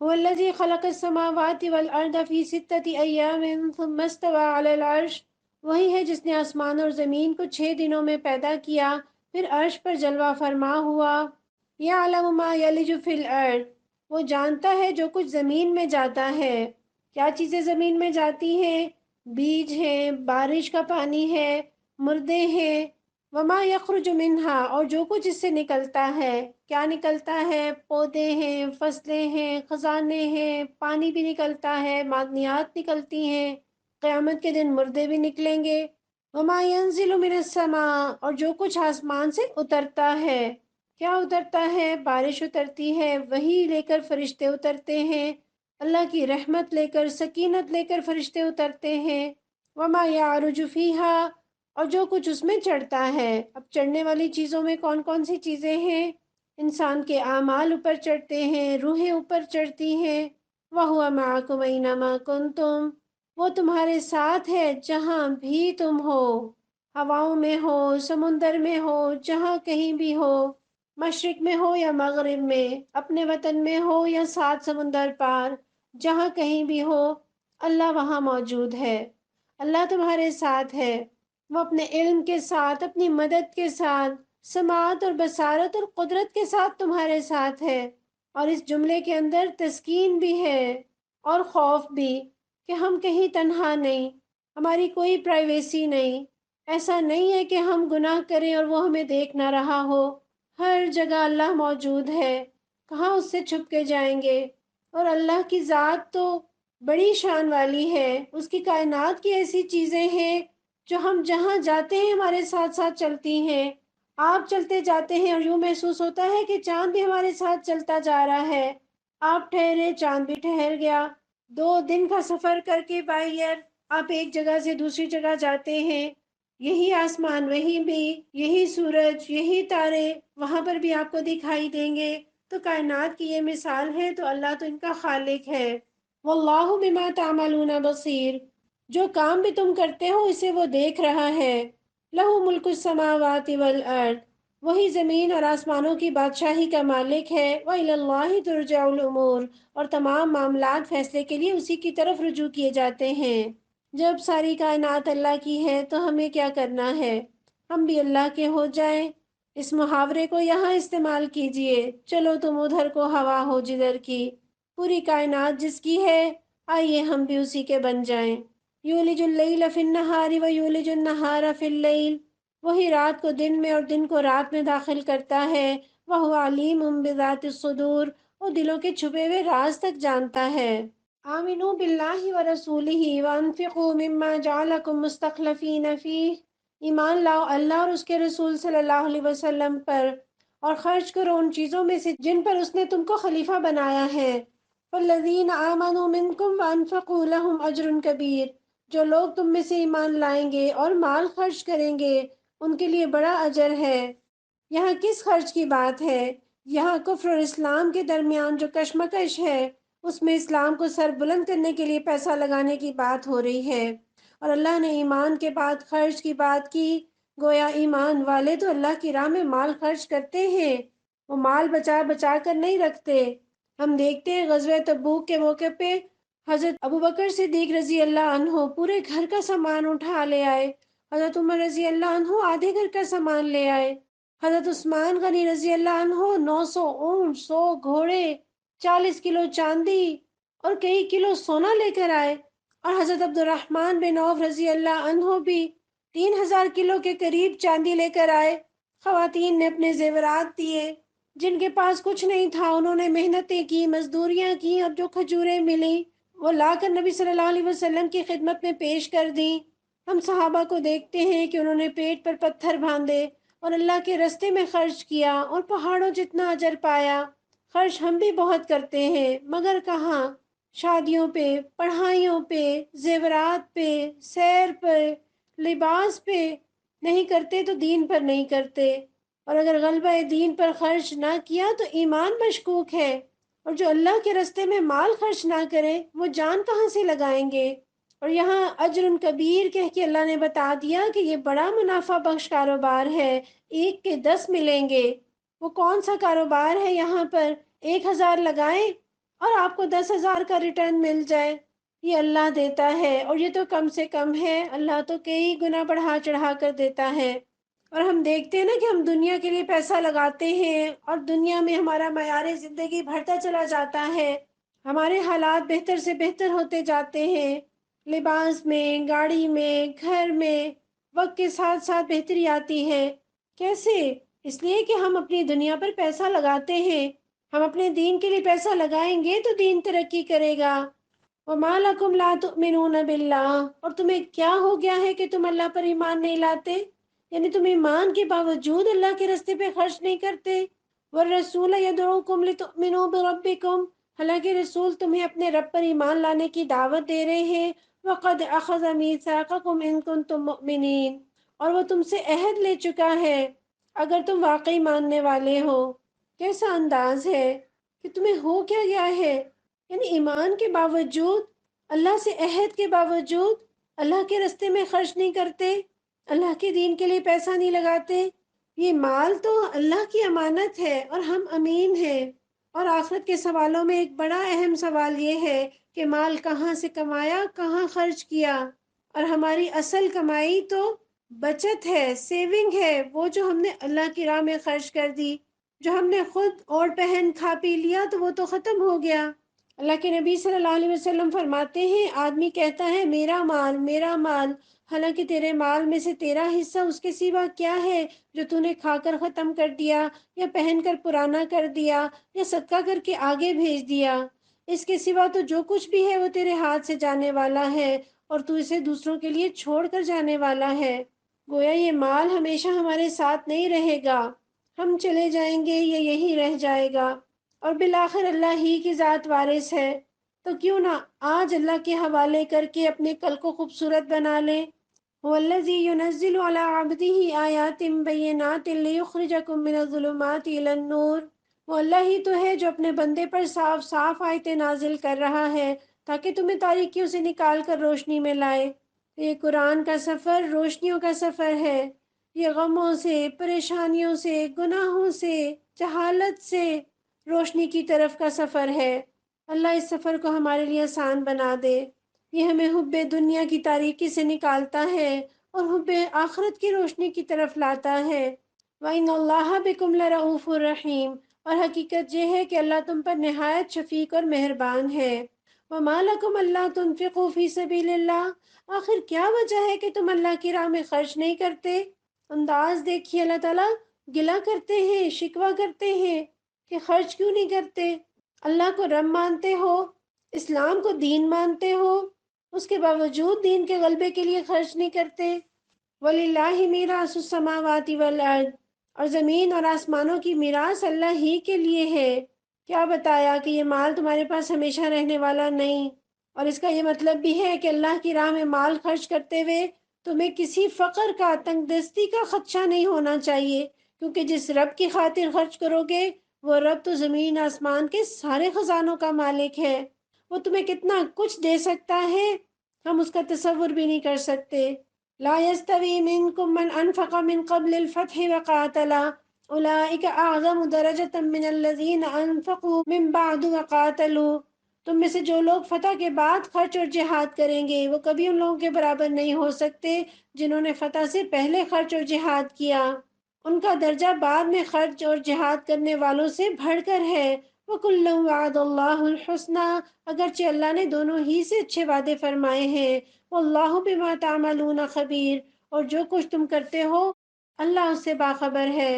هو الذی خلق السماوات والارض فی ستۃ ایام ثم استوى علی العرش، وہی ہے جس نے آسمان اور زمین کو 6 دنوں میں پیدا کیا، پھر عرش پر جلوہ فرما ہوا۔ یعلم ما یلج فی الارض، وہ جانتا ہے جو کچھ زمین میں جاتا ہے۔ کیا چیزیں زمین میں جاتی ہیں؟ بیج ہیں، بارش کا پانی ہے، مردے ہیں، وما یخرج منہا، اور جو کچھ اس سے نکلتا ہے۔ کیا نکلتا ہے؟ پودے ہیں، فصلیں ہیں، خزانے ہیں، پانی بھی نکلتا ہے، معدنیات نکلتی ہیں، قیامت کے دن مردے بھی نکلیں گے۔ وما ينزل من السماء، اور جو کچھ آسمان سے اترتا ہے۔ کیا اترتا ہے؟ بارش اترتی ہے، وہی لے کر فرشتے اترتے ہیں، اللہ کی رحمت لے کر، سکینت لے کر فرشتے اترتے ہیں۔ وما يعرج فيها، اور جو کچھ اس میں چڑھتا ہے۔ اب چڑھنے والی چیزوں میں کون کون سی چیزیں ہیں؟ انسان کے اعمال اوپر چڑھتے ہیں، روحیں اوپر چڑھتی ہیں۔ وَهُوَ مَعَكُمْ أَيْنَمَا كُنْتُمْ، وہ تمہارے ساتھ ہے جہاں بھی تم ہو۔ ہواؤں میں ہو، سمندر میں ہو، جہاں کہیں بھی ہو، مشرق میں ہو یا مغرب میں، اپنے وطن میں ہو یا سات سمندر پار، جہاں کہیں بھی ہو، اللہ وہاں موجود ہے۔ اللہ تمہارے ساتھ ہے، وہ اپنے علم کے ساتھ، اپنی مدد کے ساتھ، سماعت اور بصارت اور قدرت کے ساتھ تمہارے ساتھ ہے۔ اور اس جملے کے اندر تسکین بھی ہے اور خوف بھی، کہ ہم کہیں تنہا نہیں، ہماری کوئی پرائیویسی نہیں، ایسا نہیں ہے کہ ہم گناہ کریں اور وہ ہمیں دیکھ نہ رہا ہو۔ ہر جگہ اللہ موجود ہے، کہاں اس سے چھپ کے جائیں گے۔ اور اللہ کی ذات تو بڑی شان والی ہے، اس کی کائنات کی ایسی چیزیں ہیں جو ہم جہاں جاتے ہیں ہمارے ساتھ ساتھ چلتی ہیں۔ آپ چلتے جاتے ہیں اور یوں محسوس ہوتا ہے کہ چاند بھی ہمارے ساتھ چلتا جا رہا ہے۔ آپ ٹھہرے، چاند بھی ٹھہر گیا۔ 2 دن کا سفر کر کے بائی ایئر آپ ایک جگہ سے دوسری جگہ جاتے ہیں، یہی آسمان وہیں بھی، یہی سورج، یہی تارے وہاں پر بھی آپ کو دکھائی دیں گے۔ تو کائنات کی یہ مثال ہے، تو اللہ تو ان کا خالق ہے۔ واللہ بما تعملون بصیر، جو کام بھی تم کرتے ہو اسے وہ دیکھ رہا ہے۔ لہ ملک السماوات والارض، وہی زمین اور آسمانوں کی بادشاہی کا مالک ہے۔ وإلی اللہ ترجع الامور، اور تمام معاملات فیصلے کے لیے اسی کی طرف رجوع کیے جاتے ہیں۔ جب ساری کائنات اللہ کی ہے تو ہمیں کیا کرنا ہے؟ ہم بھی اللہ کے ہو جائیں۔ اس محاورے کو یہاں استعمال کیجئے، چلو تم ادھر کو ہوا ہو جدھر کی، پوری کائنات جس کی ہے، آئیے ہم بھی اسی کے بن جائیں۔ یولج اللیل فی النہار ویولج النہار فی اللیل، وہی رات کو دن میں اور دن کو رات میں داخل کرتا ہے۔ وہو علیم بذات الصدور، وہ دلوں کے چھپے ہوئے راز تک جانتا ہے۔ آمنوا باللہ ورسولہ وانفقوا مما جعلکم مستخلفین فیہ، ایمان لاؤ اللہ اور اس کے رسول صلی اللہ علیہ وسلم پر، اور خرچ کرو ان چیزوں میں سے جن پر اس نے تم کو خلیفہ بنایا ہے۔ فالذین آمنوا منکم وانفقوا لہم اجر کبیر، جو لوگ تم میں سے ایمان لائیں گے اور مال خرچ کریں گے ان کے لیے بڑا اجر ہے۔ یہاں کس خرچ کی بات ہے؟ یہاں کفر اور اسلام کے درمیان جو کشمکش ہے، اس میں اسلام کو سر بلند کرنے کے لیے پیسہ لگانے کی بات ہو رہی ہے، اور اللہ نے ایمان کے بعد خرچ کی بات کی۔ گویا ایمان والے تو اللہ کی راہ میں مال خرچ کرتے ہیں، وہ مال بچا بچا کر نہیں رکھتے۔ ہم دیکھتے ہیں غزوہ تبوک کے موقع پہ حضرت ابوبکر صدیق رضی اللہ عنہ پورے گھر کا سامان اٹھا لے آئے، حضرت عمر رضی اللہ عنہ آدھے گھر کا سامان لے آئے، حضرت عثمان غنی رضی اللہ عنہ 900 اونٹ، 100 گھوڑے، 40 کلو چاندی اور کئی کلو سونا لے کر آئے، اور حضرت عبد الرحمن بن عوف رضی اللہ عنہ بھی 3000 کلو کے قریب چاندی لے کر آئے۔ خواتین نے اپنے زیورات دیے، جن کے پاس کچھ نہیں تھا انہوں نے محنتیں کی، مزدوریاں کی، اور جو کھجوریں ملی وہ لا کر نبی صلی اللہ علیہ وسلم کی خدمت میں پیش کر دیں۔ ہم صحابہ کو دیکھتے ہیں کہ انہوں نے پیٹ پر پتھر باندھے اور اللہ کے رستے میں خرچ کیا اور پہاڑوں جتنا اجر پایا۔ خرچ ہم بھی بہت کرتے ہیں، مگر کہاں؟ شادیوں پہ، پڑھائیوں پہ، زیورات پہ، سیر پہ، لباس پہ نہیں کرتے تو دین پر نہیں کرتے۔ اور اگر غلبہ دین پر خرچ نہ کیا تو ایمان مشکوک ہے، اور جو اللہ کے رستے میں مال خرچ نہ کرے وہ جان کہاں سے لگائیں گے؟ اور یہاں اجر کبیر کہہ کے اللہ نے بتا دیا کہ یہ بڑا منافع بخش کاروبار ہے، 1 کے 10 ملیں گے۔ وہ کون سا کاروبار ہے یہاں پر 1000 لگائیں اور آپ کو 10,000 کا ریٹرن مل جائے؟ یہ اللہ دیتا ہے، اور یہ تو کم سے کم ہے، اللہ تو کئی گنا بڑھا چڑھا کر دیتا ہے۔ اور ہم دیکھتے ہیں نا کہ ہم دنیا کے لیے پیسہ لگاتے ہیں اور دنیا میں ہمارا معیار زندگی بڑھتا چلا جاتا ہے، ہمارے حالات بہتر سے بہتر ہوتے جاتے ہیں، لباس میں، گاڑی میں، گھر میں، وقت کے ساتھ ساتھ بہتری آتی ہے۔ کیسے؟ اس لیے کہ ہم اپنی دنیا پر پیسہ لگاتے ہیں۔ ہم اپنے دین کے لیے پیسہ لگائیں گے تو دین ترقی کرے گا۔ وَمَا لَكُمْ لَا تُؤْمِنُونَ بِاللَّهِ، اور تمہیں کیا ہو گیا ہے کہ تم اللہ پر ایمان نہیں لاتے؟ یعنی تم ایمان کے باوجود اللہ کے راستے پہ خرچ نہیں کرتے۔ وَالرَّسُولَ يَدْعُوكُمْ لِتُؤْمِنُوا بِرَبِّكُمْ، حالانکہ رسول تمہیں اپنے رب پر ایمان لانے کی دعوت دے رہے ہیں۔ وَقَدْ أَخَذَ مِيثَاقَكُمْ إِن كُنتُم مُؤْمِنِينَ، اور وہ تم سے عہد لے چکا ہے اگر تم واقعی ماننے والے ہو۔ کیسا انداز ہے کہ تمہیں ہو کیا گیا ہے؟ یعنی ایمان کے باوجود، اللہ سے عہد کے باوجود اللہ کے راستے میں خرچ نہیں کرتے۔ اللہ کے دین کے لیے پیسہ نہیں لگاتے؟ یہ مال تو اللہ کی امانت ہے اور ہم امین ہیں۔ اور آخرت کے سوالوں میں ایک بڑا اہم سوال یہ ہے کہ مال کہاں سے کمایا، کہاں خرچ کیا۔ اور ہماری اصل کمائی تو بچت ہے، سیونگ ہے، وہ جو ہم نے اللہ کی راہ میں خرچ کر دی۔ جو ہم نے خود اور پہن کھا پی لیا تو وہ تو ختم ہو گیا۔ اللہ کے نبی صلی اللہ علیہ وسلم فرماتے ہیں، آدمی کہتا ہے میرا مال میرا مال، حالانکہ تیرے مال میں سے تیرا حصہ اس کے سوا کیا ہے جو تو نے کھا کر ختم کر دیا، یا پہن کر پرانا کر دیا، یا صدقہ کر کے آگے بھیج دیا۔ اس کے سوا تو جو کچھ بھی ہے وہ تیرے ہاتھ سے جانے والا ہے، اور تو اسے دوسروں کے لیے چھوڑ کر جانے والا ہے۔ گویا یہ مال ہمیشہ ہمارے ساتھ نہیں رہے گا، ہم چلے جائیں گے، یہ یہی رہ جائے گا، اور بالآخر اللہ ہی کی ذات وارث ہے۔ تو کیوں نہ آج اللہ کے حوالے کر کے اپنے کل کو خوبصورت بنا لیں۔ هو الذی ينزل على عبده آیات بینات لیخرجکم من الظلمات الى النور۔ وہ اللہ ہی تو ہے جو اپنے بندے پر صاف صاف آیتیں نازل کر رہا ہے تاکہ تمہیں تاریکیوں سے نکال کر روشنی میں لائے۔ یہ قرآن کا سفر روشنیوں کا سفر ہے، یہ غموں سے، پریشانیوں سے، گناہوں سے، جہالت سے روشنی کی طرف کا سفر ہے۔ اللہ اس سفر کو ہمارے لیے آسان بنا دے۔ یہ ہمیں حب دنیا کی تاریکی سے نکالتا ہے اور حب آخرت کی روشنی کی طرف لاتا ہے۔ وَإِنَّ اللَّهَ بِكُمْ لَرَءُوفٌ رَحِيمٌ، اور حقیقت یہ ہے کہ اللہ تم پر نہایت شفیق اور مہربان ہے۔ وَمَا لَكُمْ أَلَّا تُنْفِقُوا فِي سَبِيلِ اللَّهِ، آخر کیا وجہ ہے کہ تم اللہ کی راہ میں خرچ نہیں کرتے؟ انداز دیکھیے، اللہ تعالیٰ گلہ کرتے ہیں، شکوہ کرتے ہیں کہ خرچ کیوں نہیں کرتے؟ اللہ کو رب مانتے ہو، اسلام کو دین مانتے ہو، اس کے باوجود دین کے غلبے کے لیے خرچ نہیں کرتے۔ وَلِلَّهِ مِيرَاثُ السَّمَاوَاتِ وَالْأَرْضِ، اور زمین اور آسمانوں کی میراث اللہ ہی کے لیے ہے۔ کیا بتایا کہ یہ مال تمہارے پاس ہمیشہ رہنے والا نہیں، اور اس کا یہ مطلب بھی ہے کہ اللہ کی راہ میں مال خرچ کرتے ہوئے تمہیں کسی فقر کا، تنگ دستی کا خدشہ نہیں ہونا چاہیے، کیونکہ جس رب کی خاطر خرچ کرو گے وہ رب تو زمین آسمان کے سارے خزانوں کا مالک ہے۔ وہ تمہیں کتنا کچھ دے سکتا ہے، ہم اس کا تصور بھی نہیں کر سکتے۔ لا يستوي منكم من انفق من قبل الفتح وقاتل اولئك اعظم درجة من الذين انفقوا من بعد وقاتلوا۔ تم میں سے جو لوگ فتح کے بعد خرچ اور جہاد کریں گے وہ کبھی ان لوگوں کے برابر نہیں ہو سکتے جنہوں نے فتح سے پہلے خرچ اور جہاد کیا۔ ان کا درجہ بعد میں خرچ اور جہاد کرنے والوں سے بڑھ کر ہے۔ وَكُلًّا وَعَدَ اللَّهُ الْحُسْنَى، اگرچہ اللہ نے دونوں ہی سے اچھے وعدے فرمائے ہیں۔ وَاللَّهُ بِمَا تَعْمَلُونَ خَبِيرٌ، اور جو کچھ تم کرتے ہو اللہ اس سے باخبر ہے۔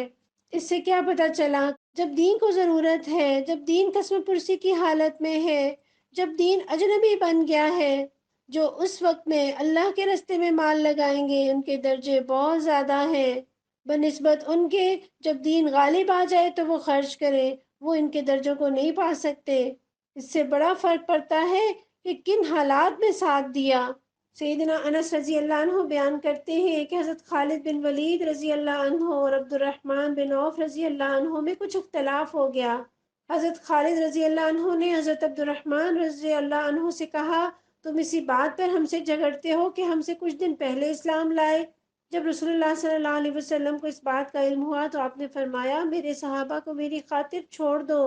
اس سے کیا پتہ چلا؟ جب دین کو ضرورت ہے، جب دین قسم پرسی کی حالت میں ہے، جب دین اجنبی بن گیا ہے، جو اس وقت میں اللہ کے راستے میں مال لگائیں گے ان کے درجے بہت زیادہ ہیں بنسبت ان کے جب دین غالب آ جائے تو وہ خرچ کریں، وہ ان کے درجوں کو نہیں پا سکتے۔ اس سے بڑا فرق پڑتا ہے کہ کن حالات میں ساتھ دیا۔ سیدنا انس رضی اللہ عنہ بیان کرتے ہیں کہ حضرت خالد بن ولید رضی اللہ عنہ اور عبد الرحمن بن عوف رضی اللہ عنہ میں کچھ اختلاف ہو گیا۔ حضرت خالد رضی اللہ عنہ نے حضرت عبد الرحمن رضی اللہ عنہ سے کہا، تم اسی بات پر ہم سے جھگڑتے ہو کہ ہم سے کچھ دن پہلے اسلام لائے۔ جب رسول اللہ صلی اللہ علیہ وسلم کو اس بات کا علم ہوا تو آپ نے فرمایا، میرے صحابہ کو میری خاطر چھوڑ دو،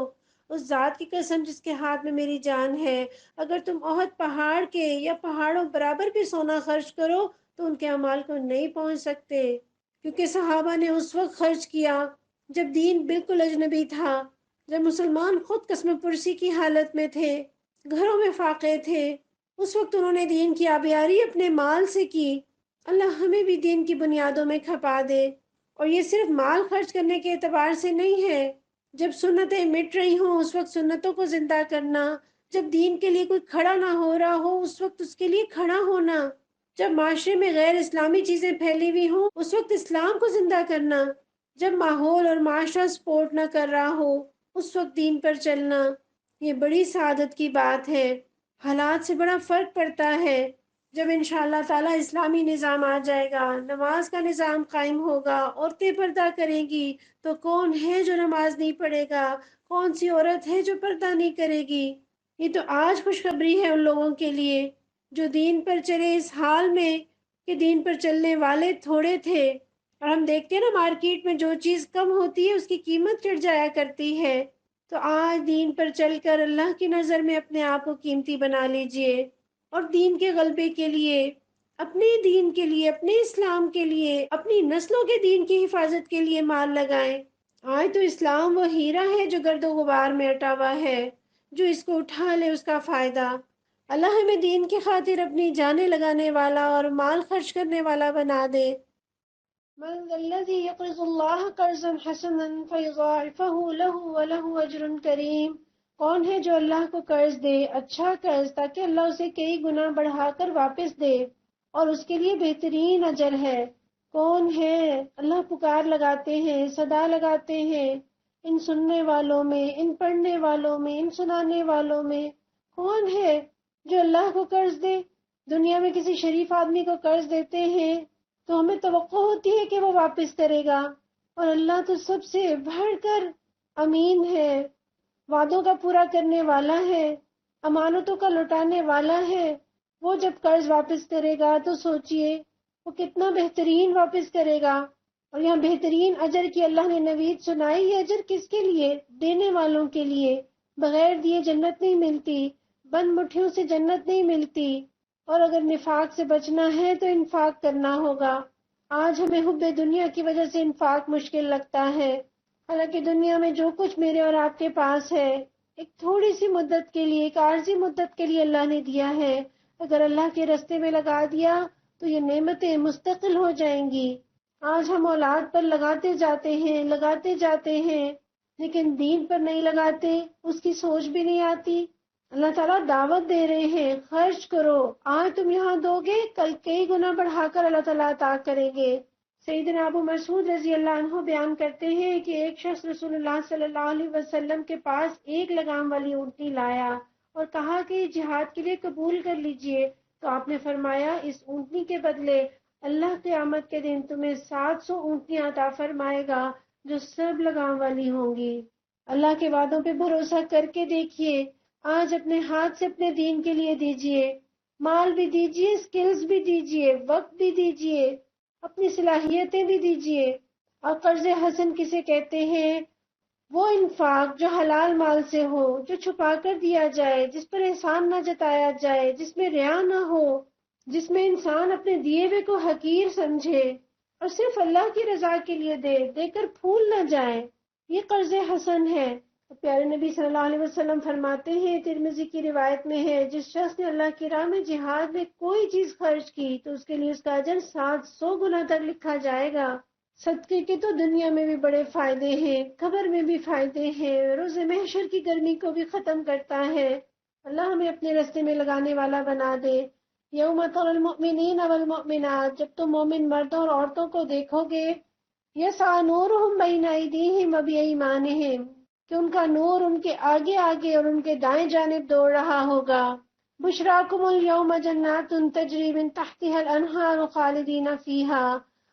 اس ذات کی قسم جس کے ہاتھ میں میری جان ہے، اگر تم احد پہاڑ کے یا پہاڑوں برابر بھی سونا خرچ کرو تو ان کے اعمال کو نہیں پہنچ سکتے، کیونکہ صحابہ نے اس وقت خرچ کیا جب دین بالکل اجنبی تھا، جب مسلمان خود قسم پرسی کی حالت میں تھے، گھروں میں فاقے تھے۔ اس وقت انہوں نے دین کی آبیاری اپنے مال سے کی۔ اللہ ہمیں بھی دین کی بنیادوں میں کھپا دے، اور یہ صرف مال خرچ کرنے کے اعتبار سے نہیں ہے۔ جب سنتیں مٹ رہی ہوں اس وقت سنتوں کو زندہ کرنا، جب دین کے لیے کوئی کھڑا نہ ہو رہا ہو اس وقت اس کے لیے کھڑا ہونا، جب معاشرے میں غیر اسلامی چیزیں پھیلی ہوئی ہوں اس وقت اسلام کو زندہ کرنا، جب ماحول اور معاشرہ سپورٹ نہ کر رہا ہو اس وقت دین پر چلنا، یہ بڑی سعادت کی بات ہے۔ حالات سے بڑا فرق پڑتا ہے۔ جب انشاءاللہ تعالی اسلامی نظام آ جائے گا، نماز کا نظام قائم ہوگا، عورتیں پردہ کریں گی، تو کون ہے جو نماز نہیں پڑھے گا؟ کون سی عورت ہے جو پردہ نہیں کرے گی؟ یہ تو آج خوشخبری ہے ان لوگوں کے لیے جو دین پر چلے اس حال میں کہ دین پر چلنے والے تھوڑے تھے، اور ہم دیکھتے ہیں نا مارکیٹ میں جو چیز کم ہوتی ہے اس کی قیمت چڑھ جایا کرتی ہے۔ تو آج دین پر چل کر اللہ کی نظر میں اپنے آپ کو قیمتی بنا لیجئے، اور دین کے غلبے کے لیے، اپنے دین کے لیے، اپنے اسلام کے لیے، اپنی نسلوں کے دین کی حفاظت کے لیے مال لگائیں۔ آج تو اسلام وہ ہیرا ہے جو گرد و غبار میں اٹا ہوا ہے، جو اس کو اٹھا لے اس کا فائدہ۔ اللہ ہمیں دین کی خاطر اپنی جانیں لگانے والا اور مال خرچ کرنے والا بنا دے۔ من ذا الذی یقرض اللہ قرضا حسنا فیضاعفہ لہ ولہ اجر کریم۔ کون ہے جو اللہ کو قرض دے، اچھا قرض، تاکہ اللہ اسے کئی گنا بڑھا کر واپس دے، اور اس کے لیے بہترین اجر ہے۔ کون ہے؟ اللہ پکار لگاتے ہیں، صدا لگاتے ہیں، ان سننے والوں میں، ان پڑھنے والوں میں، ان سنانے والوں میں کون ہے جو اللہ کو قرض دے؟ دنیا میں کسی شریف آدمی کو قرض دیتے ہیں تو ہمیں توقع ہوتی ہے کہ وہ واپس کرے گا، اور اللہ تو سب سے بڑھ کر امین ہے، وعدوں کا پورا کرنے والا ہے، امانتوں کا لوٹانے والا ہے۔ وہ جب قرض واپس کرے گا تو سوچئے وہ کتنا بہترین واپس کرے گا۔ اور یہاں بہترین اجر کی اللہ نے نوید سنائی۔ یہ اجر کس کے لیے؟ دینے والوں کے لیے۔ بغیر دیے جنت نہیں ملتی، بند مٹھیوں سے جنت نہیں ملتی، اور اگر نفاق سے بچنا ہے تو انفاق کرنا ہوگا۔ آج ہمیں حب دنیا کی وجہ سے انفاق مشکل لگتا ہے، حالانکہ دنیا میں جو کچھ میرے اور آپ کے پاس ہے، ایک تھوڑی سی مدت کے لیے، ایک عارضی مدت کے لیے اللہ نے دیا ہے۔ اگر اللہ کے راستے میں لگا دیا تو یہ نعمتیں مستقل ہو جائیں گی۔ آج ہم اولاد پر لگاتے جاتے ہیں، لیکن دین پر نہیں لگاتے، اس کی سوچ بھی نہیں آتی۔ اللہ تعالیٰ دعوت دے رہے ہیں، خرچ کرو، آج تم یہاں دو گے، کل کئی گنا بڑھا کر اللہ تعالیٰ عطا کریں گے۔ سیدنا ابو مسعود رضی اللہ عنہ بیان کرتے ہیں کہ ایک شخص رسول اللہ صلی اللہ علیہ وسلم کے پاس ایک لگام والی اونٹنی لایا اور کہا کہ جہاد کے لیے قبول کر لیجئے، تو آپ نے فرمایا اس اونٹنی کے بدلے اللہ قیامت کے دن تمہیں 700 اونٹنیاں عطا فرمائے گا جو سب لگام والی ہوں گی۔ اللہ کے وعدوں پہ بھروسہ کر کے دیکھیے، آج اپنے ہاتھ سے اپنے دین کے لیے دیجئے، مال بھی دیجئے، سکلز بھی دیجئے، وقت بھی دیجئے، اپنی صلاحیتیں بھی دیجئے۔ اور قرض حسن کسے کہتے ہیں؟ وہ انفاق جو حلال مال سے ہو، جو چھپا کر دیا جائے، جس پر احسان نہ جتایا جائے، جس میں ریا نہ ہو، جس میں انسان اپنے دیے ہوئے کو حقیر سمجھے اور صرف اللہ کی رضا کے لیے دے کر پھول نہ جائے، یہ قرض حسن ہے۔ پیارے نبی صلی اللہ علیہ وسلم فرماتے ہیں، ترمذی کی روایت میں ہے، جس شخص نے اللہ کی راہ میں جہاد میں کوئی چیز خرچ کی تو اس کے لیے اس کا اجر 700 گنا تک لکھا جائے گا۔ صدقے کے تو دنیا میں بھی بڑے فائدے ہیں، قبر میں بھی فائدے ہیں، روز محشر کی گرمی کو بھی ختم کرتا ہے۔ اللہ ہمیں اپنے راستے میں لگانے والا بنا دے۔ یوم تری المؤمنین والمؤمنات، جب تم مومن مردوں اور عورتوں کو دیکھو گے، یسعی نورہم بین ایدیہم وبایمانہم، کہ ان کا نور ان کے آگے آگے اور ان کے دائیں جانب دوڑ رہا ہوگا۔ بشراکم الیوم جنات تجری من تحتها الانہار خالدین فیہا،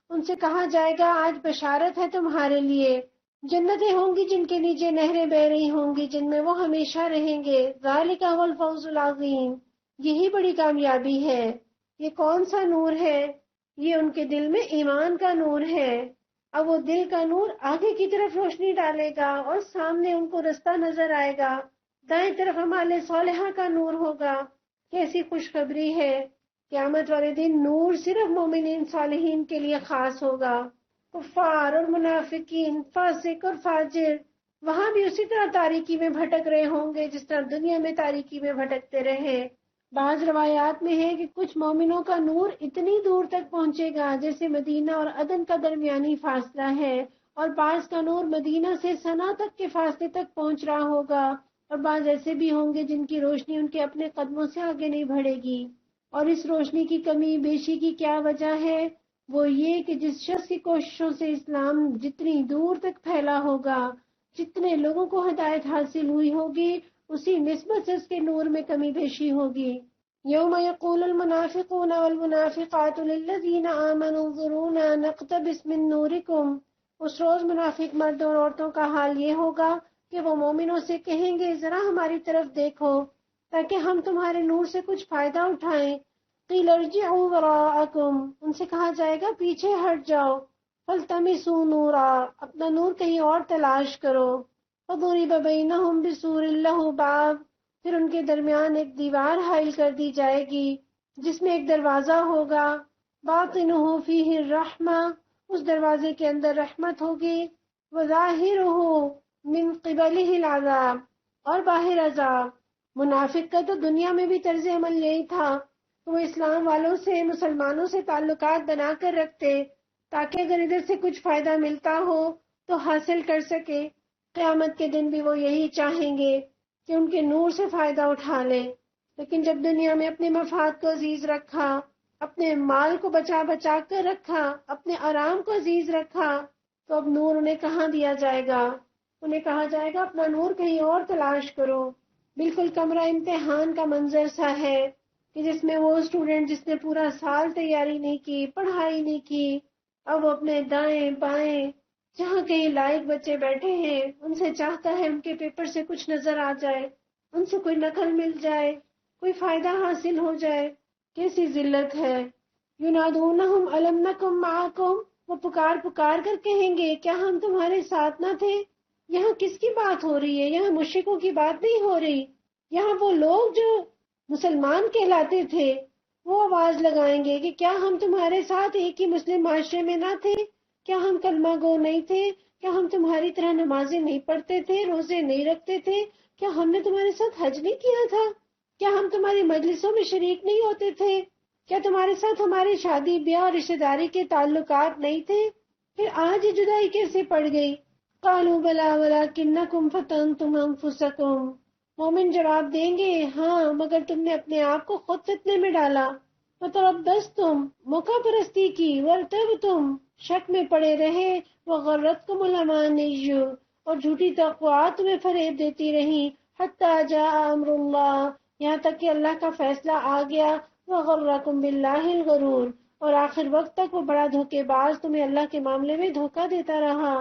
ان سے کہا جائے گا آج بشارت ہے تمہارے لیے، جنتیں ہوں گی جن کے نیچے نہریں بہ رہی ہوں گی، جن میں وہ ہمیشہ رہیں گے۔ ذالک هو الفوز العظیم، یہی بڑی کامیابی ہے۔ یہ کون سا نور ہے؟ یہ ان کے دل میں ایمان کا نور ہے۔ اب وہ دل کا نور آگے کی طرف روشنی ڈالے گا اور سامنے ان کو رستہ نظر آئے گا، دائیں طرف اعمال صالحہ کا نور ہوگا۔ کیسی خوشخبری ہے! قیامت والے دن نور صرف مومنین صالحین کے لیے خاص ہوگا۔ کفار اور منافقین، فاسق اور فاجر وہاں بھی اسی طرح تاریکی میں بھٹک رہے ہوں گے جس طرح دنیا میں تاریکی میں بھٹکتے رہے۔ بعض روایات میں ہے کہ کچھ مومنوں کا نور اتنی دور تک پہنچے گا جیسے مدینہ اور عدن کا درمیانی فاصلہ ہے، اور بعض کا نور مدینہ سے صنعا تک کے فاصلے تک پہنچ رہا ہوگا، اور بعض ایسے بھی ہوں گے جن کی روشنی ان کے اپنے قدموں سے آگے نہیں بڑھے گی۔ اور اس روشنی کی کمی بیشی کی کیا وجہ ہے؟ وہ یہ کہ جس شخص کی کوششوں سے اسلام جتنی دور تک پھیلا ہوگا، جتنے لوگوں کو ہدایت حاصل ہوئی ہوگی، اسی نسبت سے اس کے نور میں کمی بیشی ہوگی۔ یوم یقول المنافقون والمنافقات للذین آمنوا انظرونا نقتبس من نورکم، اس روز منافق مردوں اور عورتوں کا حال یہ ہوگا کہ وہ مومنوں سے کہیں گے ذرا ہماری طرف دیکھو تاکہ ہم تمہارے نور سے کچھ فائدہ اٹھائیں۔ قیل ارجعوا وراءکم، ان سے کہا جائے گا پیچھے ہٹ جاؤ، فالتمسوا نورا، اپنا نور کہیں اور تلاش کرو، فضرب بینہم بسور لہ باب، پھر ان کے درمیان ایک دیوار حائل کر دی جائے گی جس میں ایک دروازہ ہوگا، باطنہ فیہ الرحمہ، اس دروازے کے اندر رحمت ہوگی، وظاہرہ من قبلہ العذاب، اور باہر عذاب۔ منافق کا تو دنیا میں بھی طرز عمل یہی تھا کہ وہ اسلام والوں سے، مسلمانوں سے تعلقات بنا کر رکھتے تاکہ اگر ادھر سے کچھ فائدہ ملتا ہو تو حاصل کر سکے۔ قیامت کے دن بھی وہ یہی چاہیں گے کہ ان کے نور سے فائدہ اٹھا لیں، لیکن جب دنیا میں اپنے مفاد کو عزیز رکھا، اپنے مال کو بچا بچا کر رکھا، اپنے آرام کو عزیز رکھا، تو اب نور انہیں کہاں دیا جائے گا؟ انہیں کہا جائے گا اپنا نور کہیں اور تلاش کرو۔ بالکل کمرہ امتحان کا منظر سا ہے کہ جس میں وہ اسٹوڈنٹ جس نے پورا سال تیاری نہیں کی، پڑھائی نہیں کی، اب وہ اپنے دائیں بائیں جہاں کہیں لائق بچے بیٹھے ہیں ان سے چاہتا ہے ان کے پیپر سے کچھ نظر آ جائے، ان سے کوئی نقل مل جائے، کوئی فائدہ حاصل ہو جائے۔ کیسی ذلت ہے! ینادونہم الم نکم معکم، وہ پکار پکار کر کہیں گے کیا ہم تمہارے ساتھ نہ تھے؟ یہاں کس کی بات ہو رہی ہے؟ یہاں مشرکوں کی بات نہیں ہو رہی، یہاں وہ لوگ جو مسلمان کہلاتے تھے وہ آواز لگائیں گے کہ کیا ہم تمہارے ساتھ ایک ہی مسلم معاشرے میں نہ تھے؟ کیا ہم کلمہ گو نہیں تھے؟ کیا ہم تمہاری طرح نمازیں نہیں پڑھتے تھے، روزے نہیں رکھتے تھے؟ کیا ہم نے تمہارے ساتھ حج نہیں کیا تھا؟ کیا ہم تمہاری مجلسوں میں شریک نہیں ہوتے تھے؟ کیا تمہارے ساتھ ہماری شادی بیاہ اور رشتہ داری کے تعلقات نہیں تھے؟ پھر آج یہ جدائی کیسے پڑ گئی؟ قالوا بلا ولکنکم فتنتم انفسکم، مومن جواب دیں گے ہاں مگر تم نے اپنے آپ کو خود فتنے میں ڈالا، وتربصتم، موقع پرستی کی، وارتبتم، شک میں پڑے رہے، وغرتکم الامانی، اور جھوٹی توقعات تمہیں فریب دیتی رہیں، حتی جاء امر اللہ، یہاں تک کہ اللہ کا فیصلہ آ گیا، وغرکم باللہ الغرور، اور آخر وقت تک وہ بڑا دھوکے باز تمہیں اللہ کے معاملے میں دھوکہ دیتا رہا۔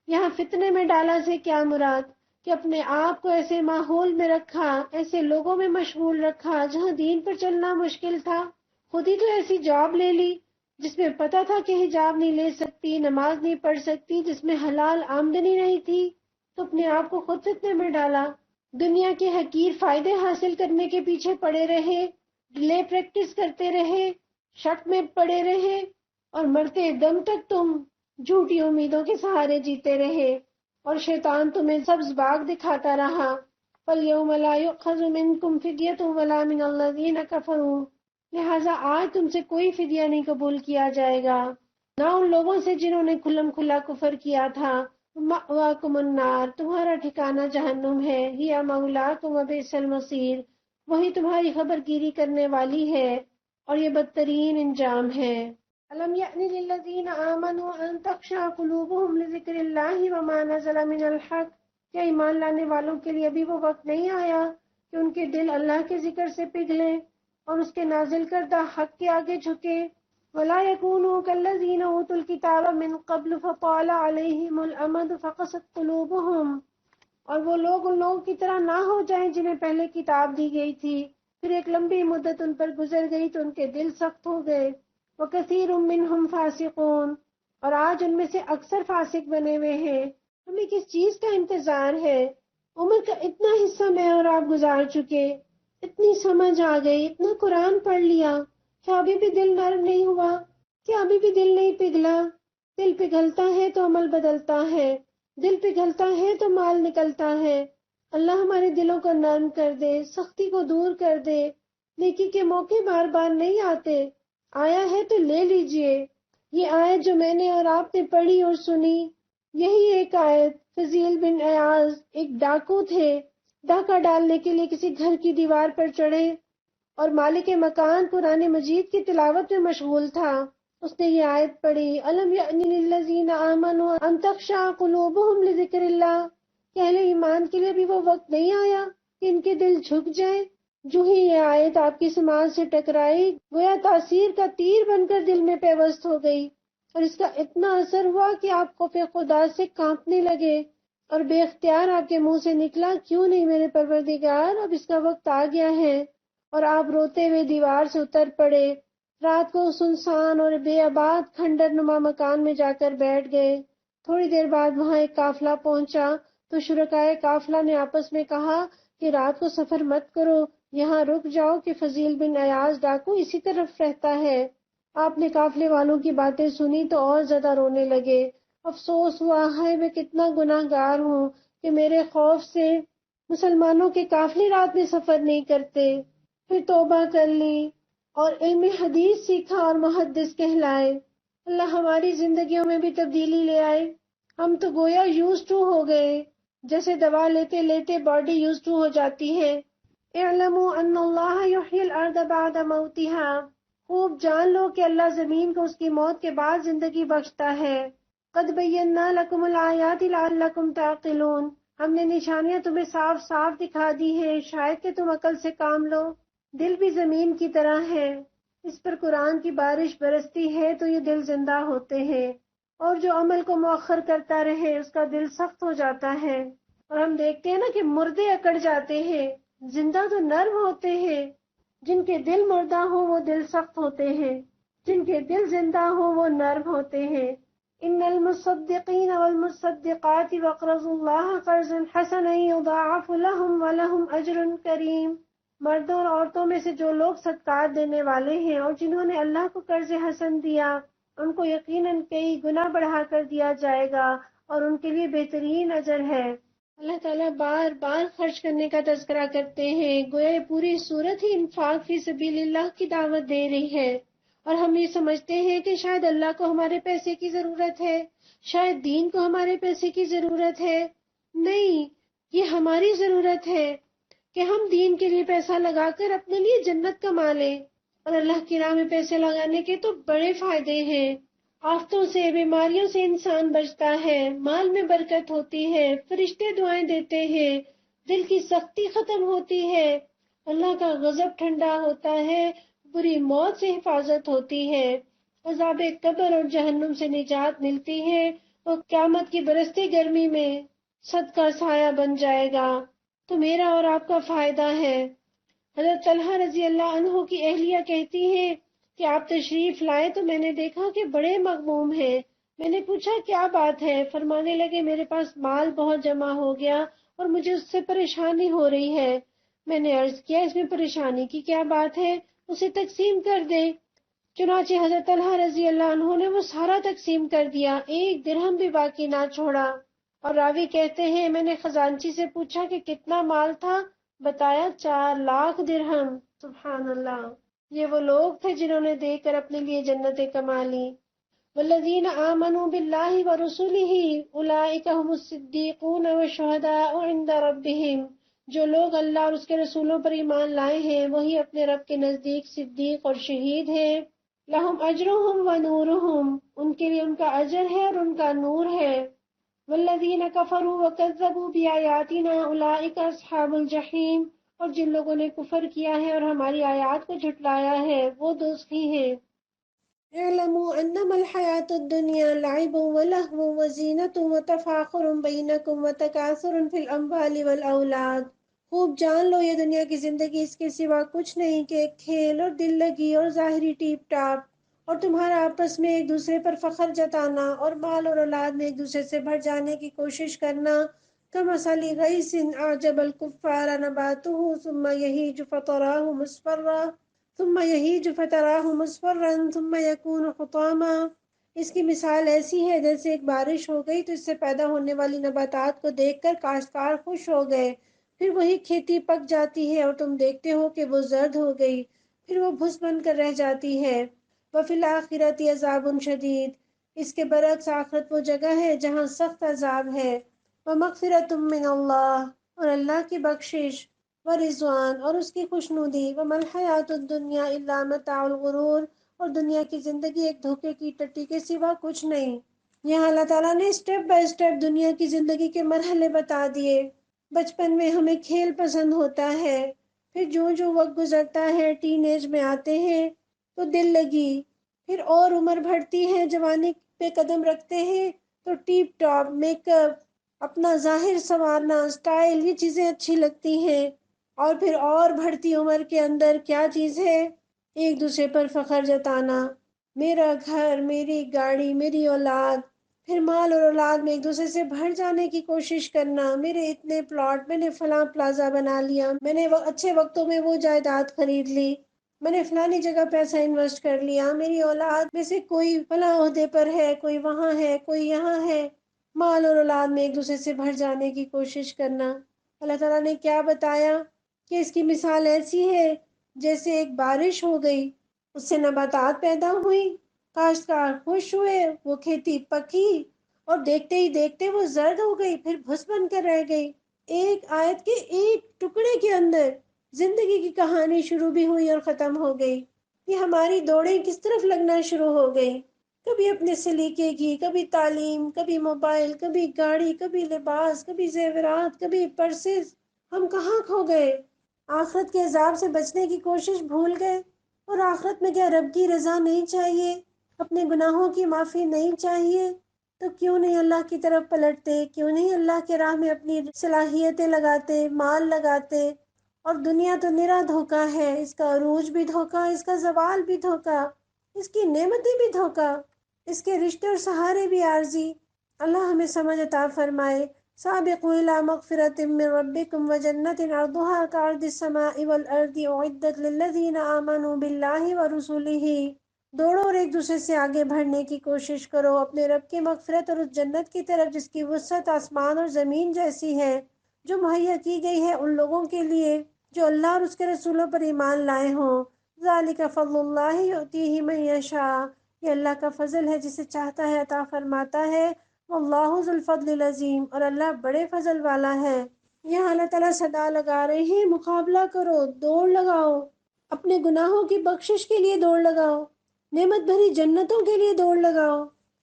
یہاں فتنے میں ڈالا سے کیا مراد؟ کہ اپنے آپ کو ایسے ماحول میں رکھا، ایسے لوگوں میں مشغول رکھا جہاں دین پر چلنا مشکل تھا، خود ہی تو ایسی جاب لے لی جس میں پتا تھا کہ حجاب نہیں لے سکتی، نماز نہیں پڑھ سکتی، جس میں حلال آمدنی نہیں تھی، تو اپنے آپ کو خود فتنے میں ڈالا۔ دنیا کے حقیر فائدے حاصل کرنے کے پیچھے پڑے رہے، ڈیلے پریکٹس کرتے رہے، شک میں پڑے رہے، اور مرتے دم تک تم جھوٹی امیدوں کے سہارے جیتے رہے، اور شیطان تمہیں سبز باغ دکھاتا رہا۔ فَالْيَوْمَ لَا يُؤْخَذُ مِنْكُمْ فِدْيَةٌ وَلَا مِنَ الَّذِينَ كَفَرُوا، لہٰذا آج تم سے کوئی فدیہ نہیں قبول کیا جائے گا، نہ ان لوگوں سے جنہوں نے کھلم کھلا کفر کیا تھا۔ مَأْوَاكُمُ النَّارُ، تمہارا ٹھکانہ جہنم ہے، هِيَ مَوْلَاكُمْ وَبِئْسَ الْمَصِيرُ، وہی تمہاری خبر گیری کرنے والی ہے اور یہ بدترین انجام ہے۔ أَلَمْ يَأْنِ لِلَّذِينَ آمَنُوا أَن تَخْشَعَ قُلُوبُهُمْ لِذِكْرِ اللَّهِ وَمَا نَزَلَ مِنَ الْحَقِّ، کیا ایمان لانے والوں کے لیے ابھی وہ وقت نہیں آیا کہ ان کے دل اللہ کے ذکر سے پگھلیں اور اس کے نازل کردہ حق کے آگے جھکے؟ وَلَا يَكُونُوا كَالَّذِينَ أُوتُوا الْكِتَابَ مِن قَبْلُ فَطَالَ عَلَيْهِمُ الْأَمَدُ فَقَسَتْ قُلُوبُهُمْ، اور وہ لوگ ان لوگوں کی طرح نہ ہو جائیں جنہیں پہلے کتاب دی گئی تھی، پھر ایک لمبی مدت ان پر گزر گئی تو ان کے دل سخت ہو گئے۔ وَكَثِيرٌ مِّنْهُمْ فَاسِقُونَ، اور آج ان میں سے اکثر فاسق بنے ہوئے ہیں۔ ہمیں کس چیز کا انتظار ہے؟ عمر کا اتنا حصہ میں اور آپ گزار چکے، اتنی سمجھ آ گئی، اتنا قرآن پڑھ لیا، کیا ابھی بھی دل نرم نہیں ہوا؟ کیا ابھی بھی دل نہیں پگھلا؟ دل پگھلتا ہے تو عمل بدلتا ہے، دل پگھلتا ہے تو مال نکلتا ہے۔ اللہ ہمارے دلوں کو نرم کر دے، سختی کو دور کر دے۔ نیکی کے موقع بار بار نہیں آتے، آیا ہے تو لے لیجئے۔ یہ آیت جو میں نے اور آپ نے پڑھی اور سنی، یہی ایک آیت فضیل بن عیاض ایک ڈاکو تھے، ڈاکہ ڈالنے کے لیے کسی گھر کی دیوار پر چڑھے اور مالک مکان قرآن مجید کی تلاوت میں مشغول تھا۔ اس نے یہ آیت پڑھی، أَلَمْ يَأْنِ لِلَّذِينَ آمَنُوا أَن تَخْشَعَ قُلُوبُهُمْ لِذِكْرِ اللَّهِ، کہ اہل ایمان کے لیے بھی وہ وقت نہیں آیا کہ ان کے دل جھک جائیں۔ جو ہی یہ آیت آپ کی سماعت سے ٹکرائی، گویا تاثیر کا تیر بن کر دل میں پیوست ہو گئی، اور اس کا اتنا اثر ہوا کہ آپ خوف خدا سے کانپنے لگے، اور بے اختیار آپ کے منہ سے نکلا، کیوں نہیں میرے پروردگار، اب اس کا وقت آ گیا ہے اور آپ روتے ہوئے دیوار سے اتر پڑے۔ رات کو سنسان اور بے آباد کھنڈر نما مکان میں جا کر بیٹھ گئے۔ تھوڑی دیر بعد وہاں ایک قافلہ پہنچا تو شرکائے قافلہ نے آپس میں کہا کہ رات کو سفر مت کرو، یہاں رک جاؤ کہ فضیل بن ایاز ڈاکو اسی طرف رہتا ہے۔ آپ نے قافلے والوں کی باتیں سنی تو اور زیادہ رونے لگے۔ افسوس ہوا، ہائے میں کتنا گناہ گار ہوں کہ میرے خوف سے مسلمانوں کے قافلے رات میں سفر نہیں کرتے۔ پھر توبہ کر لی اور علم حدیث سیکھا اور محدث کہلائے۔ اللہ ہماری زندگیوں میں بھی تبدیلی لے آئے۔ ہم تو گویا یوز ٹو ہو گئے، جیسے دوا لیتے لیتے باڈی یوز ٹو ہو جاتی ہے۔ اعلموا ان اللہ یحیی الارض بعد موتها، خوب جان لو کہ اللہ زمین کو اس کی موت کے بعد زندگی بخشتا ہے۔ قد بینا لکم الآیات لعلکم تعقلون، ہم نے نشانیاں تمہیں صاف صاف دکھا دی ہیں، شاید کہ تم عقل سے کام لو۔ دل بھی زمین کی طرح ہے، اس پر قرآن کی بارش برستی ہے تو یہ دل زندہ ہوتے ہیں، اور جو عمل کو مؤخر کرتا رہے اس کا دل سخت ہو جاتا ہے۔ اور ہم دیکھتے ہیں نا کہ مردے اکڑ جاتے ہیں، زندہ تو نرم ہوتے ہیں۔ جن کے دل مردہ ہوں وہ دل سخت ہوتے ہیں، جن کے دل زندہ ہوں وہ نرم ہوتے ہیں۔ ان المصدقین والمصدقات واقرضوا اللہ قرضا حسنا یضاعف لهم ولهم اجر کریم، مردوں اور عورتوں میں سے جو لوگ صدقات دینے والے ہیں اور جنہوں نے اللہ کو قرض حسن دیا، ان کو یقیناً کئی گنا بڑھا کر دیا جائے گا اور ان کے لیے بہترین اجر ہے۔ اللہ تعالیٰ بار بار خرچ کرنے کا تذکرہ کرتے ہیں، گویا یہ پوری صورت ہی انفاق فی سبیل اللہ کی دعوت دے رہی ہے۔ اور ہم یہ سمجھتے ہیں کہ شاید اللہ کو ہمارے پیسے کی ضرورت ہے، شاید دین کو ہمارے پیسے کی ضرورت ہے۔ نہیں، یہ ہماری ضرورت ہے کہ ہم دین کے لیے پیسہ لگا کر اپنے لیے جنت کما لیں۔ اور اللہ کی راہ میں پیسے لگانے کے تو بڑے فائدے ہیں۔ آفتوں سے، بیماریوں سے انسان بچتا ہے، مال میں برکت ہوتی ہے، فرشتے دعائیں دیتے ہیں، دل کی سختی ختم ہوتی ہے، اللہ کا غضب ٹھنڈا ہوتا ہے، بری موت سے حفاظت ہوتی ہے، عذاب قبر اور جہنم سے نجات ملتی ہے، اور قیامت کی برستی گرمی میں صدقہ سایہ بن جائے گا تو میرا اور آپ کا فائدہ ہے۔ حضرت طلحہ رضی اللہ عنہ کی اہلیہ کہتی ہیں کہ آپ تشریف لائے تو میں نے دیکھا کہ بڑے مغموم ہیں۔ میں نے پوچھا کیا بات ہے؟ فرمانے لگے میرے پاس مال بہت جمع ہو گیا اور مجھے اس سے پریشانی ہو رہی ہے۔ میں نے عرض کیا اس میں پریشانی کی کیا بات ہے، اسے تقسیم کر دیں۔ چنانچہ حضرت طلحہ رضی اللہ عنہ نے وہ سارا تقسیم کر دیا، ایک درہم بھی باقی نہ چھوڑا۔ اور راوی کہتے ہیں میں نے خزانچی سے پوچھا کہ کتنا مال تھا، بتایا 4 لاکھ درہم۔ سبحان اللہ، یہ وہ لوگ تھے جنہوں نے دے کر اپنے لیے جنتیں کما لی۔ والذین آمنوا باللہ ورسولہ اولئک هم الصدیقون والشہداء عند ربہم، جو لوگ اللہ اور اس کے رسولوں پر ایمان لائے ہیں وہی اپنے رب کے نزدیک صدیق اور شہید ہیں۔ لہم اجرہم ونورہم، ان کے لیے ان کا اجر ہے اور ان کا نور ہے۔ والذین کفروا وکذبوا بآیاتنا اولئک اصحاب الجحیم، اور جن لوگوں نے کفر کیا ہے اور ہماری آیات کو جھٹلایا ہے وہ دوزخی ہیں۔ اعلموا انما الحیاة الدنیا لعب ولہو وزینۃ وتفاخر بینکم وتکاثر فی الاموال والاولاد، خوب جان لو یہ دنیا کی زندگی اس کے سوا کچھ نہیں کہ ایک کھیل اور دل لگی اور ظاہری ٹیپ ٹاپ، اور تمہارا آپس میں ایک دوسرے پر فخر جتانا اور مال اور اولاد میں ایک دوسرے سے بڑھ جانے کی کوشش کرنا۔ کمثل غیث اعجب الکفار نباتہ ثم یہیج فتراہ مصفرا ثم یکون حطاما، اس کی مثال ایسی ہے جیسے ایک بارش ہو گئی تو اس سے پیدا ہونے والی نباتات کو دیکھ کر کاشتکار خوش ہو گئے، پھر وہی کھیتی پک جاتی ہے اور تم دیکھتے ہو کہ وہ زرد ہو گئی، پھر وہ بھس بن کر رہ جاتی ہے۔ وفی الآخرۃ عذاب شدید، اس کے برعکس آخرت وہ جگہ ہے جہاں سخت عذاب ہے۔ ومغفرۃ من اللہ، اور اللہ کی بخشش، ورضوان، اور اس کی خوشنودی، وما الحیاۃ الدنیا الا متاع الغرور، اور دنیا کی زندگی ایک دھوکے کی ٹٹی کے سوا کچھ نہیں۔ یہاں اللہ تعالیٰ نے اسٹیپ بائی اسٹیپ دنیا کی زندگی کے مرحلے بتا دیے۔ بچپن میں ہمیں کھیل پسند ہوتا ہے، پھر جو جو وقت گزرتا ہے ٹین ایج میں آتے ہیں تو دل لگی، پھر اور عمر بڑھتی ہے، جوانی پہ قدم رکھتے ہیں تو ٹیپ ٹاپ میک اپ، اپنا ظاہر سنوارنا، سٹائل، یہ چیزیں اچھی لگتی ہیں۔ اور پھر اور بڑھتی عمر کے اندر کیا چیز ہے؟ ایک دوسرے پر فخر جتانا، میرا گھر، میری گاڑی، میری اولاد، پھر مال اور اولاد میں ایک دوسرے سے بڑھ جانے کی کوشش کرنا، میرے اتنے پلاٹ، میں نے فلاں پلازا بنا لیا، میں نے اچھے وقتوں میں وہ جائیداد خرید لی، میں نے فلانی جگہ پیسہ انویسٹ کر لیا، میری اولاد میں سے کوئی فلاں عہدے پر ہے، کوئی وہاں ہے، کوئی یہاں ہے، مال اور اولاد میں ایک دوسرے سے بڑھ جانے کی کوشش کرنا۔ اللہ تعالیٰ نے کیا بتایا کہ اس کی مثال ایسی ہے جیسے ایک بارش ہو گئی، اس سے نباتات پیدا ہوئی، کاشتکار خوش ہوئے، وہ کھیتی پکی اور دیکھتے ہی دیکھتے وہ زرد ہو گئی، پھر بھس بن کر رہ گئی۔ ایک آیت کے ایک ٹکڑے کے اندر زندگی کی کہانی شروع بھی ہوئی اور ختم ہو گئی۔ یہ ہماری دوڑیں کس طرف لگنا شروع ہو گئی، کبھی اپنے سلیقے کی، کبھی تعلیم، کبھی موبائل، کبھی گاڑی، کبھی لباس، کبھی زیورات، کبھی پرسز۔ ہم کہاں کھو گئے؟ آخرت کے عذاب سے بچنے کی کوشش بھول گئے۔ اور آخرت میں کیا رب کی رضا نہیں چاہیے، اپنے گناہوں کی معافی نہیں چاہیے؟ تو کیوں نہیں اللہ کی طرف پلٹتے، کیوں نہیں اللہ کے راہ میں اپنی صلاحیتیں لگاتے، مال لگاتے؟ اور دنیا تو نرا دھوکہ ہے، اس کا عروج بھی دھوکہ، اس کا زوال بھی دھوکہ، اس کی نعمتیں بھی دھوکہ، اس کے رشتے اور سہارے بھی عارضی۔ اللہ ہمیں سمجھ عطا فرمائے۔ سابقوا الى مغفرة من ربكم وجنة عرضها كعرض السماء والارض اعدت للذين آمنوا بالله ورسله۔ دوڑو اور ایک دوسرے سے آگے بڑھنے کی کوشش کرو اپنے رب کی مغفرت اور اس جنت کی طرف جس کی وسعت آسمان اور زمین جیسی ہے، جو مہیا کی گئی ہے ان لوگوں کے لیے جو اللہ اور اس کے رسولوں پر ایمان لائے ہوں۔ ذالک فضل اللہ یؤتیہ من یشاء، یہ اللہ کا فضل ہے جسے چاہتا ہے عطا فرماتا ہے۔ واللہ ذو الفضل العظیم، اور اللہ بڑے فضل والا ہے۔ یہاں اللہ تعالیٰ صدا لگا رہے ہیں، مقابلہ کرو، دوڑ لگاؤ، اپنے گناہوں کی بخشش کے لیے دوڑ لگاؤ، نعمت بھری جنتوں کے لیے دوڑ لگاؤ۔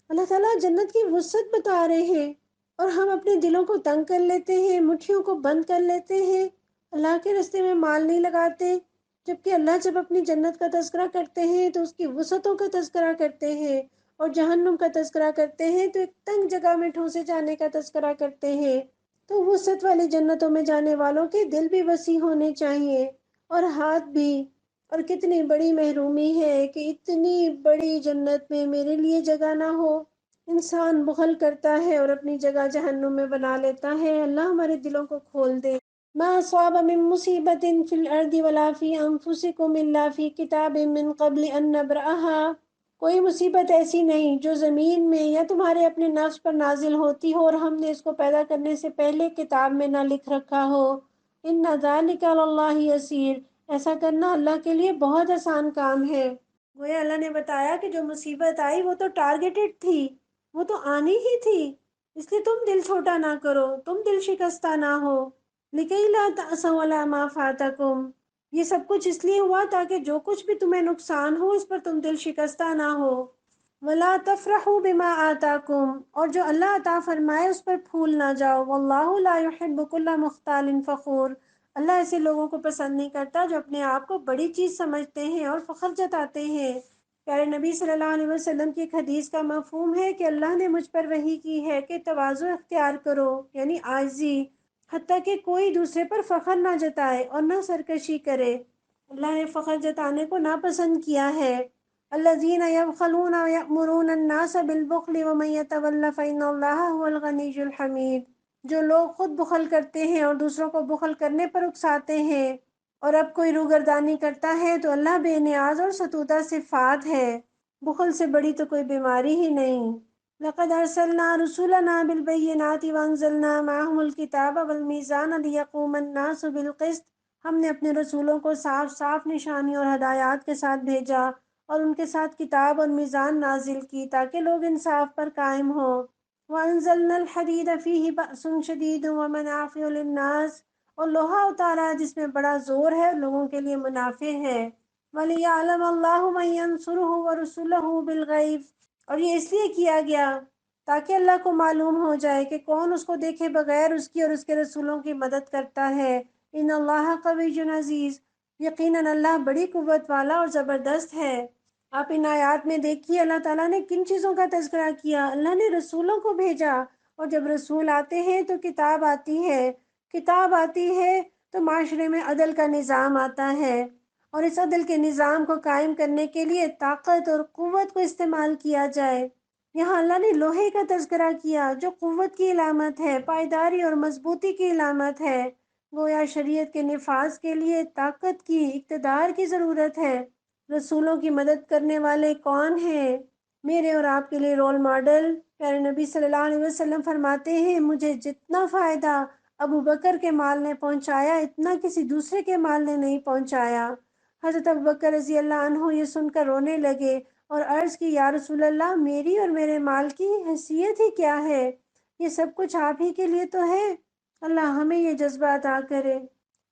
اللہ تعالیٰ جنت کی وسعت بتا رہے ہیں اور ہم اپنے دلوں کو تنگ کر لیتے ہیں، مٹھیوں کو بند کر لیتے ہیں، اللہ کے راستے میں مال نہیں لگاتے، جبکہ اللہ جب اپنی جنت کا تذکرہ کرتے ہیں تو اس کی وسعتوں کا تذکرہ کرتے ہیں، اور جہنم کا تذکرہ کرتے ہیں تو ایک تنگ جگہ میں ٹھونسے جانے کا تذکرہ کرتے ہیں۔ تو وسعت والی جنتوں میں جانے والوں کے دل بھی وسیع ہونے چاہیے اور ہاتھ بھی۔ اور کتنی بڑی محرومی ہے کہ اتنی بڑی جنت میں میرے لیے جگہ نہ ہو۔ انسان بخل کرتا ہے اور اپنی جگہ جہنم میں بنا لیتا ہے۔ اللہ ہمارے دلوں کو کھول دے۔ ما اصاب من مصیبت فی الارض ولا فی انفسکم الا فی کتاب من قبل ان نبرأها۔ کوئی مصیبت ایسی نہیں جو زمین میں یا تمہارے اپنے نفس پر نازل ہوتی ہو اور ہم نے اس کو پیدا کرنے سے پہلے کتاب میں نہ لکھ رکھا ہو۔ ان ذالک علی اللہ یسیر، ایسا کرنا اللہ کے لیے بہت آسان کام ہے۔ گویا اللہ نے بتایا کہ جو مصیبت آئی وہ تو ٹارگیٹڈ تھی، وہ تو آنی ہی تھی، اس لیے تم دل چھوٹا نہ کرو، تم دل شکستہ نہ ہو۔ لِكَيْ لَا تَأْسَوْا عَلَىٰ مَا فَاتَكُمْ، یہ سب کچھ اس لیے ہوا تاکہ جو کچھ بھی تمہیں نقصان ہو اس پر تم دل شکستہ نہ ہو۔ وَلَا تَفْرَحُوا بِمَا آتَاكُمْ، اور جو اللہ عطا فرمائے اس پر پھول نہ جاؤ۔ وَاللَّهُ لَا يُحِبُّ كُلَّ مُخْتَالٍ فَخُورٍ، اللہ ایسے لوگوں کو پسند نہیں کرتا جو اپنے آپ کو بڑی چیز سمجھتے ہیں اور فخر جتاتے ہیں۔ پیارے نبی صلی اللہ علیہ وسلم کی ایک حدیث کا مفہوم ہے کہ اللہ نے مجھ پر وحی کی ہے کہ تواضع اختیار کرو، یعنی عاجزی، حتیٰ کہ کوئی دوسرے پر فخر نہ جتائے اور نہ سرکشی کرے۔ اللہ نے فخر جتانے کو ناپسند کیا ہے۔ الذین یبخلون ویأمرون الناس بالبخل ومن یتول فإن اللہ هو الغنی الحمید، جو لوگ خود بخل کرتے ہیں اور دوسروں کو بخل کرنے پر اکساتے ہیں، اور اب کوئی روگردانی کرتا ہے تو اللہ بے نیاز اور ستودہ صفات ہے۔ بخل سے بڑی تو کوئی بیماری ہی نہیں۔ لقد ارسلنا رسولنا بالبینات وانزلنا معهم الکتاب والمیزان لیقوم الناس بالقسط، ہم نے اپنے رسولوں کو صاف صاف نشانیوں اور ہدایات کے ساتھ بھیجا اور ان کے ساتھ کتاب اور میزان نازل کی تاکہ لوگ انصاف پر قائم ہوں۔ وانزلنا الحدید فیہ بأس شدید ومنافع للناس، اور لوہا اتارا جس میں بڑا زور ہے اور لوگوں کے لیے منافع ہے۔ وَلِيَعْلَمَ اللَّهُ مَن يَنصُرُهُ وَرُسُلَهُ بِالْغَيْبِ، اور یہ اس لیے کیا گیا تاکہ اللہ کو معلوم ہو جائے کہ کون اس کو دیکھے بغیر اس کی اور اس کے رسولوں کی مدد کرتا ہے۔ ان اللہ قوی عزیز، یقیناً اللہ بڑی قوت والا اور زبردست ہے۔ آپ ان آیات میں دیکھیے اللہ تعالیٰ نے کن چیزوں کا تذکرہ کیا۔ اللہ نے رسولوں کو بھیجا، اور جب رسول آتے ہیں تو کتاب آتی ہے، کتاب آتی ہے تو معاشرے میں عدل کا نظام آتا ہے، اور اس عدل کے نظام کو قائم کرنے کے لیے طاقت اور قوت کو استعمال کیا جائے۔ یہاں اللہ نے لوہے کا تذکرہ کیا جو قوت کی علامت ہے، پائیداری اور مضبوطی کی علامت ہے۔ گویا شریعت کے نفاذ کے لیے طاقت کی، اقتدار کی ضرورت ہے۔ رسولوں کی مدد کرنے والے کون ہیں؟ میرے اور آپ کے لیے رول ماڈل پیارے نبی صلی اللہ علیہ وسلم فرماتے ہیں، مجھے جتنا فائدہ ابو بکر کے مال نے پہنچایا اتنا کسی دوسرے کے مال نے نہیں پہنچایا۔ حضرت ابو بکر رضی اللہ عنہ یہ سن کر رونے لگے اور عرض کی، یا رسول اللہ، میری اور میرے مال کی حیثیت ہی کیا ہے؟ یہ سب کچھ آپ ہی کے لیے تو ہے۔ اللہ ہمیں یہ جذبہ عطا کرے۔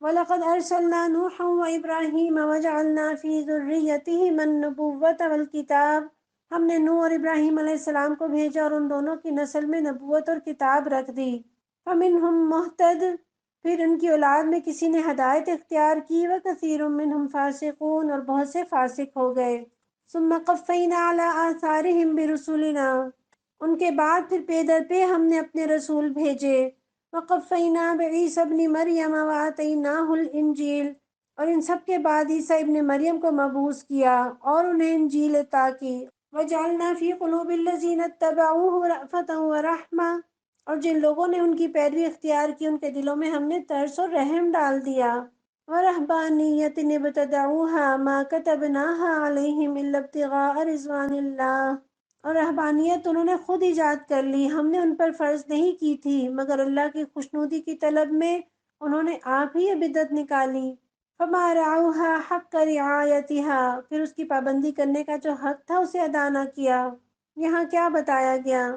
وَلَقَدْ أَرْسَلْنَا نُوحًا وَإِبْرَاهِيمَ وَجَعَلْنَا فِي ذُرِّيَّتِهِمَا النُّبُوَّةَ وَالْكِتَابَ۔ ہم نے نوح اور ابراہیم علیہ السلام کو بھیجا اور ان دونوں کی نسل میں نبوت اور کتاب رکھ دی۔ فَمِنْهُمْ مُهْتَدٍ، پھر ان کی اولاد میں کسی نے ہدایت اختیار کی، وَكَثِيرٌ مِّنْهُمْ فَاسِقُونَ، اور بہت سے فاسق ہو گئے۔ ثُمَّ قَفَّيْنَا عَلَىٰ آثَارِهِمْ بِرُسُلِنَا، ان کے بعد پھر پے در پہ ہم نے اپنے رسول بھیجے۔ وَقَفَّيْنَا بِعِيسَى ابْنِ مَرْيَمَ وَآتَيْنَاهُ الْإِنْجِيلَ، اور ان سب کے بعد عیسیٰ ابن مریم کو مبعوث کیا اور انہیں انجیل عطا کی۔ وَجَعَلْنَا فِي قُلُوبِ الَّذِينَ اتَّبَعُوهُ رَأْفَةً وَرَحْمَةً، اور جن لوگوں نے ان کی پیروی اختیار کی ان کے دلوں میں ہم نے ترس اور رحم ڈال دیا۔ وَرَهْبَانِيَّةٍ ابْتَدَعُوهَا مَا كَتَبْنَاهَا عَلَيْهِمْ إِلَّا ابْتِغَاءَ رِضْوَانِ اللَّهِ، اور رہبانیت انہوں نے خود ایجاد کر لی، ہم نے ان پر فرض نہیں کی تھی مگر اللہ کی خوشنودی کی طلب میں انہوں نے آپ ہی یہ بدعت نکالی۔ فَمَا رَعَوْهَا حَقَّ رِعَایَتِهَا، پھر اس کی پابندی کرنے کا جو حق تھا اسے ادا نہ کیا۔ یہاں کیا بتایا گیا؟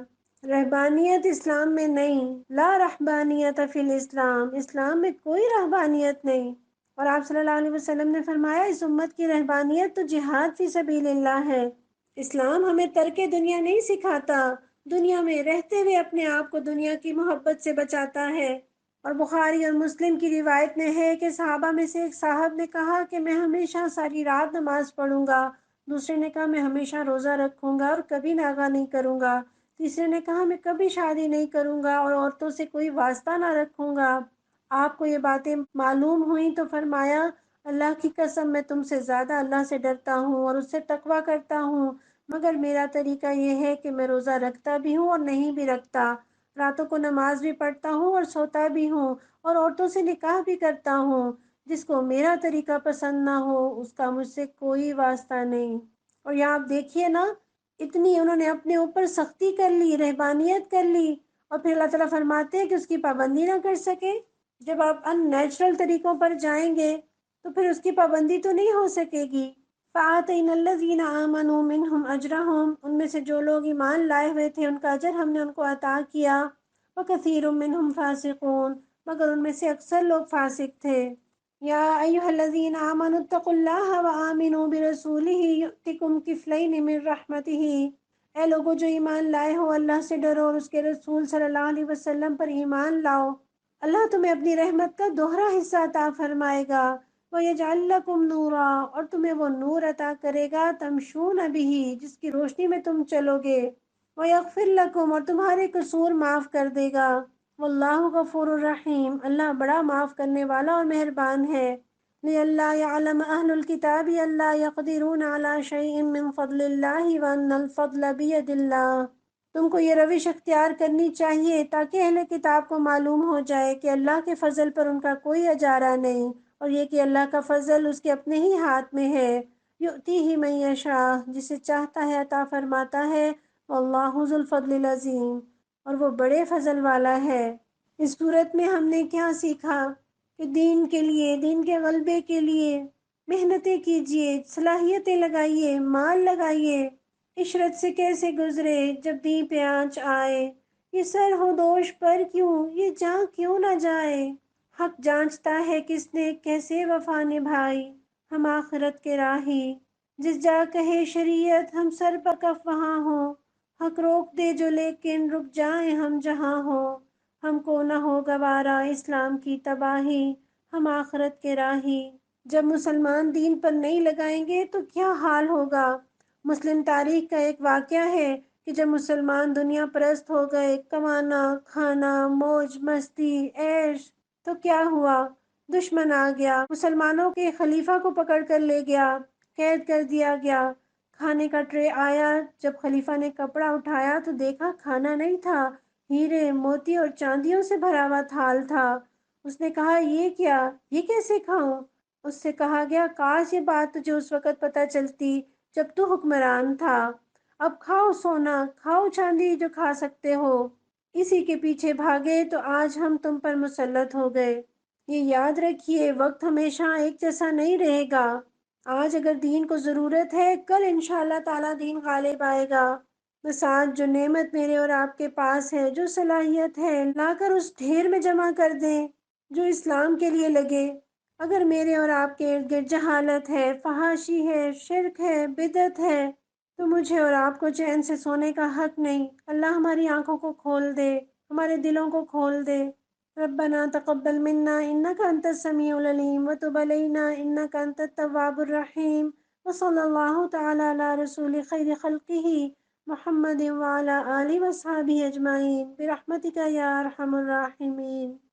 رہبانیت اسلام میں نہیں، لا رہبانیت فی الاسلام، اسلام میں کوئی رہبانیت نہیں۔ اور آپ صلی اللہ علیہ وسلم نے فرمایا، اس امت کی رہبانیت تو جہاد فی سبیل اللہ ہے۔ اسلام ہمیں ترک دنیا نہیں سکھاتا، دنیا میں رہتے ہوئے اپنے آپ کو دنیا کی محبت سے بچاتا ہے۔ اور بخاری اور مسلم کی روایت میں ہے کہ صحابہ میں سے ایک صاحب نے کہا کہ میں ہمیشہ ساری رات نماز پڑھوں گا، دوسرے نے کہا میں ہمیشہ روزہ رکھوں گا اور کبھی ناغہ نہیں کروں گا، تیسرے نے کہا میں کبھی شادی نہیں کروں گا اور عورتوں سے کوئی واسطہ نہ رکھوں گا۔ آپ کو یہ باتیں معلوم ہوئیں تو فرمایا، اللہ کی قسم میں تم سے زیادہ اللہ سے ڈرتا ہوں اور اس سے تقویٰ کرتا ہوں، مگر میرا طریقہ یہ ہے کہ میں روزہ رکھتا بھی ہوں اور نہیں بھی رکھتا، راتوں کو نماز بھی پڑھتا ہوں اور سوتا بھی ہوں، اور عورتوں سے نکاح بھی کرتا ہوں۔ جس کو میرا طریقہ پسند نہ ہو اس کا مجھ سے کوئی واسطہ نہیں۔ اور یہاں آپ دیکھیے نا، اتنی انہوں نے اپنے اوپر سختی کر لی، رہبانیت کر لی، اور پھر اللہ تعالیٰ فرماتے ہیں کہ اس کی پابندی نہ کر سکے۔ جب آپ ان نیچرل طریقوں پر جائیں گے تو پھر اس کی پابندی تو نہیں ہو سکے گی۔ فَآتَيْنَا الَّذِينَ آمَنُوا مِنْهُمْ أَجْرَهُمْ، ان میں سے جو لوگ ایمان لائے ہوئے تھے ان کا اجر ہم نے ان کو عطا کیا۔ وَكَثِيرٌ مِّنْهُمْ فَاسِقُونَ، مگر ان میں سے اکثر لوگ فاسق تھے۔ یا ایھا الذین آمنوا اتقوا اللہ وآمنوا برسولہ یؤتکم کفلین من رحمتہ، اے لوگو جو ایمان لائے ہو، اللہ سے ڈرو اور اس کے رسول صلی اللہ علیہ وسلم پر ایمان لاؤ، اللہ تمہیں اپنی رحمت کا دوہرا حصہ عطا فرمائے گا۔ وَيَجْعَلْ لَكُمْ نُورًا، اور تمہیں وہ نور عطا کرے گا، تمشون بِہ، جس کی روشنی میں تم چلو گے۔ وَيَغْفِرْ لَكُمْ، اور تمہارے قصور معاف کر دے گا۔ واللہ غفور الرحیم، اللہ بڑا معاف کرنے والا اور مہربان ہے۔ لِأَلَّا يَعْلَمَ أَهْلُ الْكِتَابِ أَلَّا يَقْدِرُونَ عَلَى شَيْءٍ مِّن فَضْلِ اللَّهِ وَأَنَّ الْفَضْلَ بِيَدِ اللَّهِ، تم کو یہ روش اختیار کرنی چاہیے تاکہ اہل کتاب کو معلوم ہو جائے کہ اللہ کے فضل پر ان کا کوئی اجارہ نہیں، اور یہ کہ اللہ کا فضل اس کے اپنے ہی ہاتھ میں ہے۔ یؤتیہ من یشاء، جسے چاہتا ہے عطا فرماتا ہے۔ واللہ ذو الفضل العظیم، اور وہ بڑے فضل والا ہے۔ اس صورت میں ہم نے کیا سیکھا کہ دین کے لیے، دین کے غلبے کے لیے محنتیں کیجیے، صلاحیتیں لگائیے، مال لگائیے، عشرت سے کیسے گزرے جب دین پہ آنچ آئے، یہ سر ہو دوش پر کیوں، یہ جاں کیوں نہ جائے، حق جانچتا ہے کس نے کیسے وفا نبھائی، ہم آخرت کے راہی، جس جا کہے شریعت ہم سر بکف وہاں ہوں، حق روک دے جو لیکن رک جائیں ہم جہاں ہوں، ہم کو نہ ہو گوارا اسلام کی تباہی، ہم آخرت کے راہی۔ جب مسلمان دین پر نہیں لگائیں گے تو کیا حال ہوگا؟ مسلم تاریخ کا ایک واقعہ ہے کہ جب مسلمان دنیا پرست ہو گئے، کمانا، کھانا، موج مستی، عیش، تو کیا ہوا؟ دشمن آ گیا، مسلمانوں کے خلیفہ کو پکڑ کر لے گیا، قید کر دیا گیا۔ کھانے کا ٹرے آیا، جب خلیفہ نے کپڑا اٹھایا تو دیکھا کھانا نہیں تھا، ہیرے موتی اور چاندیوں سے بھرا ہوا تھال تھا۔ اس نے کہا یہ کیا، یہ کیسے کھاؤں؟ اس سے کہا گیا کاش یہ بات تجھے اس وقت پتہ چلتی جب تو حکمران تھا۔ اب کھاؤ سونا، کھاؤ چاندی جو کھا سکتے ہو، اسی کے پیچھے بھاگے تو آج ہم تم پر مسلط ہو گئے۔ یہ یاد رکھیے وقت ہمیشہ ایک جیسا نہیں رہے گا۔ آج اگر دین کو ضرورت ہے، کل انشاءاللہ تعالی دین غالب آئے گا۔ بس آج جو نعمت میرے اور آپ کے پاس ہے، جو صلاحیت ہے، لا کر اس ڈھیر میں جمع کر دیں جو اسلام کے لیے لگے۔ اگر میرے اور آپ کے ارد گرد جہالت ہے، فحاشی ہے، شرک ہے، بدعت ہے، تو مجھے اور آپ کو چین سے سونے کا حق نہیں۔ اللہ ہماری آنکھوں کو کھول دے، ہمارے دلوں کو کھول دے۔ ربنا تقبل منا انك انت السميع العليم وتب علينا انك انت التواب الرحيم وصلى الله تعالى على رسول خير خلقه محمد وعلى آله وصحبه اجمعين برحمتك يا ارحم الراحمين۔